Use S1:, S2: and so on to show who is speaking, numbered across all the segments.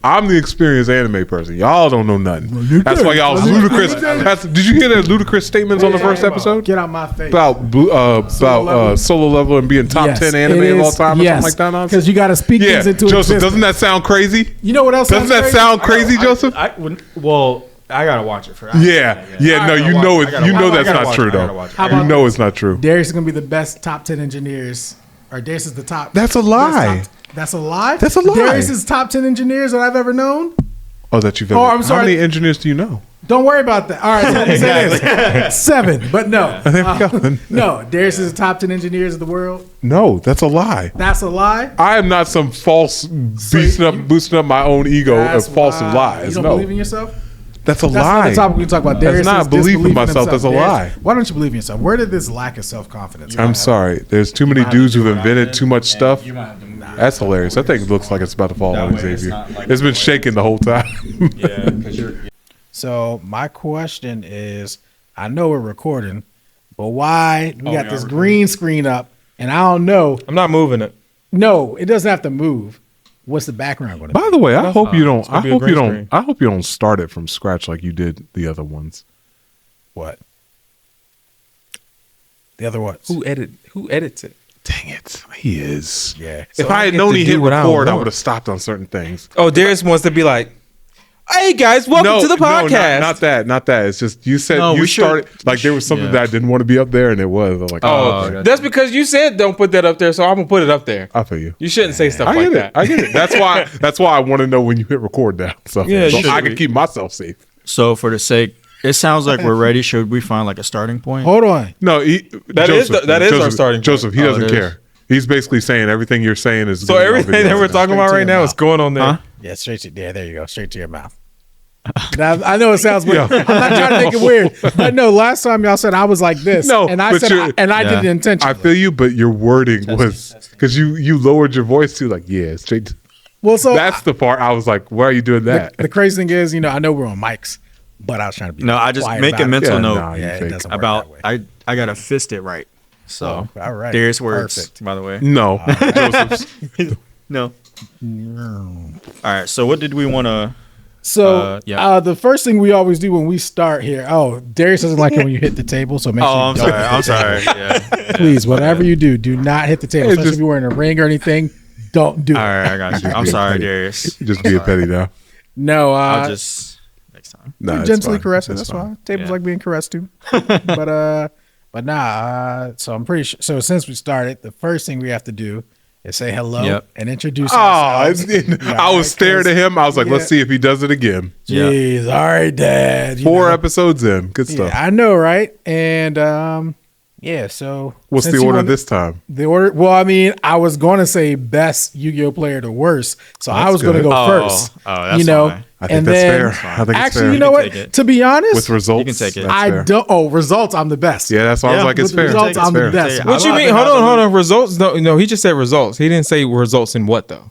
S1: I'm the experienced anime person. Y'all don't know nothing. That's why y'all ludicrous. Did you hear that ludicrous statements on the first episode?
S2: Get out my face.
S1: About solo level and being top 10 anime of all time or something like that?
S2: Because you got to speak things into
S1: Joseph,
S2: existence.
S1: doesn't that sound crazy?
S2: You know what else
S1: doesn't that sound crazy, Joseph?
S3: I gotta watch it for.
S1: No, you know it. You know that's not true though. You know it's not true.
S2: Darius is gonna be the best top 10 engineers. Or Darius is the top.
S1: That's a lie.
S2: That's a lie?
S1: That's a lie.
S2: Darius is top 10 engineers that I've ever known.
S1: Oh, that you've ever.
S2: I'm sorry.
S1: How many engineers do you know?
S2: Don't worry about that. All right, so let me say this. 7, but no. No, Darius is the top 10 engineers of the world.
S1: No, that's a lie.
S2: That's a lie?
S1: I am not some false boosting up my own ego of false lies.
S2: You don't believe in yourself?
S1: That's a lie.
S2: That's the topic we talk about. Darius
S1: that's not belief in myself. That's a lie.
S2: Why don't you believe in yourself? Where did this lack of self-confidence come
S1: I'm sorry. There's too many dudes who've invented too much stuff. That's hilarious. That thing looks like it's about to fall on Xavier. It's been shaking the whole time.
S2: So my question is, I know we're recording, but why we got this green screen up and I don't know.
S4: I'm not moving it.
S2: No, it doesn't have to move. What's the background going to be?
S1: By the way, I hope you don't. I hope you don't start it from scratch like you did the other ones.
S2: What? The other ones?
S4: Who edits it?
S1: Dang it, he is.
S2: Yeah.
S1: If I had known he hit record, I would have stopped on certain things.
S4: Oh, Darius wants to be like, "Hey guys, welcome to the podcast."
S1: No, not that. It's just you said you started like there was something that I didn't want to be up there, and it was. I was like,
S4: that's because you said don't put that up there, so I'm gonna put it up there.
S1: I feel you.
S4: You shouldn't say stuff like that.
S1: I get it. That's why I want to know when you hit record now, so I can keep myself safe.
S3: So for the sake, it sounds like we're ready. Should we find like a starting point?
S2: Hold on.
S1: No,
S4: that is our starting point.
S1: Joseph, he doesn't care. He's basically saying everything you're saying is.
S4: So everything that we're talking about right now is going on there.
S2: Huh? Yeah, straight to there. There you go. Straight to your mouth. Now, I know it sounds weird. I'm not trying to make it weird, but no. Last time y'all said I was like this, and I said, and I did it intentionally.
S1: I feel you, but your wording was because you lowered your voice too, like straight. So that's the part I was like, why are you doing that?
S2: The crazy thing is, I know we're on mics, but I was trying to be.
S3: No, I just make a mental note
S2: it doesn't
S3: about
S2: work that way.
S3: I gotta fist it right. So
S2: all right,
S3: Darius words,
S2: perfect.
S3: by the way.
S1: No, Joseph's.
S3: No. All right. So what did we want to?
S2: So the first thing we always do when we start here. Oh, Darius doesn't like it when you hit the table. So make sure.
S3: I'm sorry. Yeah.
S2: Please, whatever you do not hit the table. Especially if you're wearing a ring or anything. Don't do it.
S3: All right, I got you. I'm sorry, Darius.
S1: Just be a petty now.
S2: No,
S3: I'll just next time.
S1: No,
S2: gently caress it. That's fine. Tables like being caressed too. But nah. So I'm pretty sure. So since we started, the first thing we have to do is say hello and introduce ourselves.
S1: I was staring at him. I was like, let's see if he does it again.
S2: Jeez, all right, Dad.
S1: 4 episodes in. Good stuff.
S2: I know, right? And so
S1: what's the order this time?
S2: The order, well, I mean, I was going to say best Yu-Gi-Oh player to worst, so I was going to go first.
S3: That's fine.
S1: I think that's fair. I think
S2: actually,
S1: fair.
S2: you know what? To be honest,
S1: with results,
S3: you can take it.
S2: I don't. Oh, results, I'm the best.
S1: Yeah, that's why I was like, it's fair.
S2: Results, I'm the best.
S4: What you mean? Hold on. Results? No, he just said results. He didn't say results in what though.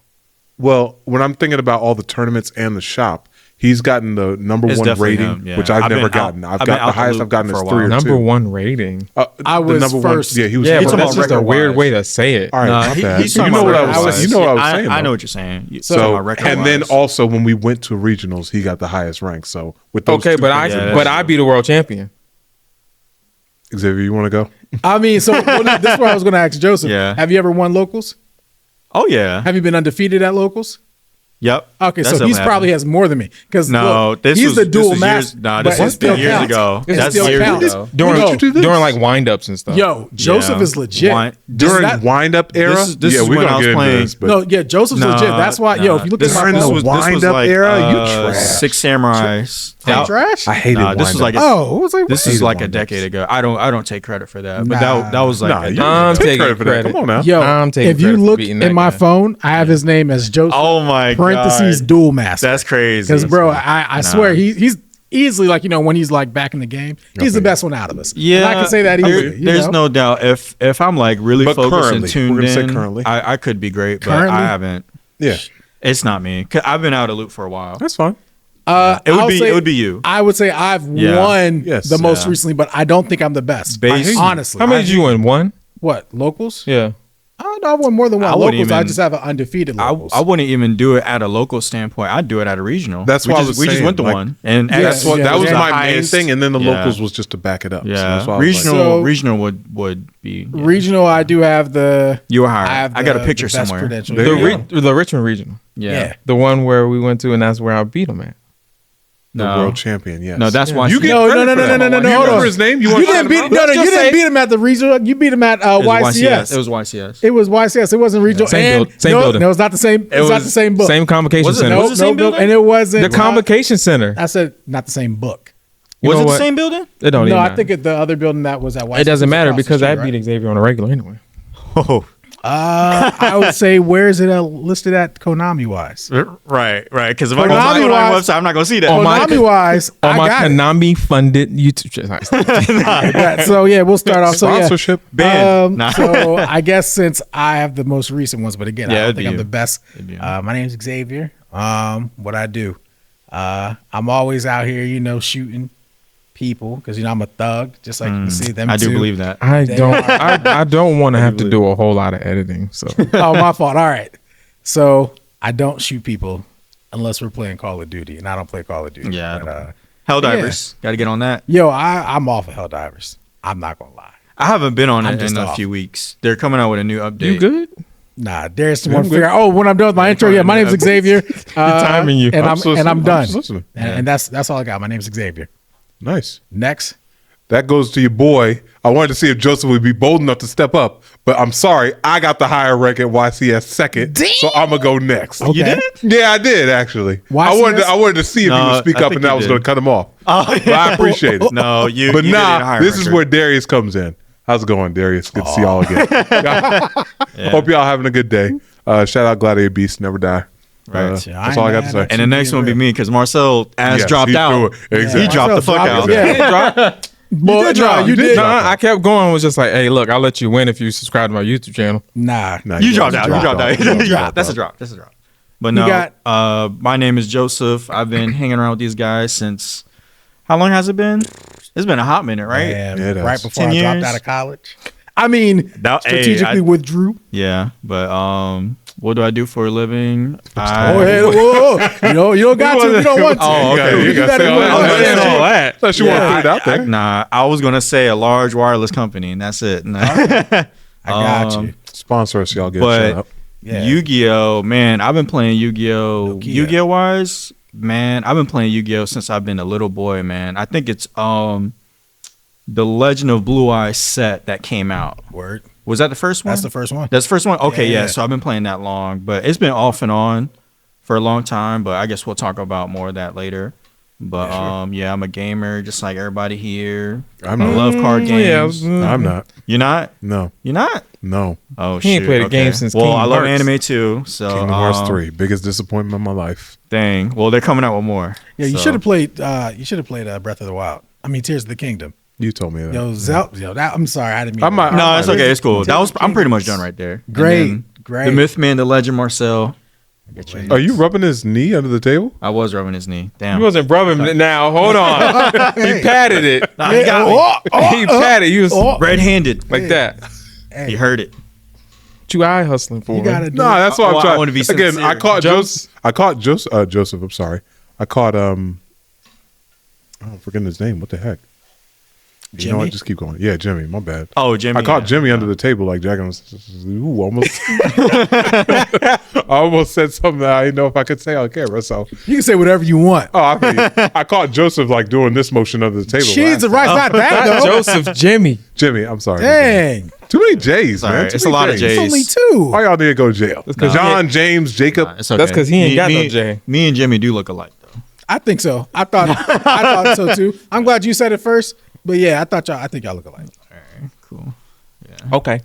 S1: Well, when I'm thinking about all the tournaments and the shop, he's gotten the number one rating, which I've never gotten. I've got the highest I've gotten is 3 or 2.
S4: Number 1 rating.
S2: I was first.
S1: Yeah, he was.
S4: Yeah, but that's just a weird way to say it.
S1: All right, you know what I was saying.
S3: I know what you're saying.
S1: So, and then also when we went to regionals, he got the highest rank. So with those
S4: but I be the world champion.
S1: Xavier, you want to go?
S2: I mean, so this is what I was going to ask Joseph. Yeah. Have you ever won locals?
S3: Oh yeah.
S2: Have you been undefeated at locals?
S3: Yep.
S2: Okay, so he probably has more than me because he's the dual master.
S3: No, this was years ago.
S2: That's years ago.
S4: During like wind-ups and stuff.
S2: Yo, Joseph is legit.
S1: During wind-up era?
S3: This is when I was playing.
S2: Joseph's legit. That's why, if you look at my phone.
S1: The wind-up era, you trash.
S3: 6 Samurais.
S2: Trash?
S1: I hated wind-up.
S3: This is like a decade ago. I don't take credit for that. But that was like
S4: I'm taking credit for that.
S1: Come on now.
S2: Yo, if you look in my phone, I have his name as Joseph.
S3: Oh my God.
S2: Parentheses dual master.
S3: That's crazy.
S2: Because bro, I swear he's easily like when he's like back in the game, he's the best one out of us.
S3: Yeah,
S2: and I can say that easily.
S3: There's no doubt. If I'm like really focused and tuned in,
S1: currently.
S3: I could be great, but I haven't.
S1: Yeah,
S3: it's not me. I've been out of loop for a while.
S1: That's fine.
S3: It would be you.
S2: I would say I've won the most recently, but I don't think I'm the best. Honestly,
S4: how many did you win? 1?
S2: What locals?
S4: Yeah.
S2: No, I want more than one locals. I just have an undefeated locals.
S3: I wouldn't even do it at a local standpoint. I'd do it at a regional.
S1: That's why we just went to one, and that was my main thing. And then the locals was just to back it up.
S3: Yeah,
S1: so
S3: regional would be
S2: regional. I do have the.
S3: You were hired. I got a picture somewhere.
S4: The Richmond regional.
S3: Yeah,
S4: the one where we went to, and that's where I beat him at.
S1: The world champion, yes.
S3: No, that's why.
S1: You get no. You remember his name? You
S2: didn't beat. No, you didn't beat him at the regional. You beat him at YCS.
S3: It was YCS.
S2: It was YCS. It wasn't regional.
S4: Same building.
S2: No, it was not the same. It was not the same book.
S4: Same convocation center.
S3: Was it the same building?
S2: And it wasn't
S4: the convocation center.
S2: I said not the same book.
S3: Was it the same building?
S4: It don't.
S2: No, I think the other building that was at YCS.
S4: It doesn't matter because I beat Xavier on a regular anyway.
S3: Oh.
S2: I would say where is it listed at Konami wise?
S3: Right. Because if I go to the Konami website, I'm not gonna see that.
S2: Konami wise,
S4: on my Konami funded YouTube channel.
S2: So yeah, we'll start off.
S1: Sponsorship.
S2: So I guess since I have the most recent ones, but again, I don't think I'm the best. My name is Xavier. What I do, I'm always out here, shooting people because I'm a thug, just like you can see them.
S3: I do believe that.
S4: I don't want to have to do a whole lot of editing. So
S2: my fault. All right, so I don't shoot people unless we're playing Call of Duty, and I don't play Call of Duty.
S3: Yeah, but, Helldivers, got to get on that.
S2: Yo, I'm off of Helldivers. I'm not gonna lie.
S3: I haven't been on it in a few weeks. They're coming out with a new update.
S4: You good?
S2: Nah, Darius want to figure out. Oh, when I'm done with my intro, my name's Xavier.
S4: Timing you,
S2: and I'm done. And that's all I got. My name's Xavier.
S1: Nice.
S2: Next.
S1: That goes to your boy. I wanted to see if Joseph would be bold enough to step up, but I'm sorry. I got the higher rank at YCS second, so I'm going to go next.
S2: Okay. You did?
S1: Yeah, I did, actually.
S2: YCS?
S1: I wanted to see if he would speak up, and I was going to cut him off. Oh, yeah. But I appreciate it.
S3: No, you
S1: But this is where Darius comes in. How's it going, Darius? Good to see y'all again. Hope y'all having a good day. Shout out Gladiator Beast, never die.
S3: Right.
S1: That's all I got to say.
S3: And the next one will be me because Marcel dropped out.
S1: Exactly.
S3: He dropped the fuck out.
S2: Yeah. You did.
S4: Nah, I kept going. Was just like, hey, look, I'll let you win if you subscribe to my YouTube channel.
S2: Nah,
S3: you dropped out. You dropped out. That's a drop. But no, my name is Joseph. I've been hanging around with these guys since. How long has it been? It's been a hot minute, right?
S2: Yeah, right before I dropped out of college. I mean, strategically withdrew.
S3: Yeah, but what do I do for a living?
S2: Whoa. You don't got to. You don't want to.
S3: Oh, okay.
S1: You got to say all that. Unless you want to put it out there.
S3: Nah, I was going to say a large wireless company, and that's it.
S2: I got you.
S1: Sponsor us, y'all. Get shut up.
S3: Yeah. Yu-Gi-Oh! Man, I've been playing Yu-Gi-Oh! Yu-Gi-Oh! Wise, man, I've been playing Yu-Gi-Oh! Since I've been a little boy, man. I think it's the Legend of Blue Eyes set that came out.
S2: Word.
S3: Was that the first one?
S2: That's the first one.
S3: That's the first one? Okay, yeah. So I've been playing that long, but it's been off and on for a long time, but I guess we'll talk about more of that later. But I'm a gamer just like everybody here. I love card games.
S1: I'm not.
S3: You're not?
S1: No.
S3: You're not?
S1: No.
S3: Oh,
S4: he ain't played a game since Kingdom
S3: Hearts.
S4: Well,
S3: I love anime too. So
S1: Kingdom Hearts 3, biggest disappointment of my life.
S3: Dang. Well, they're coming out with more.
S2: Yeah, you should have played. You should have played Breath of the Wild. I mean, Tears of the Kingdom.
S1: You told me that.
S2: I'm sorry, I didn't mean.
S3: No, it's okay. It's cool. I'm pretty much done right there.
S2: Great.
S3: The Myth Man, the Legend Marcel.
S1: Are you rubbing his knee under the table?
S3: I was rubbing his knee. Damn.
S4: He wasn't rubbing it. Now hold on. He patted it.
S3: He got me.
S4: He patted. He was
S3: red-handed
S4: like that.
S3: He heard it.
S4: What you eye hustling for?
S1: That's what I'm trying.
S3: I want to be sincere.
S1: Again, I caught Joseph. I'm sorry. I caught I'm forgetting his name. What the heck?
S2: Jimmy?
S1: You know what? Just keep going. Yeah, Jimmy. My bad.
S3: Oh, Jimmy.
S1: I caught Jimmy under the table like Jack. Almost. I almost said something that I didn't know if I could say on camera. So
S2: you can say whatever you want.
S1: Oh, I mean, I caught Joseph like doing this motion under the table.
S2: Jeez, the right's not that though.
S4: Joseph, Jimmy.
S1: I'm sorry.
S2: Dang.
S1: Too many J's, man.
S3: It's a lot of J's.
S2: It's only two.
S1: Why y'all need to go to jail? John, James, Jacob.
S3: It's okay.
S4: That's because he ain't got no J.
S3: Me and Jimmy do look alike though.
S2: I think so. I thought so too. I'm glad you said it first. But yeah, I think y'all look alike.
S3: All right, cool.
S4: Yeah. Okay.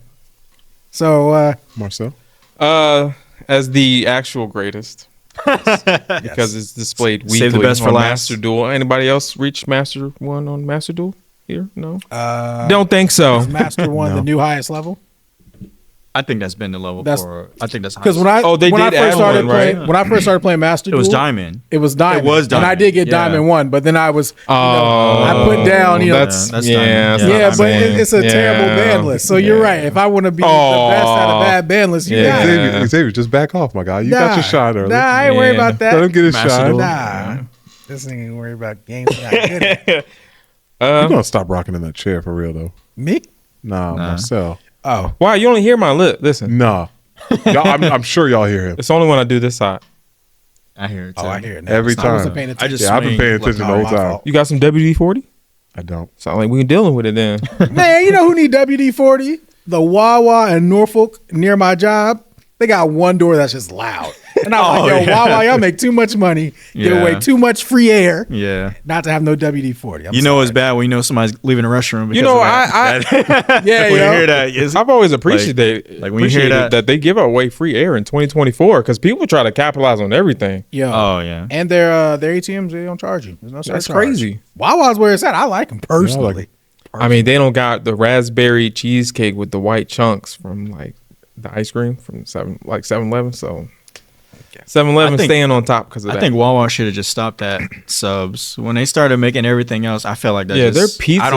S2: So
S1: Marcel?
S4: As the actual greatest. Because it's displayed weekly.
S3: Save the best for last.
S4: Master Duel. Anybody else reach Master 1 on Master Duel here? No? Don't think so.
S2: Is Master 1 the new highest level?
S3: I think that's been the level for. I think that's
S2: because when I first started playing Master Duel,
S3: it was Diamond.
S2: It was Diamond.
S3: It was Diamond.
S2: And I did get Diamond 1, but then I was I put down
S4: that's
S2: but it's a terrible ban list. So you're right. If I want to be the best out of bad ban lists, you got it.
S1: Xavier, just back off, my guy. You got your shine early.
S2: Nah, I ain't worried about that.
S1: Let him get his shine.
S2: Nah, this nigga ain't worried about games. Not good at.
S1: You're gonna stop rocking in that chair for real though.
S2: Me?
S1: Nah, Marcel.
S2: Oh,
S4: wow! You only hear my lip. Listen.
S1: Nah, I'm sure y'all hear him.
S4: It's only when I do this side.
S3: I hear it too.
S2: Oh, I hear it now.
S1: Every time.
S2: I wasn't paying attention.
S1: I've been paying attention the whole time.
S4: You got some WD-40?
S1: I don't.
S4: Sound like we're dealing with it then.
S2: Man, you know who need WD-40? The Wawa in Norfolk near my job. They got one door that's just loud. And I'm like, Wawa, y'all make too much money. Give away too much free air.
S3: Yeah.
S2: Not to have no WD-40.
S3: You know it's bad when you know somebody's leaving the restroom. Because
S4: you know,
S3: when you hear that,
S4: I've always appreciated
S3: like when you hear
S4: that they give away free air in 2024 because people try to capitalize on everything.
S2: Yo.
S3: Oh yeah.
S2: And their ATMs, they don't charge you. There's no surcharge.
S4: That's crazy.
S2: Wawa's where it's at. I like them personally.
S4: I mean, they don't got the raspberry cheesecake with the white chunks from like the ice cream from 7-Eleven. So 7-Eleven staying on top because of that.
S3: I think Wawa should have just stopped at subs when they started making everything else. I felt like that.
S4: Their pizza. I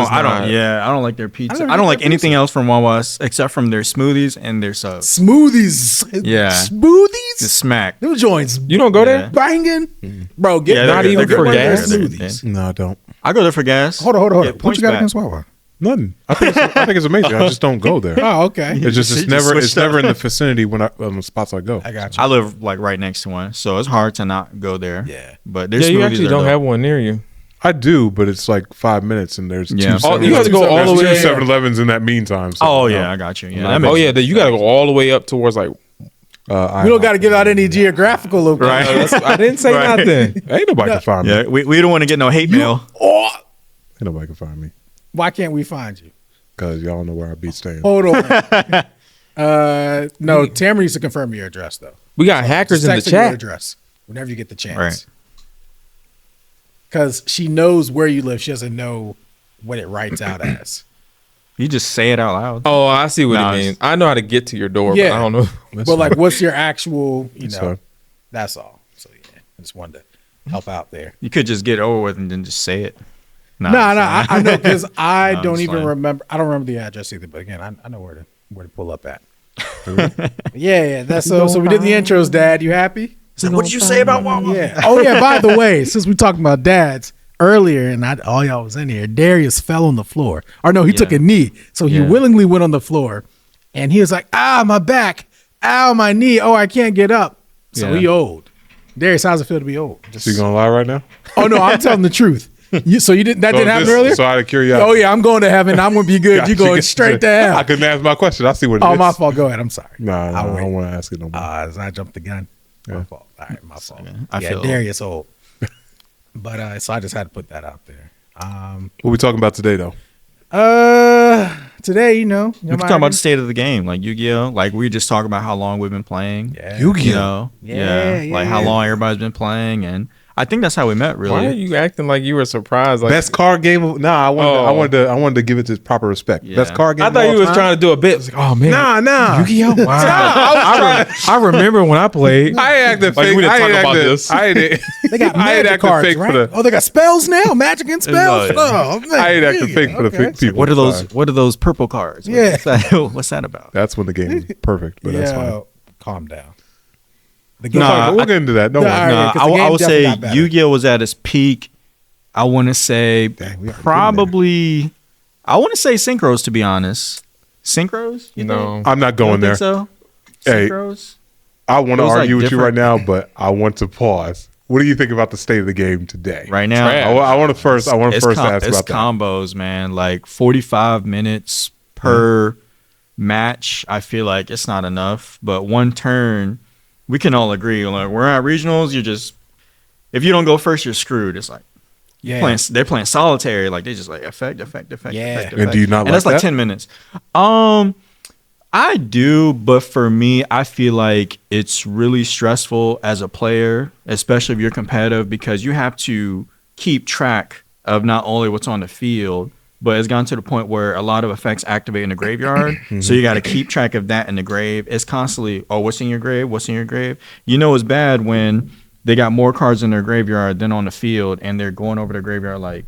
S3: don't like their pizza. I don't like anything else from Wawa except from their smoothies and their subs.
S2: Smoothies.
S3: Yeah.
S2: Smoothies.
S3: The smack.
S2: Them joints.
S4: You don't go there?
S2: Banging. Bro, get
S4: not even for gas.
S2: Smoothies.
S1: No, I don't.
S3: I go there for gas.
S2: Hold on. What you got against Wawa?
S1: Nothing. I think it's amazing. I just don't go there.
S2: Oh, okay.
S1: It's never in the vicinity when the spots I go.
S2: I got you.
S3: I live like right next to one, so it's hard to not go there.
S2: Yeah.
S3: But there's
S4: you actually don't have one near you.
S1: I do, but it's like 5 minutes, and there's two.
S4: You have to go all the way.
S1: 7-Elevens in that meantime.
S3: So, I got you. Yeah.
S4: You got to go all the way up towards like.
S2: We don't got to give out any geographical location.
S4: Right. I didn't say nothing.
S1: Ain't nobody can find me.
S3: Yeah, we don't want to get no hate mail.
S1: Ain't nobody can find me.
S2: Why can't we find you?
S1: Because y'all know where I be staying.
S2: Hold on. No, Tamara needs to confirm your address, though.
S4: We got hackers in the
S2: text her your
S4: chat.
S2: address whenever you get the chance.
S3: Right.
S2: Because she knows where you live. She doesn't know what it writes out as.
S3: You just say it out loud.
S4: Oh, I see what it means. I know how to get to your door, but I don't know.
S2: But like, what's your actual, that's all. So, yeah, I just wanted to help out there.
S3: You could just get it over with and then just say it.
S2: I know because I don't even remember. I don't remember the address either. But again, I know where to pull up at. Yeah. That's so we did the intros, Dad. You happy?
S3: So what did you say about Wawa?
S2: Yeah. Oh yeah. By the way, since we talked about dads earlier, and all y'all was in here, Darius fell on the floor. Or no, he took a knee. So he willingly went on the floor, and he was like, my back, my knee. Oh, I can't get up. So he old. Darius, how's it feel to be old?
S1: So you gonna lie right now?
S2: Oh no, I'm telling the truth. Didn't happen earlier?
S1: So out of curiosity.
S2: Oh yeah, I'm going to heaven. I'm gonna be good. You going straight to hell.
S1: I couldn't ask my question. I see what it is.
S2: Oh, my fault. Go ahead. I'm sorry.
S1: No, I don't want to ask it no more.
S2: I jumped the gun. My fault. All right, my fault.
S3: I feel
S2: Darius old. But so I just had to put that out there.
S1: What we talking about today though?
S2: Today,
S3: we can talk about the state of the game, like Yu-Gi-Oh. Like we just talk about how long we've been playing.
S2: Yeah.
S3: Yu-Gi-Oh. Like how long everybody's been playing, and I think that's how we met. Really.
S4: Why are you acting like you were surprised? Like,
S1: best card game? I wanted to give it its proper respect.
S3: Yeah.
S1: Best card game.
S4: I thought you was trying to do a bit. I was like, oh man,
S1: nah.
S4: Yu-Gi-Oh. Wow. I remember when I played.
S1: I ain't acting fake.
S4: We didn't talk about this.
S2: They got magic cards, right? They got spells now. Magic and spells.
S1: I ain't acting fake for the people.
S3: What are those purple cards? What's that about?
S1: That's when the game is perfect. But that's fine.
S2: Calm down.
S1: We'll get into that. Don't worry.
S3: I would say Yu-Gi-Oh was at its peak. I want to say probably. I want to say Synchros, to be honest. Synchros?
S1: No, I'm not going there.
S3: So
S1: Synchros. I want to argue with you right now, but I want to pause. What do you think about the state of the game today?
S3: Right now,
S1: I want to first ask about that.
S3: It's combos, man. Like 45 minutes per match. I feel like it's not enough, but one turn. We can all agree. Like we're at regionals, if you don't go first, you're screwed. It's like they're playing solitary. Like they just like effect.
S1: And do you not?
S3: And that's like 10 minutes. I do, but for me, I feel like it's really stressful as a player, especially if you're competitive, because you have to keep track of not only what's on the field, but it's gotten to the point where a lot of effects activate in the graveyard. So you got to keep track of that in the grave. It's constantly, oh, what's in your grave? What's in your grave? You know, it's bad when they got more cards in their graveyard than on the field, and they're going over the graveyard like,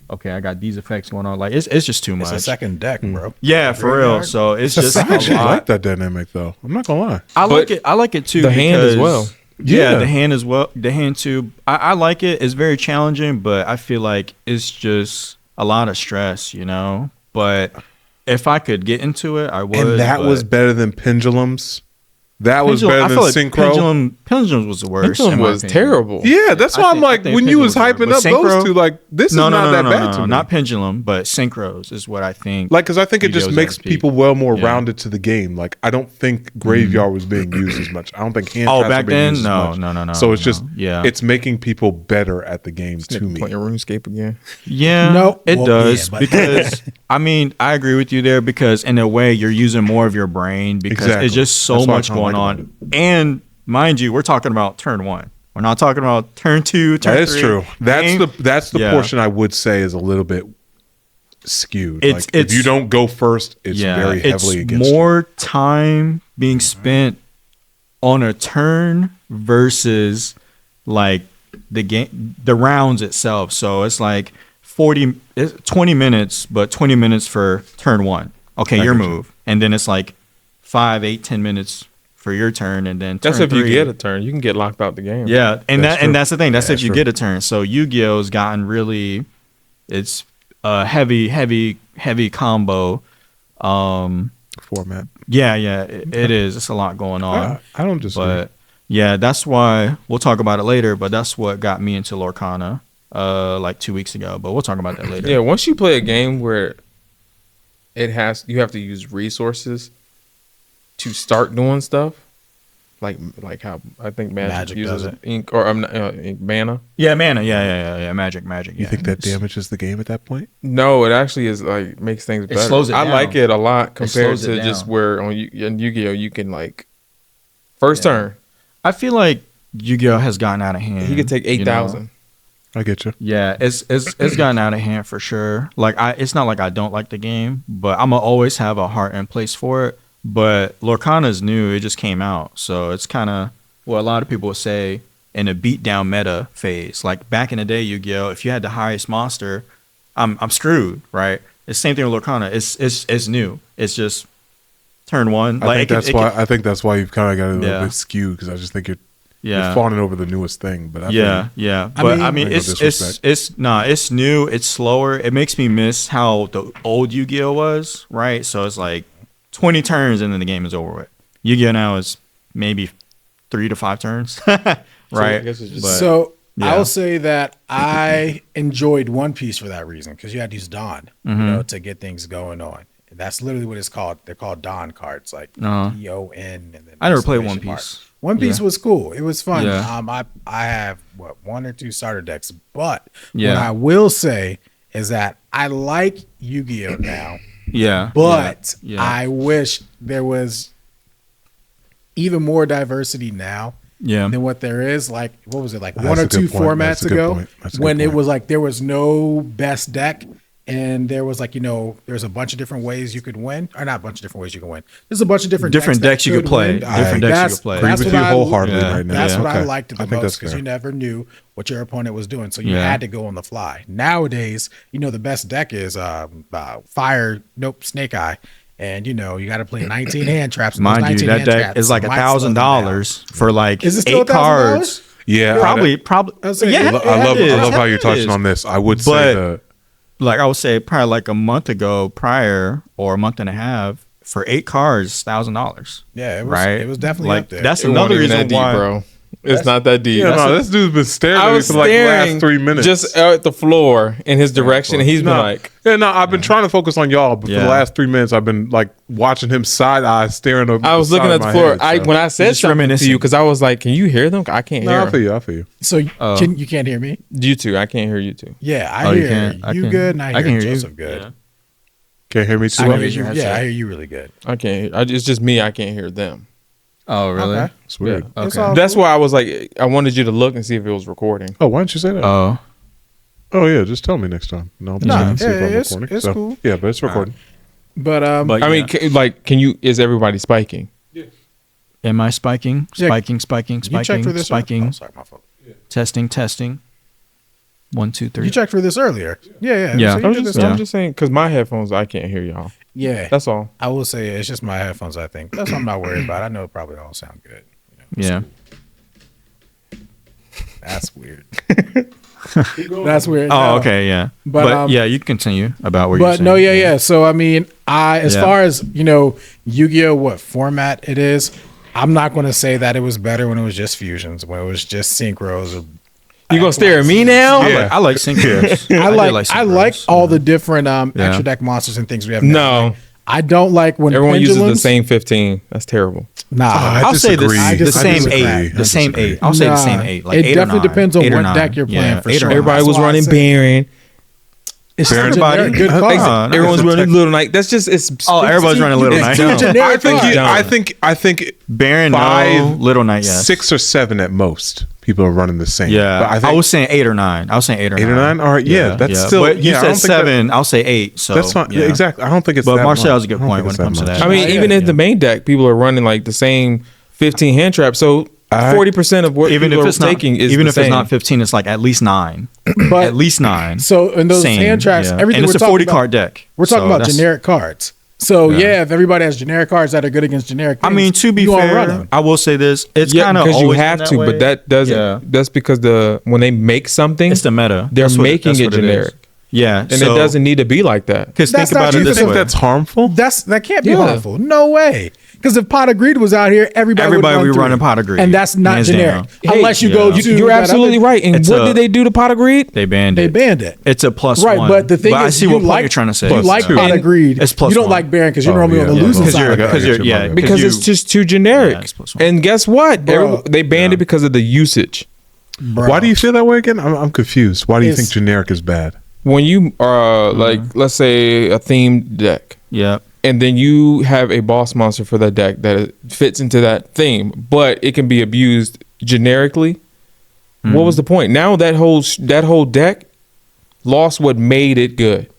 S3: okay, I got these effects going on. Like, it's just too much.
S2: It's a second deck, bro.
S3: Yeah, for real. So it's just
S1: I actually like that dynamic, though. I'm not gonna lie.
S3: I like it too.
S4: The hand as well.
S3: Yeah, the hand as well. The hand too. I like it. It's very challenging, but I feel like it's just a lot of stress, you know. But if I could get into it, I would.
S1: And that was better than pendulums. That was better than synchro.
S3: Pendulum was the worst.
S4: Pendulum was terrible.
S1: Yeah, that's why I'm like, when you was hyping up those two, like, this is not that bad to me.
S3: Not pendulum, but synchros is what I think.
S1: Like, because I think it just makes people more rounded to the game. Like, I don't think graveyard was being used as much. I don't think hand traps
S3: back
S1: were being
S3: then,
S1: used as much.
S3: no.
S1: So it's just, it's making people better at the game to me.
S4: Playing RuneScape again.
S3: Yeah, no, it does because I mean, I agree with you there because in a way you're using more of your brain because it's just so much going on. And mind you, we're talking about turn 1. We're not talking about turn 2, turn 3.
S1: That is true. That's the portion I would say is a little bit skewed. Like, if you don't go first, it's very heavily against
S3: more time being spent on a turn versus like the rounds itself. So it's like 20 minutes, but 20 minutes for turn 1. Okay, your move. And then it's like 5, 8, 10 minutes for your turn, and then
S4: that's
S3: turn
S4: if
S3: 3.
S4: you get a turn. You can get locked out the game.
S3: Yeah, and that's the thing. That's if you get a turn. So Yu-Gi-Oh's gotten really, it's a heavy combo
S1: format.
S3: Yeah, it is. It's a lot going on.
S1: I don't disagree.
S3: But yeah, that's why we'll talk about it later. But that's what got me into Lorcana like 2 weeks ago. But we'll talk about that later.
S4: Yeah, once you play a game where you have to use resources to start doing stuff, like how I think Magic uses ink or mana.
S3: Yeah, mana. Yeah. Magic.
S1: You think that damages the game at that point?
S4: No, it actually is like makes things better.
S3: It slows it down.
S4: I like it a lot compared to just where on Yu-Gi-Oh you can like first turn.
S3: I feel like Yu-Gi-Oh has gotten out of hand.
S4: He could take 8,000.
S1: I get you.
S3: Yeah, it's gotten out of hand for sure. Like it's not like I don't like the game, but I'm gonna always have a heart and place for it. But Lorcana is new; it just came out, so it's kind of what a lot of people would say in a beatdown meta phase. Like back in the day, Yu-Gi-Oh, if you had the highest monster, I'm screwed, right? It's the same thing with Lorcana. It's new. It's just turn 1.
S1: I think that's why you've kind of got a little bit skewed because I just think you're fawning over the newest thing. But
S3: But I mean, it's new. It's slower. It makes me miss how the old Yu-Gi-Oh was, right? So it's like 20 turns and then the game is over with. Yu-Gi-Oh now is maybe 3 to 5 turns, right?
S2: I will say that I enjoyed One Piece for that reason because you had to use Dawn, to get things going on. And that's literally what it's called. They're called Dawn cards, like DON. And then
S3: I never played One Piece.
S2: One Piece was cool. It was fun. Yeah. I have 1 or 2 starter decks, but what I will say is that I like Yu-Gi-Oh now.
S3: Yeah.
S2: But I wish there was even more diversity now than what there is. Like, what was it, like one or two formats ago when it was like there was no best deck and there was like, there's a bunch of different ways you could win. Or not a bunch of different ways you can win. There's a bunch of different decks you could play.
S1: Agree with you wholeheartedly right now.
S2: That's what I liked the most because you never knew what your opponent was doing. So you had to go on the fly. Nowadays, the best deck is Snake Eye. And you got to play 19 hand traps.
S3: Mind you, that deck is like $1,000 for like 8 cards.
S1: Yeah,
S3: probably.
S1: I love how you're touching on this. I would say that.
S3: Like I would say, probably like a month ago, or a month and a half, for 8 cards, $1,000.
S2: Yeah, it was,
S3: right.
S2: It was definitely
S3: like
S2: up there.
S3: that's another reason why,
S4: bro. It's not that deep.
S1: Yeah, this dude's been staring at me for like the last 3 minutes.
S4: Just at the floor in his direction. And he's been like...
S1: I've been trying to focus on y'all, but for the last 3 minutes, I've been like watching him side-eye staring over
S4: I was looking at the floor. When I said something to you, because I was like, can you hear them? I can't hear them.
S1: I feel you.
S2: So you can't hear me?
S4: You two. I can't hear you two.
S2: Yeah, I hear you good, and I hear Joseph good.
S1: Yeah. Can't hear me too?
S2: I hear you really good.
S4: I can't. It's just me. I can't hear them.
S3: Oh, really?
S2: Okay.
S1: Sweet.
S3: Yeah. Okay.
S4: That's why I was like, I wanted you to look and see if it was recording.
S1: Oh, why didn't you say that?
S3: Oh.
S1: Oh yeah, just tell me next time. No,
S2: it's cool.
S1: Yeah, but it's recording.
S2: But
S4: I mean, can you? Is everybody spiking?
S1: Yeah.
S3: Am I spiking? Spiking.
S2: You checked for this
S3: spiking.
S2: Oh, sorry, my fault.
S3: Yeah. Testing. 1, 2, 3.
S2: You checked for this earlier. Yeah.
S3: Yeah.
S2: So
S4: I'm just saying because my headphones, I can't hear y'all.
S2: Yeah,
S4: that's all.
S2: I will say it's just my headphones. I think that's what I'm not worried about. I know it probably all sound good.
S3: Yeah.
S2: That's weird. That's weird.
S3: Oh, okay, yeah. But yeah, you can continue about what you're saying.
S2: But no, yeah. So I mean, as far as Yu-Gi-Oh, what format it is, I'm not going to say that it was better when it was just fusions, when it was just synchros. Or
S4: you gonna stare at me now?
S3: Yeah. I like synchros.
S2: I like all the different extra deck monsters and things we have.
S4: No.
S2: I don't like when
S4: everyone uses the same 15. That's terrible.
S2: Nah,
S3: I'll say the same 8. The same 8. I'll say the same 8. Like
S2: it definitely depends on what deck you're playing. For sure.
S4: Everybody was running Baron.
S2: It's everybody
S4: good card. Everyone's running Little Knight. That's just
S3: everybody's running Little Knight.
S1: I think
S3: Baron, 5, Little Knight, yes.
S1: 6 or 7 at most. People are running the same.
S3: Yeah, but I was saying 8 or 9. I was saying 8 or 9.
S1: 8 or 9. All right, yeah, that's still.
S3: But you said 7. I'll say 8. So
S1: that's fine. Yeah. Exactly. I don't think it's.
S3: But Marcel has a good point when it comes to that.
S4: I mean, even in the main deck, people are running like the same 15 hand traps. So 40% of what people are taking is
S3: even if it's not 15, it's like at least 9.
S2: But
S3: at least 9.
S2: So in those hand traps, everything
S3: and it's a 40 card deck.
S2: We're talking about generic cards. So if everybody has generic cards that are good against generic things,
S3: I mean, to be fair, I will say this: it's kind of
S4: because you have to, but that doesn't. Yeah. That's because when they make something,
S3: it's the meta.
S4: They're making it generic.
S3: Yeah,
S4: and it doesn't need to be like that.
S3: Because think about it this way:
S1: that's harmful.
S2: That can't be harmful. No way. Because if Pot of Greed was out here, everybody would be running
S3: Pot of Greed,
S2: and that's not generic. Unless you go to.
S4: You're absolutely right. And what did they do to Pot of Greed?
S3: They banned it. It's a +1.
S2: Right, but the thing is,
S3: I see what you're trying to say.
S2: You like Pot of Greed.
S3: It's +1.
S2: You don't like Baron because you're normally on the losing side.
S4: Because it's just too generic. And guess what? They banned it because of the usage.
S1: Why do you feel that way again? I'm confused. Why do you think generic is bad?
S4: When you are like, let's say a themed deck.
S3: Yeah.
S4: And then you have a boss monster for that deck that fits into that theme, but it can be abused generically. What was the point? Now that whole deck lost what made it good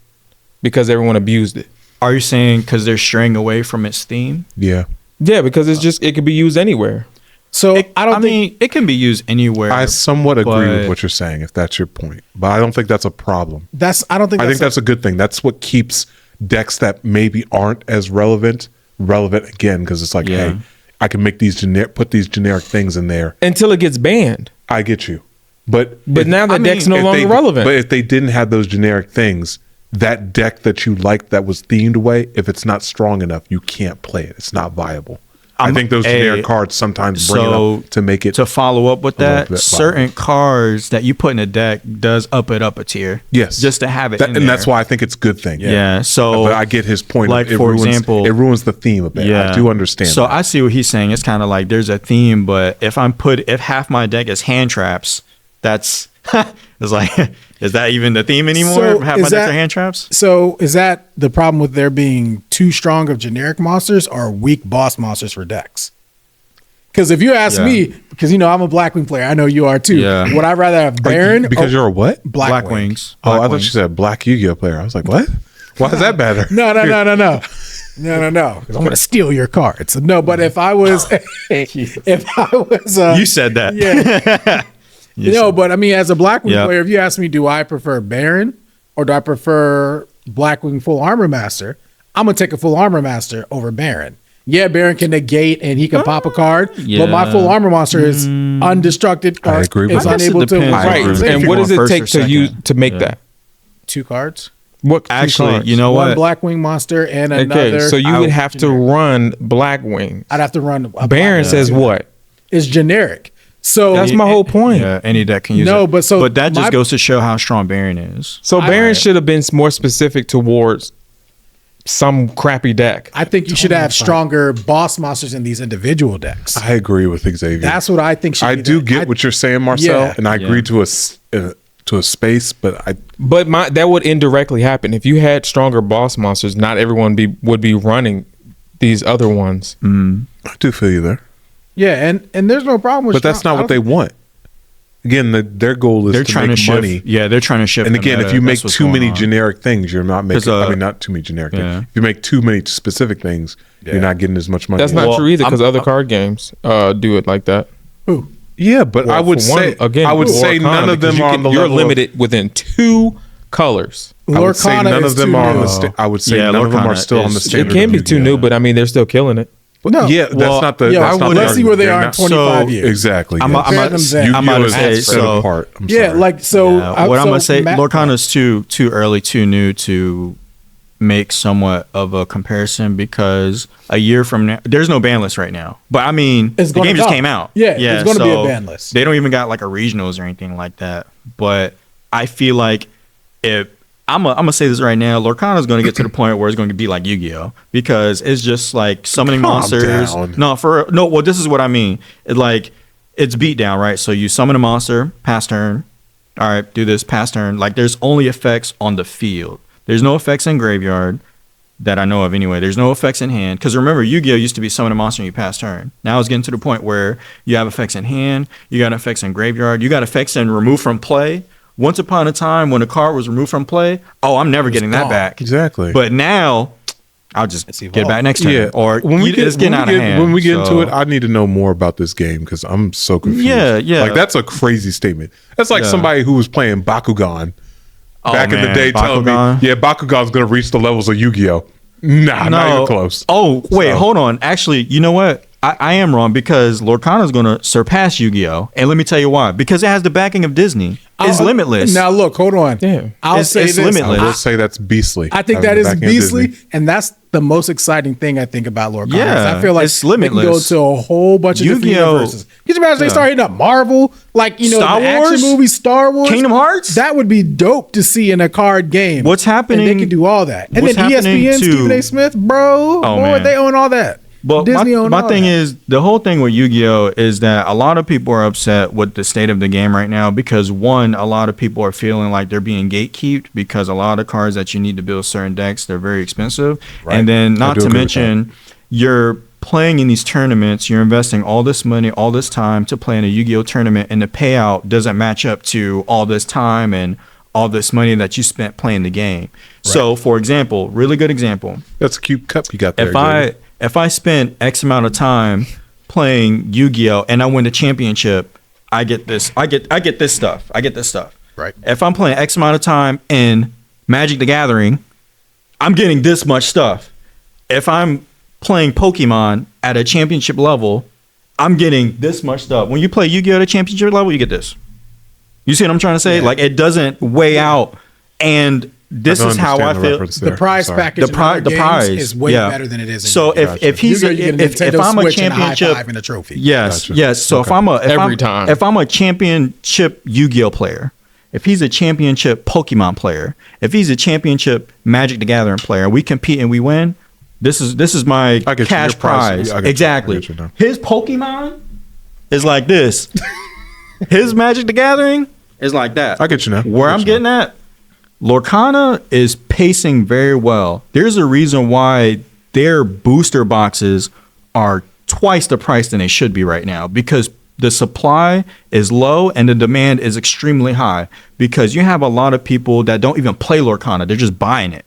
S4: because everyone abused it.
S3: Are you saying because they're straying away from its theme?
S1: Yeah.
S4: Yeah, because it can be used anywhere.
S2: So
S3: I mean, it can be used anywhere.
S1: I somewhat agree with what you're saying, if that's your point, but I don't think that's a problem.
S2: I think
S1: that's a good thing. That's what keeps decks that maybe aren't as relevant again, because it's like, hey, I can make these put these generic things in there
S4: until it gets banned.
S1: I get you, but
S4: now the deck's no longer relevant.
S1: But if they didn't have those generic things, that deck that you liked that was themed away, if it's not strong enough, you can't play it. It's not viable. I think those generic cards sometimes bring it up to make it.
S3: To follow up with that, certain cards that you put in a deck does up it up a tier.
S1: Yes,
S3: just to have it,
S1: and that's why I think it's a good thing.
S3: Yeah. So,
S1: but I get his point.
S3: Like for example,
S1: it ruins the theme a bit. Yeah, I do understand.
S3: So I see what he's saying. It's kind of like there's a theme, but if half my deck is hand traps, that's it's like, is that even the theme anymore?
S2: So
S3: half my decks are hand traps.
S2: So is that the problem with there being too strong of generic monsters or weak boss monsters for decks? Because if you ask me, because I'm a Blackwing player, I know you are too. Yeah. Would I rather have Baron?
S1: Because you're a what?
S2: Blackwings.
S1: Oh, I thought you said Black Yu-Gi-Oh player. I was like, what? Why is that better?
S2: No. Because I'm gonna steal your cards. No, but if I was,
S3: you said that.
S2: Yeah. But I mean, as a Blackwing player, if you ask me, do I prefer Baron or do I prefer Blackwing Full Armor Master? I'm gonna take a Full Armor Master over Baron. Yeah, Baron can negate and he can pop a card, but my Full Armor Monster is undestructed.
S1: I agree with that.
S2: Is unable to.
S4: Right. And what does it take to make that?
S2: 2 cards.
S4: What?
S3: Actually,
S4: cards?
S3: you know what?
S2: One Blackwing monster and another.
S4: Okay, so you would have to run Blackwing.
S2: I'd have to run.
S4: Baron says what?
S2: It's generic. So
S4: that's my whole point.
S3: Yeah, any deck can use it. But that just goes to show how strong Baron is.
S4: So Baron should have been more specific towards some crappy deck.
S2: I think you should have stronger boss monsters in these individual decks.
S1: I agree with Xavier.
S2: That's what I think.
S1: I do get what you're saying, Marcel, and I agree to a space, but
S4: that would indirectly happen if you had stronger boss monsters. Not everyone would be running these other ones.
S1: I do feel you there.
S2: Yeah, and there's no problem with.
S1: But that's not what they want. again, their goal is to make money.
S3: Yeah, they're trying to shift.
S1: And again, if you make too many generic things, you're not making. I mean, not too many generic things. If you make too many specific things, you're not getting as much money.
S4: That's not true either, because other card games do it like that.
S2: Who?
S1: Yeah, but I would say again, I would say none of them are on the level.
S4: You're limited within 2 colors.
S1: I would say none of them are on the. I would say none of them are still on the standard.
S4: It can be too new, but I mean, they're still killing it.
S1: No, yeah, that's not the.
S2: Let's see where they are in 25 years.
S1: Exactly.
S3: I'm about to say so.
S1: Apart.
S3: What I'm gonna say, Lorcana's too early, too new to make somewhat of a comparison, because a year from now, there's no ban list right now. But I mean, the game just came out.
S2: Yeah, it's going to be a ban list.
S3: They don't even got like a regionals or anything like that. But I feel like if I'm gonna say this right now, Lorcana's going to get to the point where it's going to be like Yu-Gi-Oh, because it's just like summoning monsters. Well, this is what I mean. It's beat down, right? So you summon a monster, pass turn. All right, do this, pass turn. Like, there's only effects on the field. There's no effects in graveyard that I know of anyway. There's no effects in hand. Because remember, Yu-Gi-Oh used to be summon a monster and you pass turn. Now it's getting to the point where you have effects in hand, you got effects in graveyard, you got effects in remove from play. Once upon a time, when a card was removed from play, I'm never getting that back.
S1: Exactly.
S3: But now, I'll just get it back next turn. Yeah. Or it's getting out of hand.
S1: When we get into it, I need to know more about this game, because I'm so confused.
S3: Yeah.
S1: Like, that's a crazy statement. That's like somebody who was playing Bakugan back in the day telling me, Bakugan's going to reach the levels of Yu-Gi-Oh. Nah, not even close.
S3: Oh, wait, hold on. Actually, you know what? I am wrong, because Lorcana is going to surpass Yu-Gi-Oh! And let me tell you why. Because it has the backing of Disney. It's limitless.
S2: Now, look, hold on.
S4: Damn.
S2: I'll say this.
S3: Limitless.
S1: I will say that's beastly.
S2: I think that is beastly, and that's the most exciting thing I think about Lorcana.
S3: Yeah,
S2: I feel like
S3: it's limitless.
S2: They can go to a whole bunch of different universes. Can you imagine they start hitting up Marvel, like,
S3: Star
S2: the
S3: Wars?
S2: action movies, Star Wars,
S3: Kingdom Hearts?
S2: That would be dope to see in a card game.
S3: What's happening?
S2: And they can do all that. And then ESPN, Stephen A. Smith, bro, they own all that.
S3: But my thing is, the whole thing with Yu-Gi-Oh! Is that a lot of people are upset with the state of the game right now, because one, a lot of people are feeling like they're being gatekeeped, because a lot of the cards that you need to build certain decks, they're very expensive. Right. And then not to mention, you're playing in these tournaments, you're investing all this money, all this time to play in a Yu-Gi-Oh! Tournament, and the payout doesn't match up to all this time and all this money that you spent playing the game. Right. So, for example, really good example.
S1: That's a cute cup you got there.
S3: If I spend X amount of time playing Yu-Gi-Oh! And I win the championship, I get this. I get this stuff. I get this stuff.
S2: Right.
S3: If I'm playing X amount of time in Magic the Gathering, I'm getting this much stuff. If I'm playing Pokemon at a championship level, I'm getting this much stuff. When you play Yu-Gi-Oh! At a championship level, you get this. You see what I'm trying to say? Like, it doesn't weigh out. And this is how I feel.
S2: The prize package, the prize is way better than it is.
S3: So if I'm a championship
S2: and a trophy,
S3: yes. So if I'm a championship Yu-Gi-Oh player, if he's a championship Pokemon player, if he's a championship Magic the Gathering player, we compete and we win. This is my cash prize. Exactly. His Pokemon is like this. His Magic the Gathering is like that.
S1: I get you now.
S3: Where I'm getting at, Lorcana is pacing very well. There's a reason why their booster boxes are twice the price than they should be right now, because the supply is low and the demand is extremely high, because you have a lot of people that don't even play Lorcana. They're just buying it.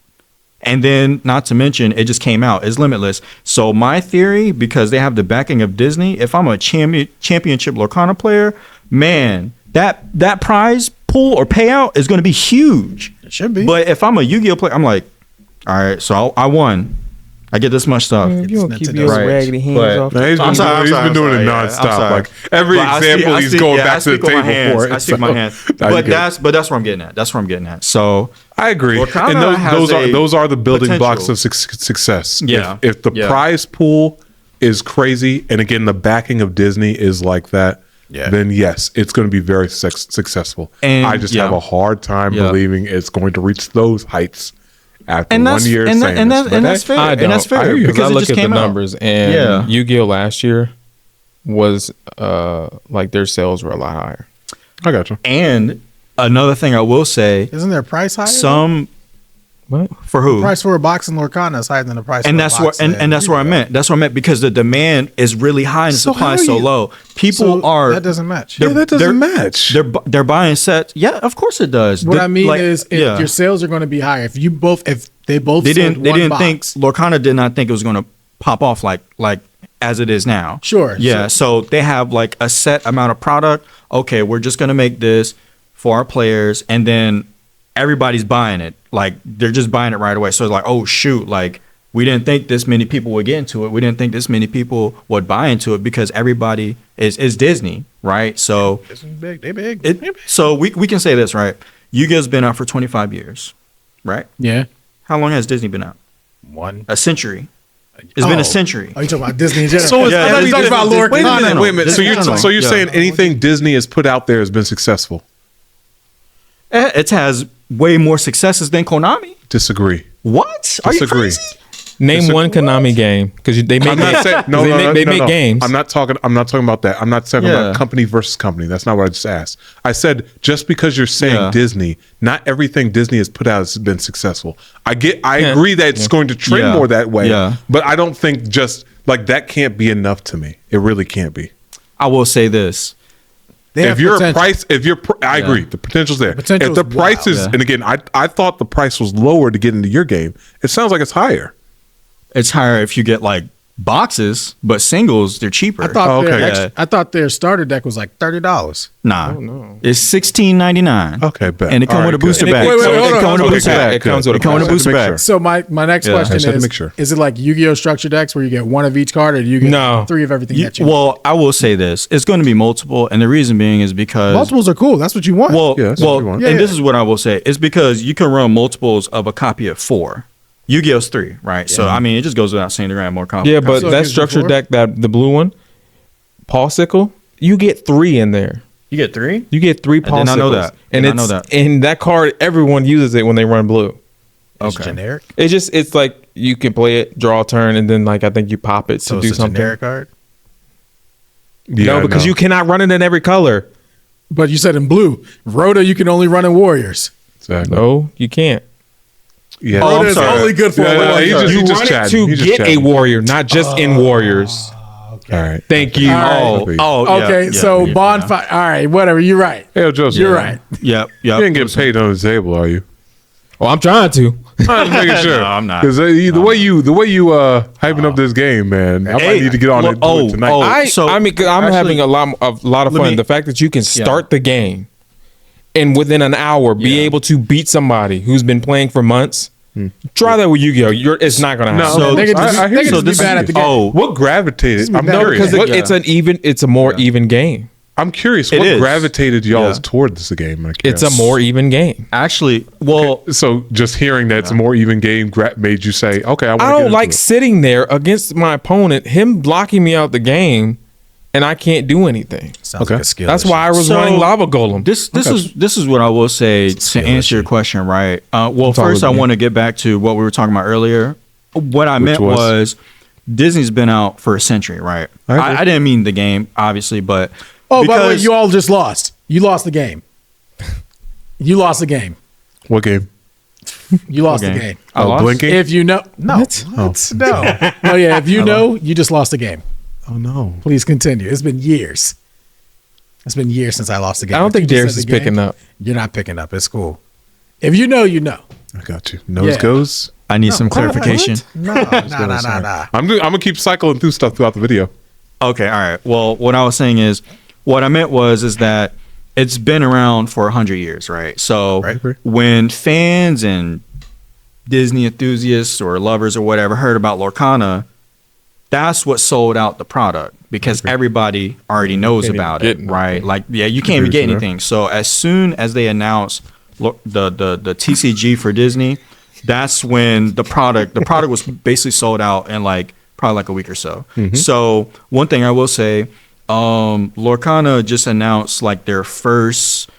S3: And then, not to mention, it just came out. It's limitless. So my theory, because they have the backing of Disney, if I'm a championship Lorcana player, man, that prize pool or payout is going to be huge.
S2: It should be.
S3: But if I'm a Yu-Gi-Oh player, I'm like, all right, so I won. I get this much stuff.
S4: You don't keep your raggedy hands off.
S1: Man, he's been doing it nonstop. Like every example, he's going back to the table for it.
S3: I speak my hands. But that's where I'm getting at. That's where I'm getting at. So
S1: I agree. And those are the building blocks of success.
S3: Yeah.
S1: If the prize pool is crazy, and again the backing of Disney is like that, then yes, it's going to be very successful. And I just have a hard time believing it's going to reach those heights after 1 year. And
S3: that's fair. And that's fair
S4: because I look at the numbers, and Yu-Gi-Oh last year was like their sales were a lot higher.
S1: I got you.
S3: And another thing I will say,
S2: isn't their price higher?
S3: What? For who?
S2: The price for a box in Lorcana is higher than the price
S3: and
S2: for
S3: that's
S2: a box.
S3: And that's where I meant. That's what I meant because the demand is really high and the supply is so low. People are
S2: that doesn't match.
S1: Yeah, that doesn't match.
S3: They're buying sets. Yeah, of course it does.
S2: What I mean is if your sales are going to be higher. If they didn't think
S3: Lorcana did not think it was going to pop off like as it is now.
S2: Sure.
S3: Yeah. So they have like a set amount of product. Okay, we're just going to make this for our players, and then everybody's buying it. Like they're just buying it right away. So it's like, oh shoot, like we didn't think this many people would get into it. We didn't think this many people would buy into it because everybody is Disney, right? So
S2: big. They big.
S3: So we can say this, right? Yu-Gi-Oh's been out for 25 years, right?
S2: Yeah.
S3: How long has Disney been out? A century. It's been a century.
S2: Are you talking about Disney in general?
S1: So
S2: I thought you talking about Lorcana.
S1: Wait a minute. So you're saying anything Disney has put out there has been successful?
S3: It has way more successes than Konami.
S1: Disagree.
S3: What? Are you crazy?
S5: Name one Konami game because they make make games.
S1: I'm not talking about that. I'm not talking about company versus company. That's not what I just asked. I said just because you're saying Disney, not everything Disney has put out has been successful. I agree that it's going to trend more that way. Yeah. But I don't think just like that can't be enough to me. It really can't be.
S3: I will say this.
S1: I agree. The potential's there. If the price is, and again, I thought the price was lower to get into your game. It sounds like it's higher.
S3: It's higher if you get like boxes, but singles they're cheaper.
S2: I thought their starter deck was like $30.
S3: Nah, it's $16.99.
S1: Okay, bet.
S3: And it comes with a booster bag. It comes with a booster bag.
S2: So my next question is it like Yu-Gi-Oh structure decks where you get one of each card, or do you get 3 of everything that you need?
S3: Well, I will say this: it's going to be multiple, and the reason being is because
S2: multiples are cool. That's what you want.
S3: This is what I will say: it's because you can run multiples of a copy of 4. Yu-Gi-Oh's 3, right? Yeah. So I mean, it just goes without saying to grab more copies.
S5: Yeah, but that structure deck, the blue one, Paul Sickle, you get 3 in there.
S3: You get 3?
S5: You get 3 Paul Sickles. I know that. And that card, everyone uses it when they run blue.
S2: It's generic.
S5: It's like you can play it, draw a turn, and then like I think you pop it to do something.
S2: Generic card.
S5: Yeah, no, because you cannot run it in every color.
S2: But you said in blue, Rhoda, you can only run in Warriors.
S5: Exactly. No, you can't.
S1: Yeah,
S2: Rhoda is only good for Warriors.
S5: You run it to get a warrior, not just in Warriors.
S1: Okay. All right.
S5: Thank you.
S2: Okay. So bonfire. All right. Whatever. You're right.
S1: Hey, Joseph.
S2: You're right.
S3: Yep.
S1: You didn't get paid on the table, are you?
S5: Well, I'm trying to.
S1: I'm making sure.
S3: No, I'm not.
S1: Because the way you hyping up this game, man, I might need to get on it tonight.
S5: I'm having a lot of fun. The fact that you can start the game and within an hour be able to beat somebody who's been playing for months. Try that with Yu-Gi-Oh! It's not going to happen.
S2: No, they can just be bad at the game.
S1: What gravitated? I'm curious.
S5: Because it's a more even game.
S1: I'm curious. What gravitated y'all towards the game?
S5: It's a more even game.
S3: Actually,
S1: so just hearing that it's a more even game made you say, okay, I
S5: don't like sitting there against my opponent, him blocking me out the game, and I can't do anything.
S2: Sounds like a skill.
S5: That's why I was running Lava Golem.
S3: This is what I will say to answer your question, right? First I want to get back to what we were talking about earlier. What I meant was Disney's been out for a century, right? I didn't mean the game, obviously, but
S2: by the way, you all just lost. You lost the game. You lost the game.
S1: What game?
S2: You lost the game.
S1: I lost? Blinking?
S2: If you know, no. No. Oh yeah, if you know, you just lost the game.
S1: Oh no!
S2: Please continue. It's been years. It's been years since I lost the game.
S5: I don't think Darius is picking up.
S2: You're not picking up. It's cool. If you know, you know.
S1: I got you. Nose goes.
S3: I need some clarification.
S2: No.
S1: I'm gonna keep cycling through stuff throughout the video.
S3: Okay. All right. Well, what I was saying is, what I meant is that it's been around for 100 years, right? So when fans and Disney enthusiasts or lovers or whatever heard about Lorcana, that's what sold out the product because everybody already knows about it, right? Like, you can't even get anything. So as soon as they announced the TCG for Disney, that's when the product was basically sold out in probably like a week or so. So one thing I will say, Lorcana just announced like their first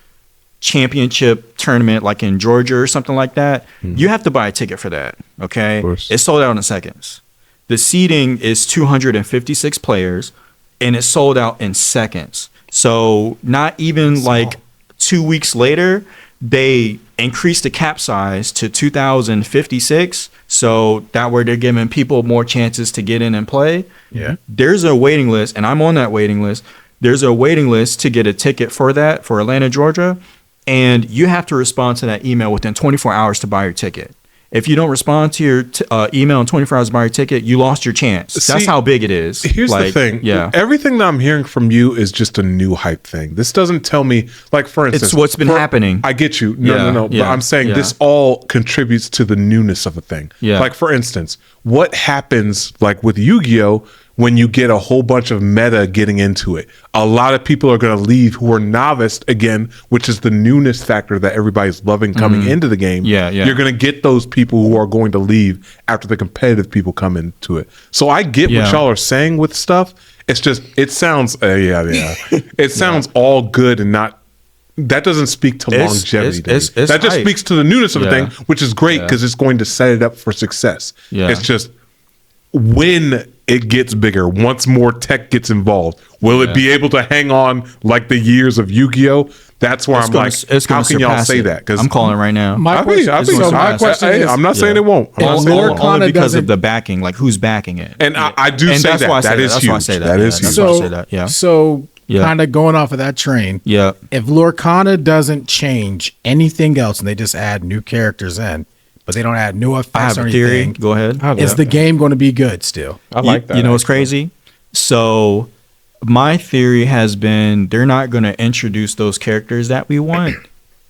S3: championship tournament, like in Georgia or something like that. You have to buy a ticket for that. Okay, it's sold out in seconds. The seating is 256 players, and it sold out in seconds. So not even 2 weeks later, they increased the cap size to 2,056, so that way they're giving people more chances to get in and play.
S2: Yeah.
S3: There's a waiting list, and I'm on that waiting list. There's a waiting list to get a ticket for that, for Atlanta, Georgia, and you have to respond to that email within 24 hours to buy your ticket. If you don't respond to your email in 24 hours to buy your ticket, you lost your chance. That's how big it is.
S1: Here's the thing.
S3: Yeah.
S1: Everything that I'm hearing from you is just a new hype thing. This doesn't tell me, like, for instance.
S3: It's what's been happening.
S1: I get you. No. But I'm saying this all contributes to the newness of a thing.
S3: Yeah.
S1: Like, for instance, what happens, like, with Yu-Gi-Oh!, when you get a whole bunch of meta getting into it? A lot of people are going to leave who are novice again, which is the newness factor that everybody's loving coming into the game.
S3: Yeah.
S1: You're going to get those people who are going to leave after the competitive people come into it. So I get what y'all are saying with stuff. It's just, it sounds, it sounds all good and not, that doesn't speak to longevity.
S3: It's
S1: that just
S3: hype.
S1: speaks to the newness of the thing, which is great because it's going to set it up for success.
S3: Yeah.
S1: It's just, when it gets bigger, once more tech gets involved, will it be able to hang on like the years of Yu-Gi-Oh? That's where I'm like, how can y'all say that? Because
S3: I'm calling it right now.
S1: I think I'm not saying it won't.
S3: Only because of the backing, like who's backing it.
S1: And I do say that. That is huge. That is huge.
S2: So kind of going off of that train.
S3: Yeah.
S2: If Lorcana doesn't change anything else and they just add new characters in, but they don't add new effects or anything.
S3: Go ahead.
S2: Is the game going to be good still?
S5: I like that.
S3: You know what's crazy? So my theory has been they're not going to introduce those characters that we want.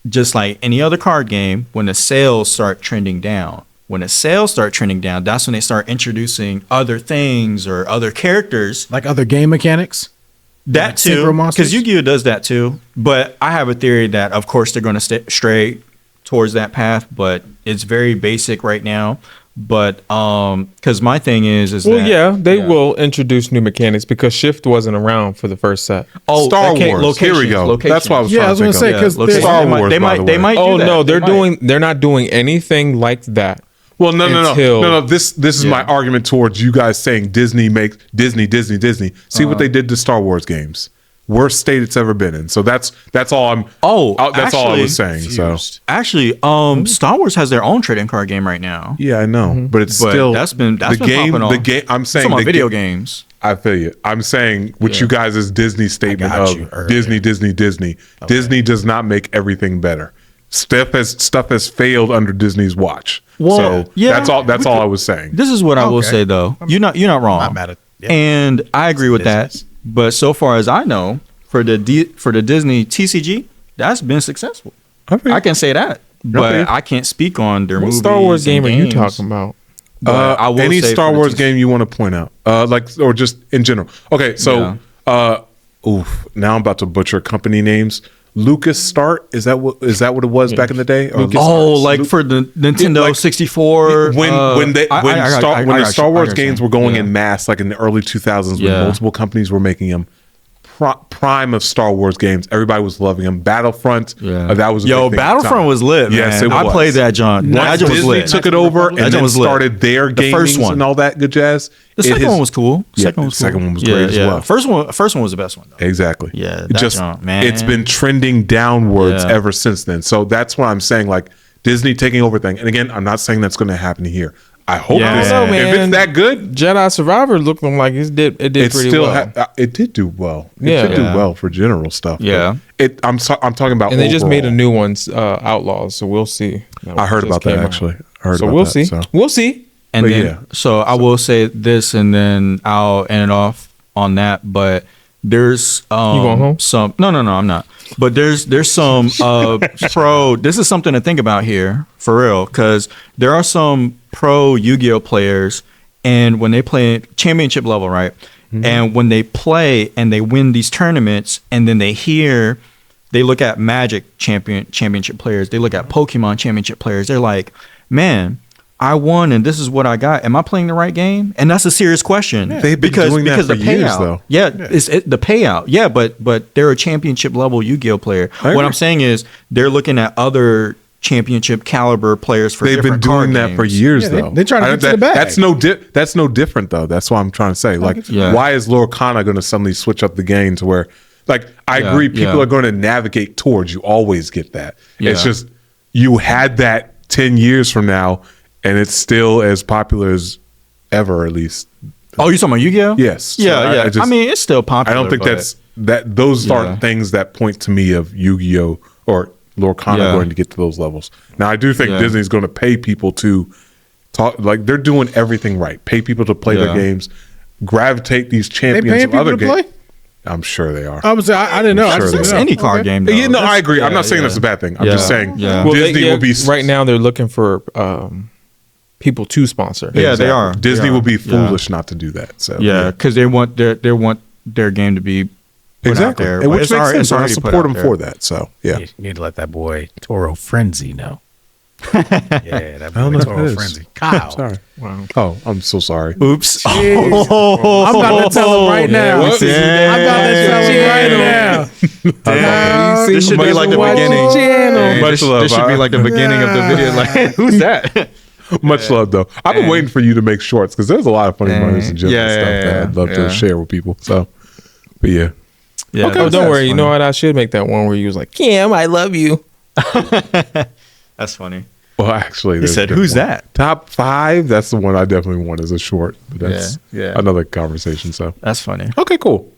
S3: Just like any other card game, when the sales start trending down. When the sales start trending down, that's when they start introducing other things or other characters.
S2: Like other game mechanics?
S3: That
S2: like
S3: too. Because Yu-Gi-Oh! Does that too. But I have a theory that, of course, they're going to stray towards that path, but it's very basic right now. But because my thing is
S5: they will introduce new mechanics because Shift wasn't around for the first set.
S1: Star Wars. Here we go. That's what I was trying to say.
S2: Because
S1: Star Wars.
S3: They might.
S5: Oh no, they're not doing anything like that.
S1: Well, no. This is my argument towards you guys saying Disney makes Disney. See what they did to Star Wars games. Worst state it's ever been in. So that's all I'm. That's all I was saying. Fused.
S3: So actually, Star Wars has their own trading card game right now.
S1: Yeah, I know, but it's still
S3: that's been popping off.
S1: The game. I'm saying
S3: the video games.
S1: I feel you. I'm saying with you guys' Disney statement of Disney. Okay. Disney does not make everything better. Stuff has failed under Disney's watch. Well, so that's all I was saying.
S3: This is what I will say though. You're not wrong.
S2: I'm mad at
S3: and I agree with that. But so far as I know, for the Disney TCG, that's been successful. I can say that, but I can't speak on their movies.
S5: What Star Wars game are you talking about?
S1: Any Star Wars game you want to point out, or just in general. Okay, so now I'm about to butcher company names. Lucas Start, is that what it was back in the day?
S3: For the Nintendo 64.
S1: When the Star Wars games were going in mass, like in the early 2000s, when multiple companies were making them. Prime of StarArs games, everybody was loving them. Battlefront, that was
S3: Battlefront was lit. Yes, man. I played that, John. That was lit.
S1: Took it over and then started their gaming and all that good jazz.
S3: The second one was cool.
S1: The second one was great as well.
S3: First one was the best one, though.
S1: Exactly.
S3: Yeah,
S1: man. It's been trending downwards ever since then. So that's why I'm saying, like, Disney taking over thing. And again, I'm not saying that's going to happen here. I hope
S5: if
S1: it's that good.
S5: Jedi Survivor looked like it did pretty well.
S1: It did do well. It did do well for general stuff.
S3: Yeah.
S1: I'm talking about.
S5: And they just made a new one, Outlaws. So we'll see.
S1: I heard about that actually.
S5: We'll see. We'll see.
S3: And then, so I will say this, and then I'll end it off on that. But there's
S5: you going home?
S3: Some no, I'm not. But there's some pro. This is something to think about here for real, because there are some pro Yu-Gi-Oh players, and when they play championship level, right? Mm-hmm. And when they play and they win these tournaments, and then they look at Magic championship players, they look at Pokemon championship players, they're like, man, I won and this is what I got. Am I playing the right game? And that's a serious question.
S1: Yeah. They've been doing that for years, though.
S3: Yeah, it's the payout. Yeah, but they're a championship level Yu-Gi-Oh player. What I'm saying is they're looking at other championship caliber players for
S1: they've been doing that for years, though.
S2: They're trying to get to the bag.
S1: That's no different, though. That's what I'm trying to say. Like, why is Lorcana going to suddenly switch up the game to where Like I agree, people are going to navigate towards. You always get that. Yeah. It's just you had that 10 years from now, and it's still as popular as ever, at least.
S3: Oh, you talking about Yu-Gi-Oh?
S1: Yes.
S3: Yeah, I mean, it's still popular.
S1: I don't think those aren't things that point to me of Yu-Gi-Oh or Lorcana going to get to those levels. Now, I do think Disney's going to pay people to talk. Like they're doing everything right. Pay people to play their games. Gravitate these champions of other games. I'm sure they are.
S2: I didn't know.
S3: It's any card game. Though.
S1: Yeah, no, I agree. I'm not saying that's a bad thing. I'm just saying Disney will be
S5: right now. They're looking for people to sponsor.
S3: Yeah, they are.
S1: Disney will be foolish not to do that. So
S3: because they want their game to be put out there,
S1: and which makes sense. I support them for that. So
S2: you need to let that boy Toro Frenzy know. That boy Toro Frenzy. Kyle.
S1: Sorry. Wow. Oh, I'm so sorry.
S3: Oops.
S2: I'm about to tell him right now. I'm about to tell him right now.
S3: This should be like the beginning. Much love. This should be like the beginning of the video. Like, who's that?
S1: Much love, though. I've been waiting for you to make shorts because there's a lot of funny moments and jokes and stuff that I'd love to share with people. So, but
S5: okay. Well, don't worry. Funny. You know what? I should make that one where you was like, Kim, I love you.
S3: That's funny.
S1: Well, actually,
S3: he said, "Who's that?"
S1: Top 5. That's the one I definitely want as a short. But that's another conversation. So
S3: that's funny.
S1: Okay, cool.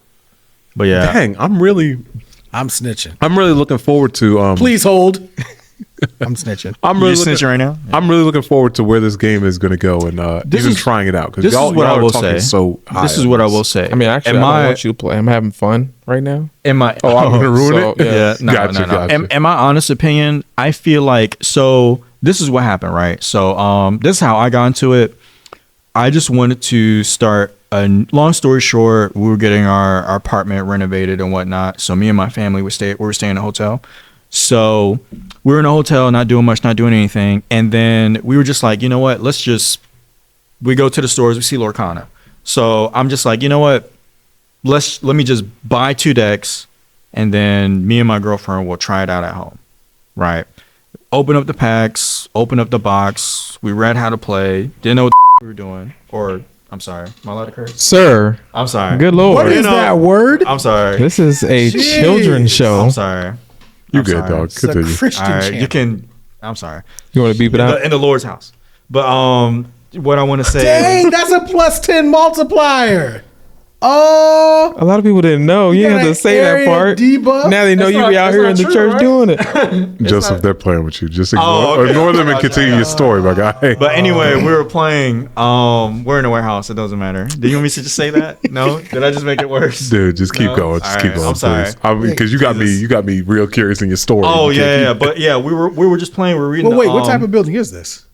S3: But
S1: dang, I'm
S2: snitching.
S1: I'm really looking forward to.
S2: Please hold. I'm snitching.
S1: I'm really
S3: snitching right now.
S1: I'm really looking forward to where this game is going to go and even trying it out.
S3: This is what I will say. This is what I will say.
S5: I mean, actually, I want you to play. I'm having fun right now.
S1: I'm going to ruin it.
S3: No. In my honest opinion, I feel like this is what happened, right? So this is how I got into it. I just wanted to start. Long story short, we were getting our apartment renovated and whatnot. So me and my family we were staying in a hotel. So we were in a hotel, not doing much, not doing anything. And then we were just like, you know what? We go to the stores, we see Lorcana. So I'm just like, you know what? Let me just buy 2 decks, and then me and my girlfriend will try it out at home. Right? Open up the packs, open up the box. We read how to play. Didn't know what we were doing. Or, I'm sorry. Am I allowed to curse?
S5: Sir.
S3: I'm sorry.
S5: Good Lord.
S2: What is that word?
S3: I'm sorry.
S5: This is a children's show.
S3: I'm sorry.
S1: You good, dog. Continue.
S2: It's a Christian channel.
S3: You can. I'm sorry.
S5: You want to beep it out?
S3: In the Lord's house. But what I want to say.
S2: Dang, that's a +10 multiplier. Oh,
S5: a lot of people didn't know. You didn't have to say that part. Debuff? Now they know you be out here in the church doing it.
S1: Joseph, they're playing with you. Just ignore them and continue your story, my guy.
S3: But anyway, we were playing. We're in a warehouse. It doesn't matter. Do you want me to just say that? No? Did I just make it worse?
S1: Dude, just keep going. Just keep going.
S3: I'm sorry.
S1: Because you got me real curious in your story.
S3: Oh yeah. But yeah, we were just playing. We were reading.
S2: Well, wait, what type of building is this?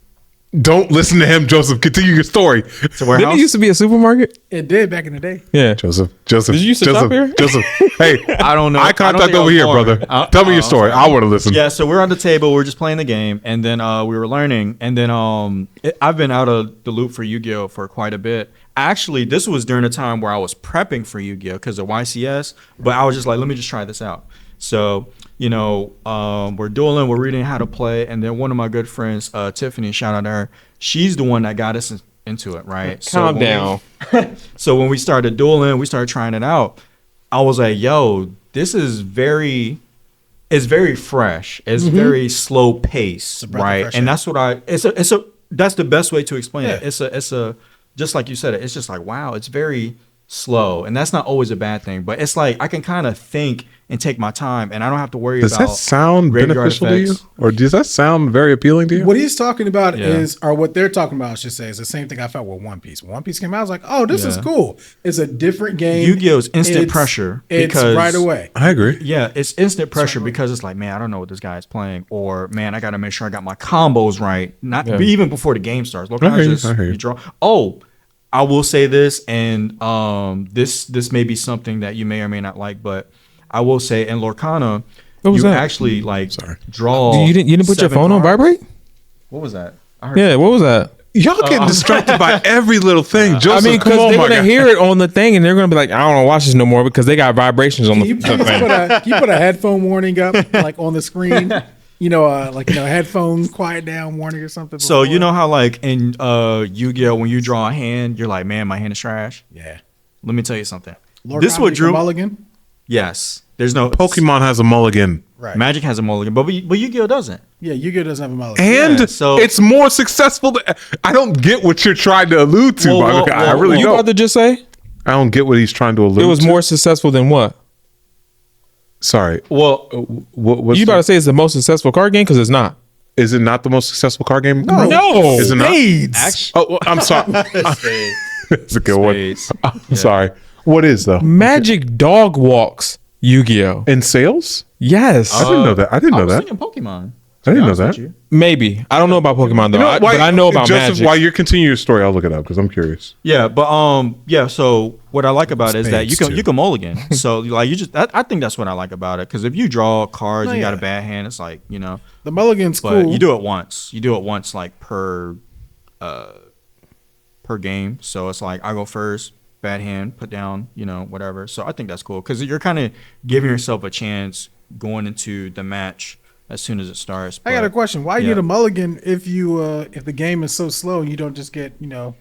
S1: Don't listen to him, Joseph. Continue your story.
S5: Didn't it used to be a supermarket?
S2: It did back in the day.
S5: Yeah.
S1: Joseph.
S5: Did you used to shop here?
S1: Joseph. Hey,
S3: I don't know.
S1: Eye contact over here, brother. Tell me your story. I want to listen.
S3: Yeah, so we're on the table. We're just playing the game. And then we were learning. And then I've been out of the loop for Yu-Gi-Oh! For quite a bit. Actually, this was during a time where I was prepping for Yu-Gi-Oh! Because of YCS. But I was just like, let me just try this out. So, we're dueling. We're reading how to play. And then one of my good friends, Tiffany, shout out to her. She's the one that got us into it, right?
S5: Calm down.
S3: So when we started dueling, we started trying it out. I was like, yo, this is very fresh. It's very slow pace, right? And that's what that's the best way to explain it. It's a just like you said it. It's just like, wow, it's very slow, and that's not always a bad thing. But it's like I can kind of think and take my time, and I don't have to worry about.
S1: Does that sound beneficial to you, or does that sound very appealing to you?
S2: What he's talking about what they're talking about, I should say, is the same thing I felt with One Piece. One Piece came out, I was like, oh, this is cool. It's a different game.
S3: Yu-Gi-Oh's instant pressure.
S2: It's right away.
S1: I agree.
S3: Yeah, it's instant pressure because it's like, man, I don't know what this guy is playing, or man, I got to make sure I got my combos right. Not even before the game starts. Look, I hear you draw. Oh. I will say this, and this may be something that you may or may not like, but I will say in Lorcana, actually draw.
S5: You didn't put your phone on vibrate?
S3: What was that?
S5: What was that?
S1: Y'all getting distracted by every little thing. Joseph,
S5: I mean, because they're going to hear it on the thing, and they're going to be like, I don't want to watch this no more because they got vibrations on the thing.
S2: Can you put a headphone warning up like on the screen? Headphone quiet down warning or something.
S3: So you know how like in Yu-Gi-Oh, when you draw a hand, you're like, man, my hand is trash.
S2: Yeah.
S3: Let me tell you something.
S2: Lorcana, this is what drew. Mulligan?
S3: Yes. There's no
S1: Pokemon has a mulligan.
S3: Right. Magic has a mulligan, but Yu-Gi-Oh doesn't.
S2: Yeah, Yu-Gi-Oh doesn't have a mulligan.
S1: And so it's more successful. I don't get what you're trying to allude to. I really don't.
S5: You about to just say?
S1: I don't get what he's trying to allude to.
S5: It was more successful than what?
S1: Sorry.
S3: Well,
S5: you about to say it's the most successful card game? Because it's not.
S1: Is it not the most successful card game?
S5: No.
S1: Is it not?
S3: Actually,
S1: well, I'm sorry. It's a good one. I'm sorry. What is though?
S5: Magic Dog Walks Yu-Gi-Oh.
S1: In sales?
S5: Yes.
S1: I didn't know that. I didn't know that.
S3: Thinking Pokemon.
S1: I didn't know that.
S5: Maybe. I don't know about Pokemon though. But I know about
S1: Joseph,
S5: Magic.
S1: While you're continuing your story, I'll look it up because I'm curious.
S3: Yeah, but so what I like about it is that you can mulligan. So like I think that's what I like about it, because if you draw cards, you got a bad hand, it's like, the
S2: mulligan's
S3: but
S2: cool.
S3: you do it once. You do it once like per game. So it's like I go first, bad hand, put down, whatever. So I think that's cool because you're kind of giving yourself a chance going into the match as soon as it starts.
S2: I got a question. Why you need a mulligan if the game is so slow and you don't just get, one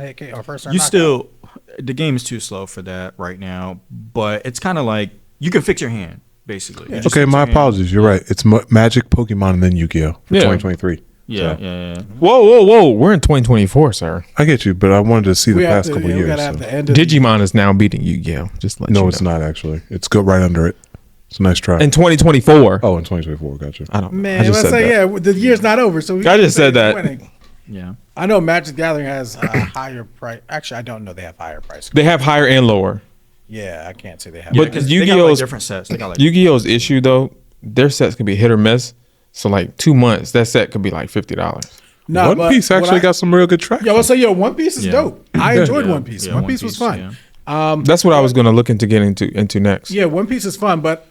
S2: hit KO or first turn knockout?
S3: The game is too slow for that right now, but it's kind of like you can fix your hand basically.
S1: Yeah. Okay, my apologies. You're right. It's Magic, Pokemon, and then Yu-Gi-Oh for 2023.
S3: Yeah.
S5: Whoa. We're in 2024, sir.
S1: I get you, but I wanted to see the past couple years.
S5: Digimon is now beating Yu-Gi-Oh. Just let you know.
S1: No, it's not actually. It's good right under it. It's a nice try.
S5: In 2024.
S1: Oh, in 2024. Gotcha.
S5: I don't.
S2: Man, let's say the year's not over. So
S5: I just said that.
S2: Winning.
S3: Yeah.
S2: I know Magic the Gathering has a higher price. Actually, I don't know they have higher price.
S5: They have higher and lower.
S2: Yeah, I can't say they have.
S5: But Yu-Gi-Oh's
S3: different sets. They got like
S5: Yu-Gi-Oh's issue though, their sets can be hit or miss. So like 2 months, that set could be like $50.
S1: No, One Piece actually got some real good traction.
S2: Yeah, so One Piece is dope. I enjoyed One Piece. One Piece was fun.
S5: Yeah. That's what I was going to look into getting into next.
S2: Yeah, One Piece is fun, but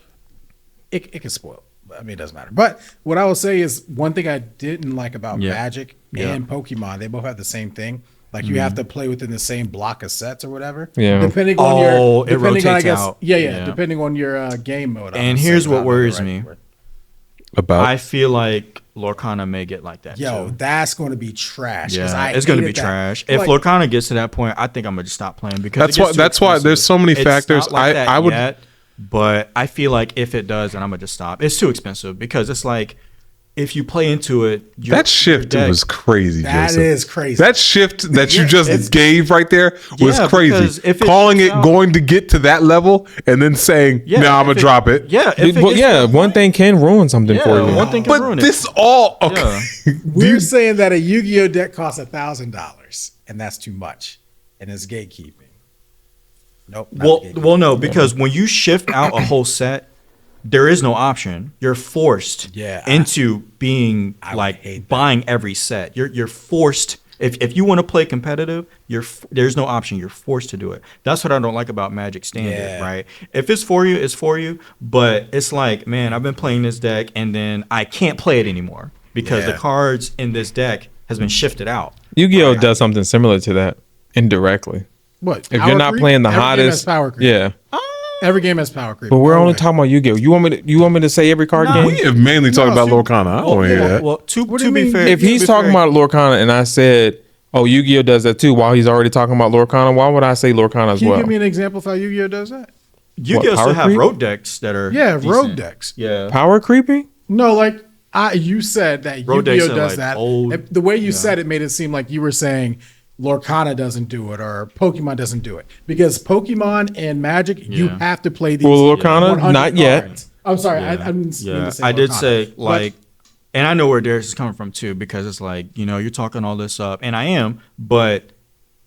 S2: it can spoil. I mean, it doesn't matter. But what I will say is one thing I didn't like about Magic and Pokemon, they both have the same thing. Like you have to play within the same block of sets or whatever.
S5: Yeah.
S2: Depending on
S3: it rotates out.
S2: Yeah. Depending on your game mode.
S3: And here's what worries me.
S1: About
S3: I feel like Lorcana may get like that.
S2: Yo, that's going to be trash.
S3: Yeah, it's going to be trash. If Lorcana gets to that point, I think I'm going to just stop playing because
S1: that's why there's so many factors. I would.
S3: Yet, but I feel like if it does, then I'm gonna just stop. It's too expensive because it's like if you play into it,
S1: that shift was crazy.
S2: That
S1: Joseph.
S2: is crazy.
S1: That shift that you just gave right there was crazy. Calling it going to get to that level and then saying, "No, I'm gonna drop it."
S3: Yeah,
S5: one thing can ruin something for you.
S3: One thing can ruin it.
S1: But this all okay.
S2: Yeah. We're saying that a Yu-Gi-Oh deck costs $1,000, and that's too much, and it's gatekeeping. Nope.
S3: Well, no, because when you shift out a whole set, there is no option. You're forced into being buying every set. You're forced. If you want to play competitive, there's no option. You're forced to do it. That's what I don't like about Magic Standard, right? If it's for you, it's for you. But it's like, man, I've been playing this deck and then I can't play it anymore because the cards in this deck has been shifted out.
S5: Yu-Gi-Oh does something similar to that indirectly.
S2: What?
S5: If you're not playing the hottest,
S2: power creep.
S5: Yeah.
S2: Every game has power creep.
S5: But we're only talking about Yu-Gi-Oh. You want me to say every card game?
S1: We have mainly talked about Lorcana. I don't want to hear that.
S3: Well, to be fair,
S5: if he's talking about Lorcana and I said, "Oh, Yu-Gi-Oh does that too," while he's already talking about Lorcana, why would I say Lorcana as well?
S2: Can you give me an example of how Yu-Gi-Oh does that?
S3: Yu-Gi-Oh still have rogue decks that are
S2: rogue decks.
S3: Yeah,
S5: power creeping.
S2: No, you said that Yu-Gi-Oh does that. The way you said it made it seem like you were saying Lorcana doesn't do it or Pokemon doesn't do it, because Pokemon and Magic you have to play these.
S5: Well, Lorcana not yet.
S2: I'm sorry, I didn't mean to say
S3: I did
S2: Lorcana.
S3: say and I know where Darius is coming from too, because it's like, you're talking all this up, and I am,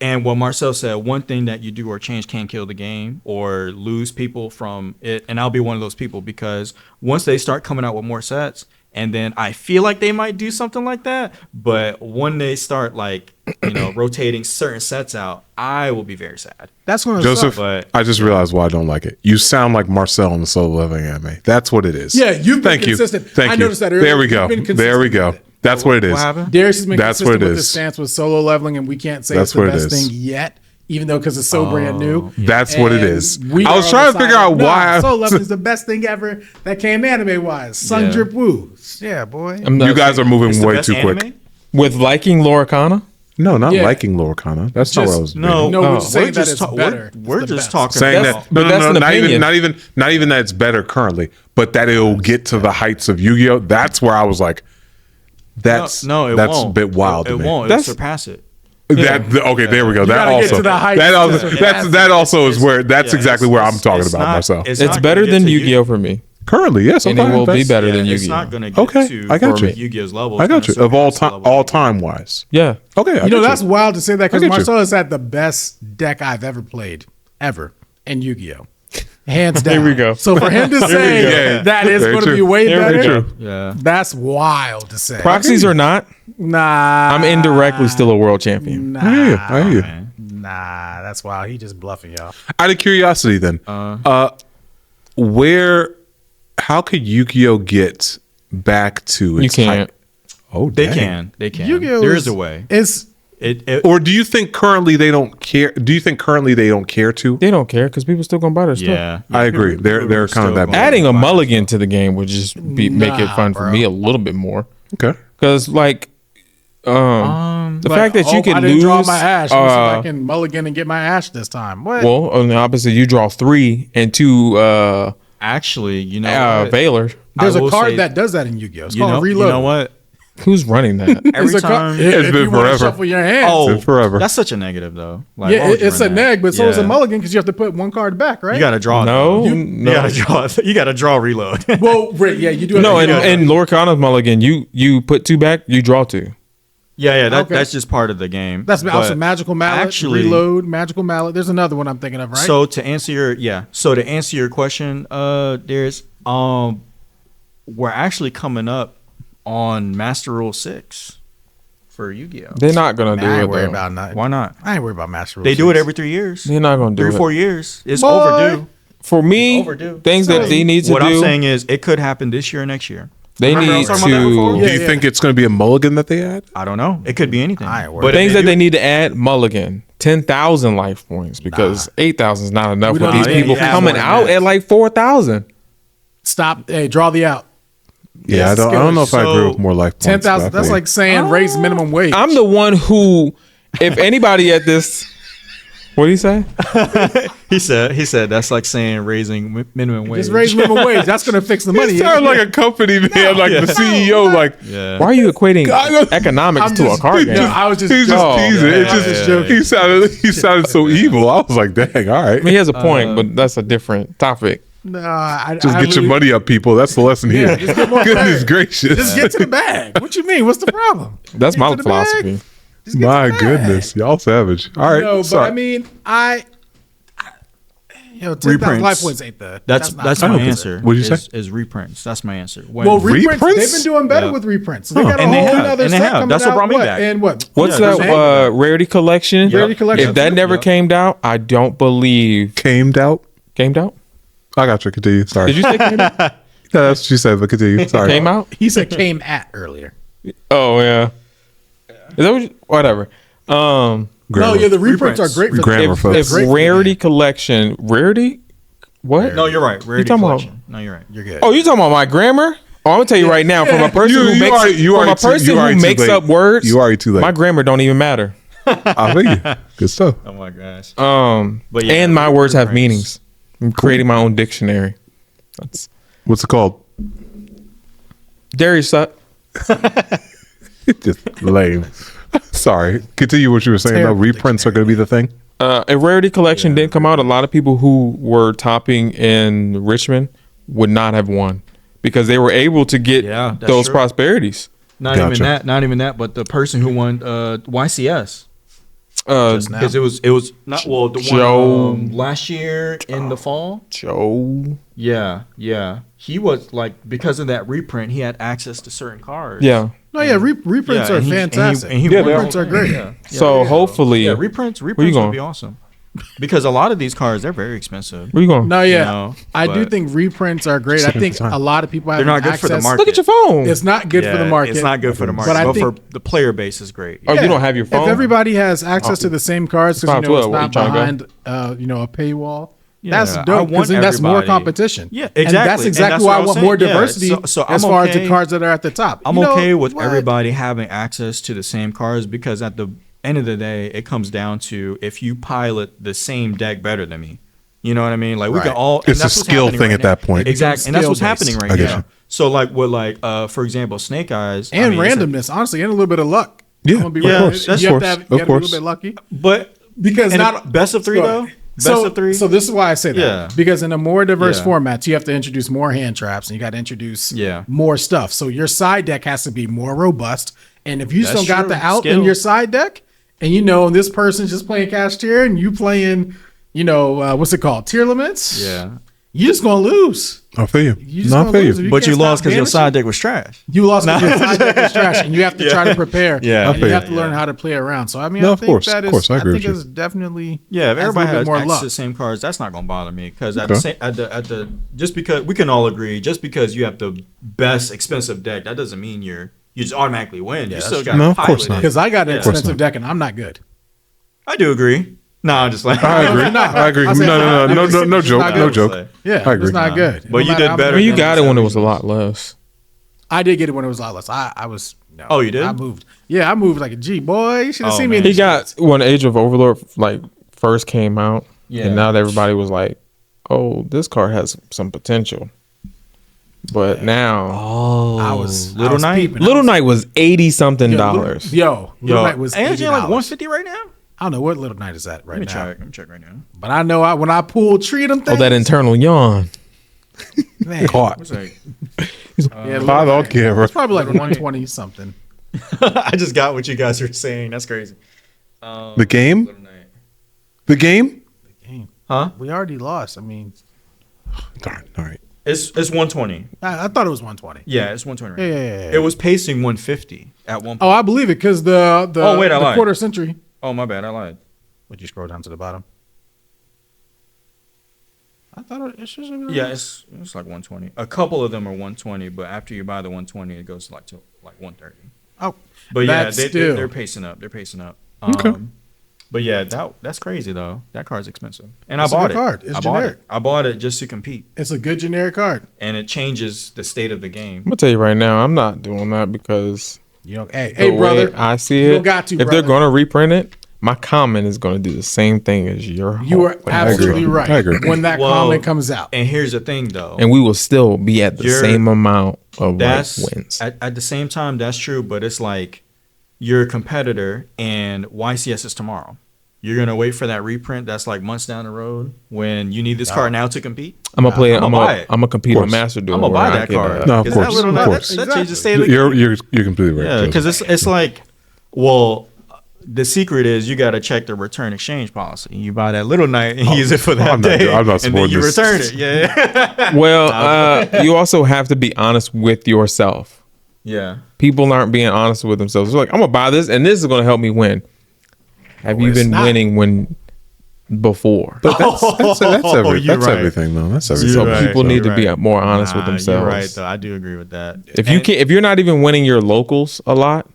S3: and what Marcel said, one thing that you do or change can kill the game or lose people from it, and I'll be one of those people, because once they start coming out with more sets, and then I feel like they might do something like that, but when they start rotating certain sets out, I will be very sad.
S2: That's when
S1: Joseph. I just realized why I don't like it. You sound like Marcel in the Solo Leveling anime. That's what it is.
S2: Yeah, you've been consistent.
S1: Thank you.
S2: I noticed that earlier.
S1: There we go. That's what it is.
S3: What happened?
S2: Darius has been consistent with his stance with Solo Leveling, and we can't say it's the best thing yet, even though because it's so brand new.
S1: That's what it is. I was trying to figure out why.
S2: Solo Leveling is the best thing ever that came anime wise. Sun Drip Woo. Yeah, boy.
S1: You guys are moving way too quick.
S5: With liking Lorcana?
S1: No, not liking Lorcana. That's not what I was.
S2: No, we're just saying that it's better.
S3: We're just talking
S1: saying
S3: about,
S1: that. Not even that it's better currently, but that it'll get to the heights of Yu-Gi-Oh. That's where I was like, that's
S3: won't.
S1: a bit wild.
S3: It won't. It'll surpass it.
S1: Okay, there we go. That also is where exactly where I'm talking about myself.
S5: It's better than Yu-Gi-Oh for me.
S1: Currently, yes,
S5: and it will be better than Yu-Gi-Oh.
S3: It's not going to get to
S1: I got you.
S3: Yu-Gi-Oh's level.
S1: I got you. Of all time wise.
S5: Yeah.
S1: Okay.
S2: That's wild to say that because Marcellus had the best deck I've ever played in Yu-Gi-Oh. Hands down.
S5: Here we go.
S2: So for him to say that is going to be way better, that's wild to say.
S5: Proxies or not,
S2: nah,
S5: I'm indirectly still a world champion.
S1: I hear you.
S2: Nah, that's wild. He just bluffing y'all.
S1: Out of curiosity, then, how could Yu-Gi-Oh get back to its
S5: height?
S1: Oh,
S3: they can.
S2: Yu-Gi-Oh
S3: there is a way.
S1: Or do you think currently they don't care? Do you think currently they don't care to?
S5: They don't care because people still gonna buy their stuff.
S3: Yeah,
S1: I agree. They're kind of that.
S5: Adding a mulligan to the game would just make it fun for me a little bit more.
S1: Okay.
S5: Because the fact that you can lose,
S2: draw my ash. Let's see if I can mulligan and get my ash this time. What?
S5: Well, on the opposite, you draw 3 and 2.
S3: Actually,
S5: Valor.
S2: There's a card that does that in Yu-Gi-Oh. It's called Reload.
S3: You know what?
S5: Who's running that?
S3: Every time
S1: it's been forever.
S2: Shuffle your hands.
S3: Oh,
S1: forever.
S3: That's such a negative, though.
S2: Like, it's a neg, but so is a mulligan because you have to put one card back, right?
S3: You got to draw.
S5: No,
S3: you got to draw. You got to draw reload.
S2: Well, you do.
S5: No, in Lorcana's mulligan, you put 2 back, you draw 2.
S3: Yeah, that's just part of the game.
S2: That's also magical mallet. Reload, magical mallet. There's another one I'm thinking of, right?
S3: So to answer your question, there's we're actually coming up on Master Rule 6 for Yu-Gi-Oh.
S5: They're not gonna do it.
S2: I ain't worried about nothing.
S3: Why not?
S2: I ain't worried about Master Rule.
S3: They
S2: 6.
S3: do it every 3 years.
S5: They're not gonna do it.
S3: 3 or 4 years. It's overdue.
S5: For me, things that they need to do.
S3: What I'm saying is, it could happen this year or next year.
S5: They need to.
S1: Do you think it's going to be a mulligan that they add?
S3: I don't know. It could be anything.
S5: But things that they need to add: mulligan, 10,000 life points because 8,000 is not enough with these people coming out at like 4,000.
S2: Stop. Hey, draw the out.
S1: Yeah, I don't know if I agree with more life points.
S2: 10,000. That's like saying raise minimum wage.
S5: I'm the one who, if anybody at this. What did he say?
S3: He said that's like saying raising minimum wage.
S2: Just raise minimum wage. That's going to fix the money.
S1: He sounded like a company man, the CEO.
S5: Why are you equating economics to a card game?
S2: I was just
S1: teasing. He sounded so evil. I was like, dang, all right.
S5: I mean, he has a point, but that's a different topic.
S1: Just get your money up, people. That's the lesson here. Goodness gracious.
S2: Just get to the bag. What you mean? What's the problem?
S5: That's my philosophy.
S1: My goodness, y'all savage. All right,
S2: no, but I mean, 10,000 life points ain't the.
S3: That's my answer.
S1: What did you say?
S3: Is reprints? That's my answer.
S2: Reprints. They've been doing better with reprints. They got a whole other set coming out.
S3: That's what brought me back.
S2: And what?
S5: What's that? Rarity collection.
S2: Rarity collection.
S5: If that never came out, I don't believe.
S1: Came out.
S5: I
S1: got you. Continue. Sorry.
S5: Did you say came out?
S1: No, that's what she said. But continue. Sorry.
S5: Came out.
S2: He said came at earlier.
S5: Oh yeah. Is that whatever?
S2: No, the reprints are great for
S1: grammar, folks.
S5: If rarity collection, rarity, what?
S3: No, you're right. Rarity collection. No, you're right.
S2: You're good.
S5: Oh, you talking about my grammar? Oh, I'm gonna tell you right now, from a person who makes up words,
S1: you already too late.
S5: My grammar don't even matter.
S1: I feel you. Good stuff.
S3: Oh my gosh.
S5: But yeah, and my words have meanings. I'm creating my own dictionary.
S1: What's it called?
S5: Darius suck.
S1: Just lame. Sorry. Continue what you were saying. Reprints are going to be the thing.
S5: A rarity collection didn't come out. A lot of people who were topping in Richmond would not have won because they were able to get those prosperities.
S3: Not even that. But the person who won YCS. Because it was not the one last year in the fall.
S5: Joe.
S3: Yeah. He was because of that reprint, he had access to certain cards.
S5: Yeah.
S2: No, reprints are fantastic. Reprints are great.
S5: So hopefully,
S3: reprints would be awesome. Because a lot of these cards, they're very expensive.
S5: Where you going?
S2: No, I do think reprints are great. I think a lot of people have
S3: they're not good for the market.
S5: Look at your phone.
S2: It's not good for the market.
S3: It's not good for the market, but for the player base is great.
S5: Oh, you don't have your phone?
S2: If everybody has access to the same cards because it's not behind a paywall. That's dope because then that's more competition.
S3: Yeah, exactly.
S2: And that's exactly why I want more diversity as far as the cards that are at the top.
S3: I'm okay with everybody having access to the same cards because at end of the day, it comes down to if you pilot the same deck better than me. You know what I mean? Like we can all.
S1: It's a skill thing at that point.
S3: Exactly, and that's what's happening right now. So like with for example, Snake Eyes
S2: and randomness, honestly, and a little bit of luck.
S1: Yeah, of course.
S2: You have to be a little bit lucky,
S3: but
S2: because not
S3: best of 3 though. Best of 3.
S2: So this is why I say that. Yeah. Because in a more diverse formats, you have to introduce more hand traps and you got to introduce more stuff. So your side deck has to be more robust. And if you just don't got the out in your side deck, and this person's just playing cash tier and you playing, what's it called? Tier limits?
S3: Yeah.
S2: You're just going to lose.
S1: I feel you. I feel you.
S3: But you lost because your side deck was trash.
S2: You lost because your side deck was trash, and you have to try to prepare.
S3: Yeah.
S2: And you have to learn how to play around. So, I mean, I think that is, I think it's definitely.
S3: Yeah, if everybody has access to the same cards, that's not going to bother me. Because just because we can all agree, just because you have the best expensive deck, that doesn't mean you just automatically win. You still got to pilot it.
S2: Because I got an expensive deck, and I'm not good.
S3: I do agree. No, I'm just like
S1: I agree. I agree. No joke.
S2: Yeah,
S1: I agree.
S2: It's not good.
S3: But you did better.
S5: I mean, you got it when it was a lot less.
S2: I did get it when it was a lot less. I was. No,
S3: oh, you did?
S2: I moved. Yeah, I moved like a G boy. You should have seen me.
S5: He got when Age of Overlord first came out, and now everybody was like, "Oh, this card has some potential." But now,
S2: I was
S3: Little Knight.
S5: Little Knight was $80-something.
S2: Little Knight was
S3: $80 like $150 right now.
S2: I don't know what Little Knight is at right now.
S3: Let me check right now.
S2: But I know when I pull Treatum things.
S5: Oh, that internal yawn.
S2: Man.
S1: Caught.
S3: What's that?
S1: Five on camera.
S2: It's probably like 120 something.
S3: I just got what you guys are saying. That's crazy.
S1: The game? The game?
S2: The game.
S3: Huh?
S2: We already lost. I mean.
S1: Darn. All right.
S3: It's 120.
S2: I thought it was 120.
S3: Yeah, it's 120.
S2: Right yeah.
S3: It was pacing 150 at one point.
S2: Oh, I believe it because the quarter century.
S3: Oh, my bad. I lied.
S2: Would you scroll down to the bottom? I thought it should be.
S3: Yeah, it's like 120. A couple of them are 120, but after you buy the 120, it goes to like 130.
S2: Oh,
S3: but yeah, they're pacing up. They're pacing up.
S1: Okay.
S3: But yeah, that's crazy though. That card's expensive, and I bought it.
S2: Card. It's generic.
S3: I bought it just to compete.
S2: It's a good generic card,
S3: and it changes the state of the game.
S5: I'm gonna tell you right now, I'm not doing that because
S2: hey brother,
S5: I see it.
S2: You got to,
S5: if they're gonna reprint it, my comment is gonna do the same thing as your.
S2: You are absolutely right.
S1: I agree.
S2: When that comment comes out,
S3: and here's the thing though,
S5: and we will still be at the same amount of wins.
S3: At the same time, that's true, but it's like you're a competitor, and YCS is tomorrow. You're gonna wait for that reprint that's like months down the road when you need this card now to compete.
S5: I'm gonna play it. I'm gonna compete on Master Duel.
S3: I'm gonna buy that card.
S1: No, of course.
S3: That changes the state of the game.
S1: You're completely right.
S3: Yeah, because it's like, well, the secret is you got to check the return exchange policy. You buy that Little Knight and use it for that day,
S1: I'm not
S3: and then you return it. Yeah.
S5: Well, you also have to be honest with yourself.
S3: Yeah.
S5: People aren't being honest with themselves. They're like, I'm gonna buy this, and this is gonna help me win. Have you been winning before?
S1: But that's everything, though. That's everything.
S5: So people need to be more honest with themselves.
S3: You're right, though. I do agree with that.
S5: If you're not even winning your locals a lot,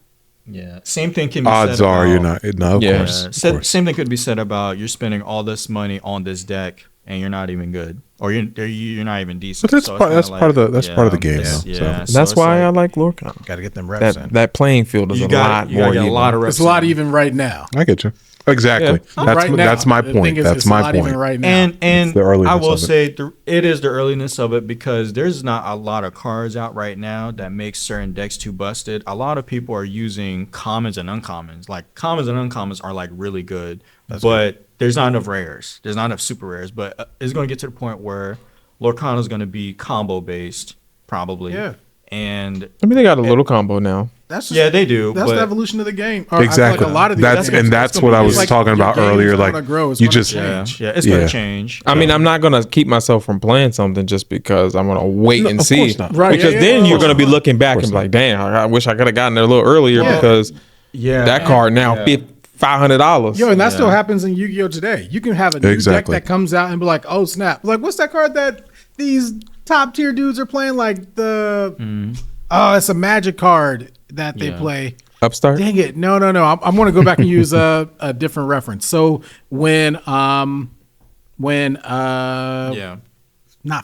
S3: yeah. Same thing can be
S1: odds
S3: said
S1: are
S3: about,
S1: you're not. No, of course.
S3: Same thing could be said about you're spending all this money on this deck and you're not even good, or you're not even decent.
S1: But that's part of the game.
S5: Yeah. That's why I like Lorcana.
S2: Got to get them reps in.
S5: That playing field is a lot more even.
S2: It's a lot even right now.
S1: I get you. Exactly. Yeah. That's my point. That's my point.
S2: Right now.
S3: And I will say it is the earliness of it because there's not a lot of cards out right now that makes certain decks too busted. A lot of people are using commons and uncommons. Like commons and uncommons are like really good, but there's not enough rares. There's not enough super rares. But it's going to get to the point where Lorcana is going to be combo based probably.
S2: Yeah.
S3: And
S5: I mean, they got a little combo now.
S3: They do.
S2: That's the evolution of the game.
S1: Exactly.
S2: Like a lot of
S1: that's what I was talking about earlier. Like you just
S3: change. Yeah, it's gonna change.
S5: I mean, I'm not gonna keep myself from playing something just because I'm gonna wait and see.
S2: Right.
S5: Because then you're gonna be looking back and be like, damn, I wish I could have gotten there a little earlier because that card now $500.
S2: Yo, and that still happens in Yu-Gi-Oh today. You can have a new deck that comes out and be like, oh snap! Like, what's that card that these top tier dudes are playing? Like it's a Magic card that they play.
S5: Upstart?
S2: Dang it. No. I'm going to go back and use a different reference. So when not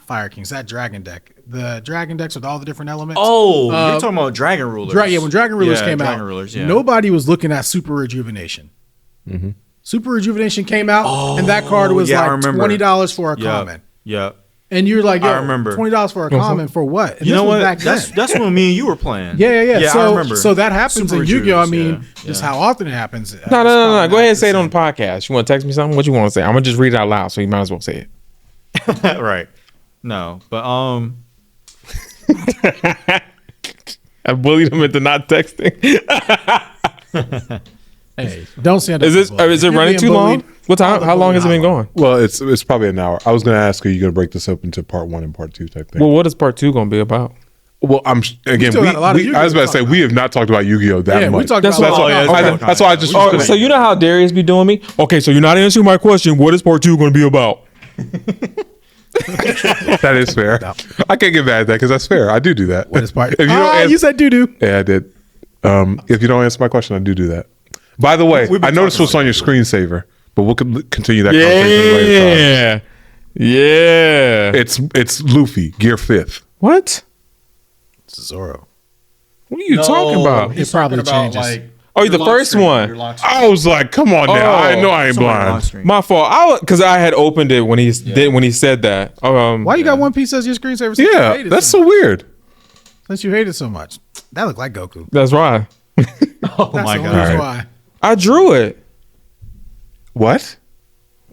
S2: Fire Kings, that Dragon deck, the dragon decks with all the different elements.
S3: Oh, you're talking about Dragon Rulers.
S2: When Dragon Rulers came out, nobody was looking at Super Rejuvenation. Mm-hmm. Super Rejuvenation came out, and that card was like $20 for a common.
S3: Yeah.
S2: And you're like,
S3: I remember
S2: $20 for a common for what? And
S3: you know what? That's when me and you were playing.
S2: Yeah.
S3: So, I remember.
S2: So that happens in Yu-Gi-Oh. I mean, just how often it happens.
S5: No. Go ahead and say it on the podcast. You want to text me something? What you want to say? I'm gonna just read it out loud, so you might as well say
S3: it. Right. No, but
S5: I bullied him into not texting.
S2: Hey, don't stand up.
S5: Is it running too long? What time? How long has it been going?
S1: Well, it's probably an hour. I was going to ask, are you going to break this up into part 1 and part 2 type thing?
S5: Well, what is part 2 going to be about?
S1: Well, I was about to say we have not talked about Yu-Gi-Oh that much.
S2: That's
S1: why I just.
S5: So you know how Darius be doing me? Okay, so you're not answering my question. What is part 2 going to be about?
S1: That is fair. No. I can't get mad at that because that's fair. I do that.
S2: What is part? If you said doo-doo.
S1: Yeah, I did. If you don't answer my question, I do that. By the way, I noticed what's on your screensaver, but we'll continue that conversation later.
S5: Yeah.
S1: It's Luffy, Gear 5th.
S5: What?
S2: It's Zoro.
S5: What are you talking about?
S2: It probably changes.
S5: The first one.
S1: I was like, come on now. I know I ain't blind.
S5: My fault. Because I had opened it when he said that.
S2: Why you got One Piece as your screensaver?
S1: Yeah, that's so weird.
S2: Since you hate it so much. That looked like Goku.
S5: That's why.
S3: Oh my God.
S2: That's why.
S5: I drew it.
S1: What?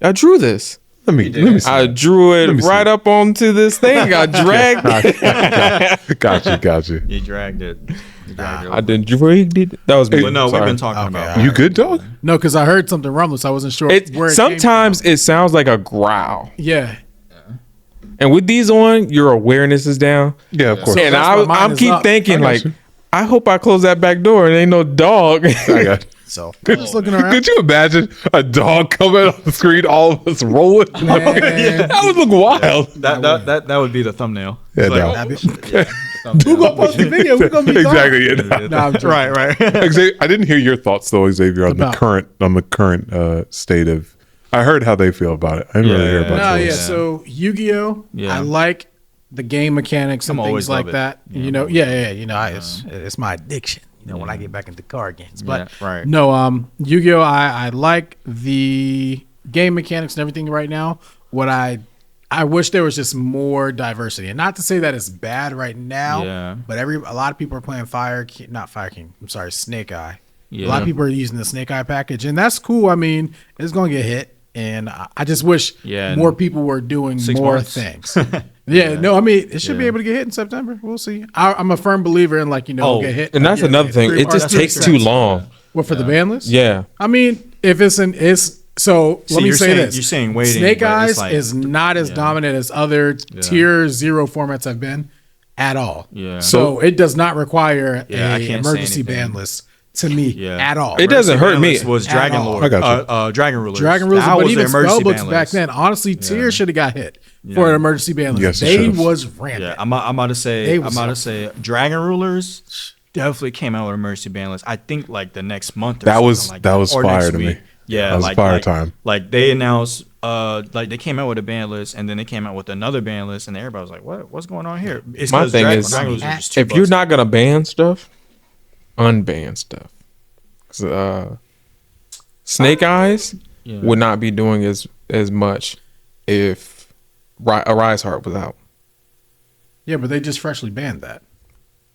S5: I drew this.
S1: Let me see.
S5: I drew it right up onto this thing. I dragged it.
S1: Got you.
S3: You dragged it.
S5: I didn't drag it. That was me.
S3: But no, we've been talking about.
S1: You good, dog?
S2: No, because I heard something rumble, so I wasn't sure where it
S5: sometimes it sounds like a growl.
S2: Yeah.
S5: And with these on, your awareness is down.
S1: Yeah, of course.
S2: So
S5: and I keep thinking I hope I close that back door and ain't no dog.
S1: I got you.
S2: So just looking around.
S1: Could you imagine a dog coming on the screen, all of us rolling? That would look wild.
S3: That would be the thumbnail.
S1: Yeah,
S2: who gonna post the video? Who gonna be
S1: exactly?
S3: Right.
S1: I didn't hear your thoughts though, Xavier, on the current state of. I heard how they feel about it. I didn't really hear about it.
S2: So Yu-Gi-Oh, I like the game mechanics and things like that. You know, it's my addiction. You know, when I get back into card games. But Yu-Gi-Oh, I like the game mechanics and everything right now. What I wish there was just more diversity. And not to say that it's bad right now, but a lot of people are playing Snake Eye. Yeah. A lot of people are using the Snake Eye package, and that's cool. I mean, it's going to get hit. And I just wish more people were doing more things. No, I mean, it should be able to get hit in September. We'll see. I'm a firm believer in get hit.
S5: And that's another thing. It just takes too long.
S2: What, for the ban list?
S5: Yeah.
S2: I mean, if let me say this.
S3: You're saying waiting.
S2: Snake Eyes is not as dominant as other tier 0 formats have been at all. Yeah. So it does not require an emergency ban list. To me, at all.
S5: It doesn't hurt me.
S3: Was Dragon Lord.
S1: I got
S3: you. Dragon Rulers.
S2: But even spellbooks back then, honestly, tier should have got hit for an emergency ban list. They was rampant.
S3: Yeah, I'm about to say Dragon Rulers definitely came out with emergency ban list. I think like the next month.
S1: That was fire to me.
S3: Yeah,
S1: that was fire time.
S3: Like they announced, they came out with a ban list, and then they came out with another ban list, and everybody was like, "What's going on here?" It's
S5: my thing is, if you're not gonna ban stuff, unban stuff. Snake Eyes would not be doing as much if a Rise Heart was out.
S2: Yeah, but they just freshly banned that.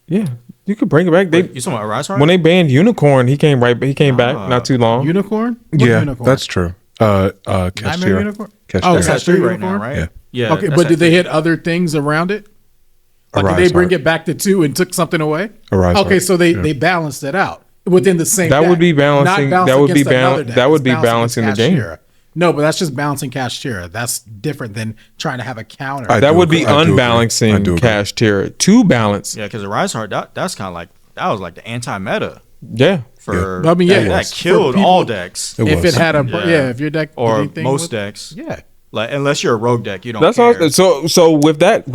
S5: Yeah, you could bring it back.
S3: You talking about Rise Heart?
S5: When they banned Unicorn, he came back not too long.
S2: Unicorn?
S1: Unicorn? That's true. Cashier.
S2: Unicorn?
S3: Cashier right now, right?
S1: Yeah.
S2: Okay, but did they hit other things around it? Like, did they bring it back to 2 and took something away? Okay, so they balanced it out within the same.
S5: That would be balancing. That would be balancing the game.
S2: No, but that's just balancing Cash-Tira. That's different than trying to have a counter.
S5: That would be unbalancing Cash-Tira to balance.
S3: Yeah, because the Rise Heart, that's kind of like that was like the anti-meta.
S5: Yeah.
S2: I mean,
S3: that killed all decks.
S2: If it had if your deck
S3: or most decks, like unless you're a rogue deck, you don't.
S5: That's
S3: care.
S5: So with that,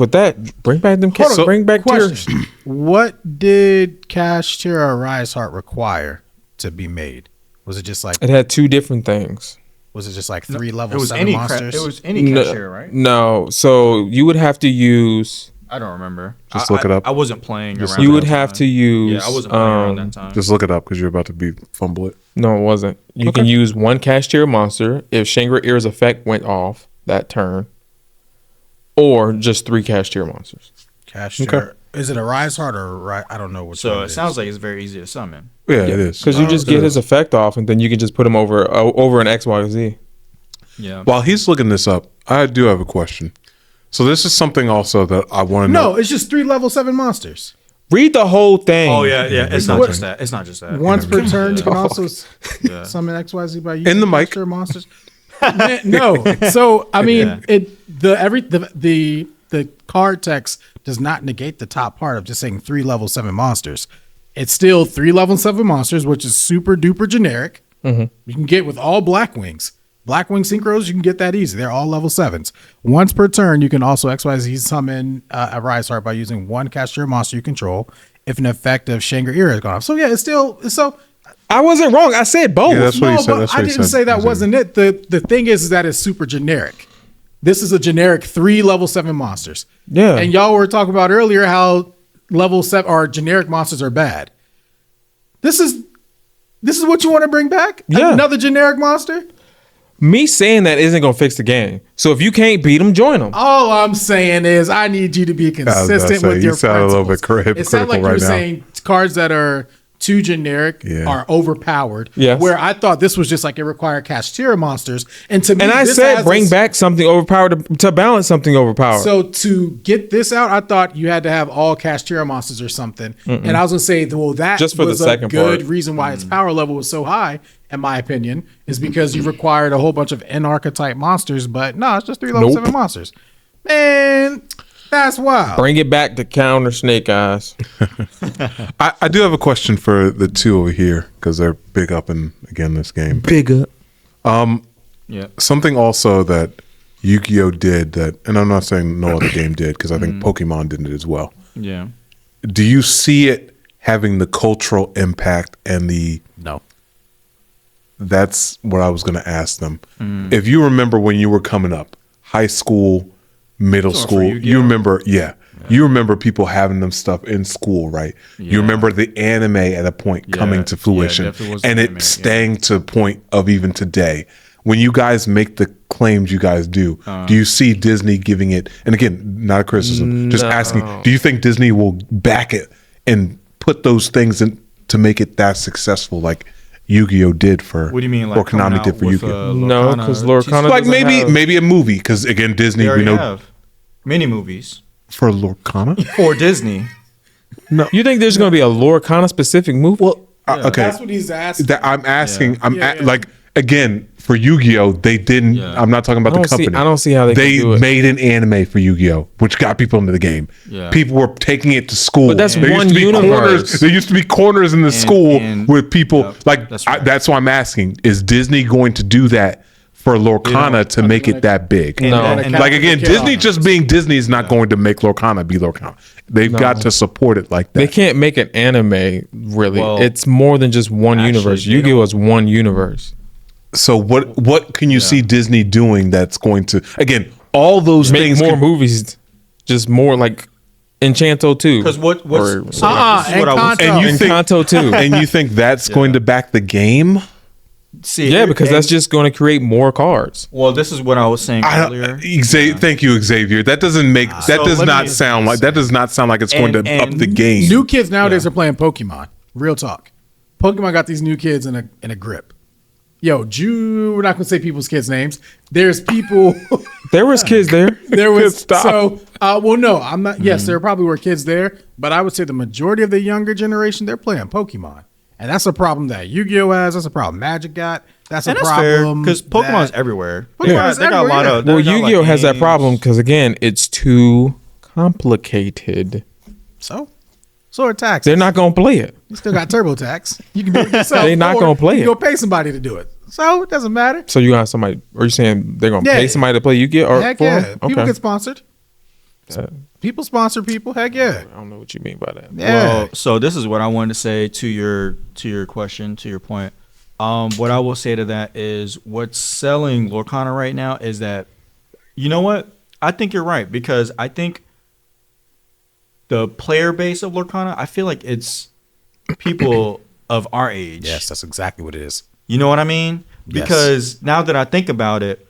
S5: bring back them. Bring back tiers.
S2: What did Cash-Tira Rise Heart require to be made? Was it just like
S5: it had 2 different things?
S2: Was it just like 3 level 7 monsters?
S3: It was any Cash-Tira, right?
S5: No. So you would have to use
S3: I don't remember.
S1: Just look it up.
S3: I wasn't playing.
S5: Around you would have to use.
S3: Yeah, I wasn't playing around that time.
S1: Just look it up because you're about to fumble it.
S5: No, it wasn't. You can use one cash tier monster if Shangri-Ira's effect went off that turn, or just 3 cash tier monsters.
S2: Cash tier. Okay. Is it a Rise Heart or I don't know which.
S3: So it sounds like it's very easy to summon.
S1: Yeah, it is
S5: because you just get his effect off, and then you can just put him over an X, Y, Z.
S3: Yeah.
S1: While he's looking this up, I do have a question. So this is something also that I want to know.
S2: No, it's just 3 level 7 monsters.
S5: Read the whole thing.
S3: Oh yeah. It's not just that. It's not just that.
S2: Once per turn, you can also summon XYZ by using
S1: in the mic
S2: monsters. No, so I mean, the card text does not negate the top part of just saying 3 level 7 monsters. It's still 3 level 7 monsters, which is super duper generic. Mm-hmm. You can get with all Blackwings. Blackwing synchros, you can get that easy. They're all level 7s. Once per turn, you can also XYZ summon a Rise Heart by using 1 cash tier monster you control if an effect of Shangri-Ira is gone off. So yeah, it's still so.
S5: I wasn't wrong. I said both.
S1: Yeah, that's what he said. That's
S2: I didn't say that wasn't it. The thing is that it's super generic. This is a generic 3 level 7 monsters.
S5: Yeah.
S2: And y'all were talking about earlier how level 7 or generic monsters are bad. This is what you want to bring back?
S5: Yeah.
S2: Another generic monster?
S5: Me saying that isn't going to fix the game. So if you can't beat them, join them.
S2: All I'm saying is I need you to be consistent with your
S1: you sound
S2: principles.
S1: A little bit critical.
S2: It sounds like
S1: right
S2: you're
S1: now.
S2: saying cards that are too generic are overpowered.
S5: Yes.
S2: Where I thought this was just like it required cash tier monsters. And to me,
S5: and I said bring back something overpowered to balance something overpowered.
S2: So to get this out, I thought you had to have all cash tier monsters or something. Mm-mm. And I was going to say, well, that
S5: just for
S2: was
S5: the second
S2: a good
S5: part.
S2: reason why its power level was so high, in my opinion, is because you required a whole bunch of N archetype monsters. But no, it's just 3 level 7 monsters. Man, that's wild.
S5: Bring it back to counter Snake Eyes.
S1: I do have a question for the two over here because they're big up in again this game.
S5: Big up.
S3: Yeah.
S1: Something also that Yu-Gi-Oh did that, and I'm not saying no other game did because I think Pokemon did it as well.
S3: Yeah.
S1: Do you see it having the cultural impact and the?
S2: No.
S1: That's what I was going to ask them. If you remember when you were coming up, high school, middle school, you remember, you remember people having them stuff in school, right? Yeah. You remember the anime at a point coming to fruition and it staying to a point of even today. When you guys make the claims you guys do you see Disney giving it, and again, not a criticism, just asking, do you think Disney will back it and put those things in to make it that successful like Yu-Gi-Oh did for,
S3: what do you mean, like
S1: or Konami did for Yu-Gi-Oh?
S5: No, because Lorcana
S1: like maybe a movie, because again, Disney, we know
S3: have mini movies
S1: for Lorcana
S3: for Disney.
S5: No, you think there's going to be a Lorcana specific movie?
S1: Well, okay,
S2: that's what he's asking.
S1: I'm asking. Like again for Yu-Gi-Oh, they didn't. I'm not talking about the company.
S5: I don't see how they can do it.
S1: Made an anime for Yu-Gi-Oh, which got people into the game.
S3: Yeah.
S1: People were taking it to school.
S5: But that's one universe.
S1: There used to be corners in the school with people that's why I'm asking: is Disney going to do that for Lorcana to make it that big?
S5: No.
S1: Like again, Disney just being Disney is not going to make Lorcana be Lorcana. They've got to support it like that.
S5: They can't make an anime, really. Well, it's more than just one universe. Yu-Gi-Oh is one universe.
S1: So what can you see Disney doing that's going to, again, all those
S5: make
S1: things
S5: more movies, just more like Enchanto 2.
S3: Because what I was
S5: Encanto 2.
S1: And you think that's going to back the game?
S3: See,
S5: because that's just going to create more cards.
S3: Well, this is what I was saying earlier.
S1: Thank you, Xavier. That doesn't make does not sound like it's going to up the game.
S2: New kids nowadays are playing Pokemon. Real talk. Pokemon got these new kids in a grip. Yo, we're not gonna say people's kids' names. There's people.
S5: There was kids there.
S2: There was so. Well, no, I'm not. Yes, there probably were kids there, but I would say the majority of the younger generation they're playing Pokemon, and that's a problem that Yu-Gi-Oh has. That's a problem Magic got. That's a problem
S3: because Pokemon's everywhere. They got
S2: a
S3: lot of.
S5: Well, Yu-Gi-Oh has that problem because again, it's too complicated.
S2: So are taxes.
S5: They're not gonna play it.
S2: You still got TurboTax. You can do it yourself.
S5: They're not gonna play it.
S2: You go pay somebody to do it. So it doesn't matter.
S5: So you got somebody? Are you saying they're gonna pay somebody to play Yu-Gi-Oh?
S2: Heck yeah. People get sponsored. People sponsor people. Heck yeah.
S5: I don't know what you mean by that.
S2: Yeah.
S3: Well, so this is what I wanted to say to your question, to your point. What I will say to that is what's selling Lorcana right now is that, you know what? I think you're right because I think the player base of Lorcana, I feel like it's people of our age.
S2: Yes, that's exactly what it is.
S3: You know what I mean? Because now that I think about it,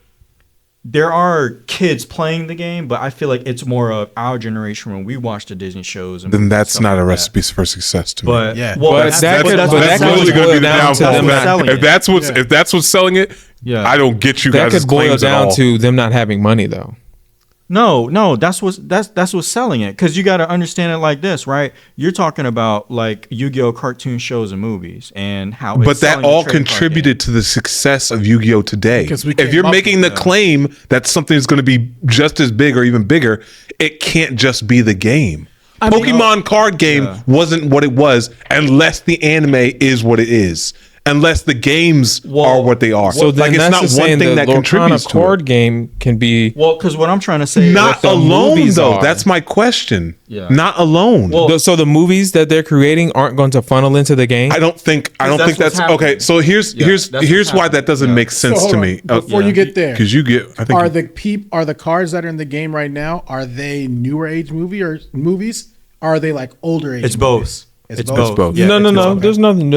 S3: there are kids playing the game, but I feel like it's more of our generation when we watch the Disney shows. And
S1: then that's not a recipe for success to me.
S3: But
S2: yeah,
S3: well,
S1: that's really going to be the downfall. If that's what's selling it, I don't get you guys.
S5: That could boil down to them not having money, though.
S3: No, that's what's selling it. Because you got to understand it like this, right? You're talking about like Yu-Gi-Oh cartoon shows and movies and how.
S1: But that all contributed to the success of Yu-Gi-Oh today. If you're making the claim that something is going to be just as big or even bigger, it can't just be the game. Pokemon card game wasn't what it was unless the anime is what it is. Unless the games are what they are.
S5: So like, it's not one thing that contributes to it. Card game can be...
S3: Well, because what I'm trying to say...
S1: Not alone, though. That's my question. Yeah. Not alone.
S5: Well, so the movies that they're creating aren't going to funnel into the game?
S1: I don't think that's... Okay, so here's why that doesn't make sense to me.
S2: Before you get there.
S1: Because you get... I think
S2: are the cards that are in the game right now, are they newer age movies? Or are they like older age
S3: movies?
S2: Both.
S3: It's both.
S5: Yeah, no. There's nothing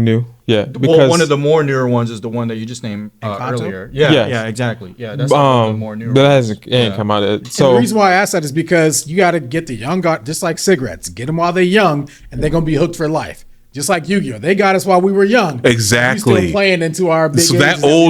S5: new. Yeah,
S3: because one of the more newer ones is the one that you just named earlier. Yeah, exactly. Yeah, that's the more newer.
S5: But it ain't come out. So
S2: the reason why I asked that is because you got to get the young guy, just like cigarettes, get them while they're young, and they're gonna be hooked for life. Just like Yu-Gi-Oh, they got us while we were young.
S1: Exactly.
S2: We still playing into our big.
S1: So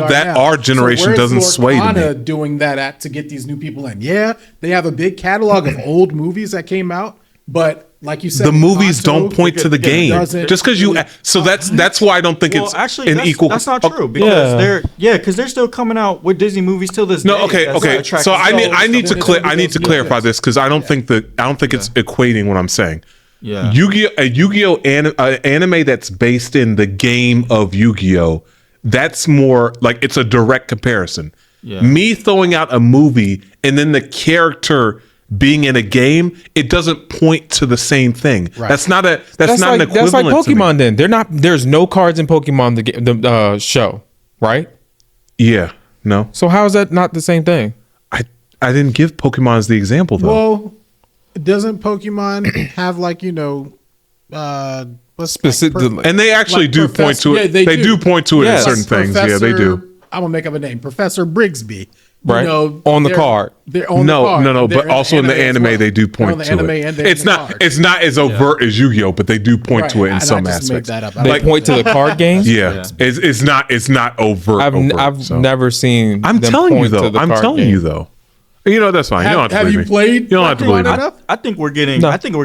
S1: our generation doesn't sway to me.
S2: Doing that to get these new people in. Yeah, they have a big catalog of old movies that came out, but. Like you said,
S1: the movies don't point to the game. Just because you, so that's why I don't think it's
S3: actually
S1: an equal.
S3: That's not true because they're still coming out with Disney movies till this day.
S1: No, okay. So I need to clarify this because I don't think it's equating what I'm saying.
S3: Yeah,
S1: Yu-Gi-Oh anime that's based in the game of Yu-Gi-Oh. That's more like it's a direct comparison.
S3: Yeah.
S1: Me throwing out a movie and then the character being in a game, it doesn't point to the same thing. Right. That's not an equivalent.
S5: That's like Pokemon. Then there's no cards in Pokemon the show, right?
S1: Yeah, no.
S5: So how is that not the same thing?
S1: I didn't give Pokemon as the example though.
S2: Well, doesn't Pokemon have
S5: specific?
S1: And they actually do point to it. They do point to it in certain things. Yeah, they do.
S2: I'm gonna make up a name, Professor Brigsby.
S5: Right, on the card.
S2: They're on the card.
S1: No. But also in the anime, they do point to it. It's not as overt as Yu-Gi-Oh, but they do point to it in some aspects.
S5: They point to the card games.
S1: Yeah, it's not overt.
S5: I've never seen.
S1: I'm telling you though. You know, that's fine. You don't have to believe me.
S2: Have you played?
S1: You don't have to believe me.
S3: I think we're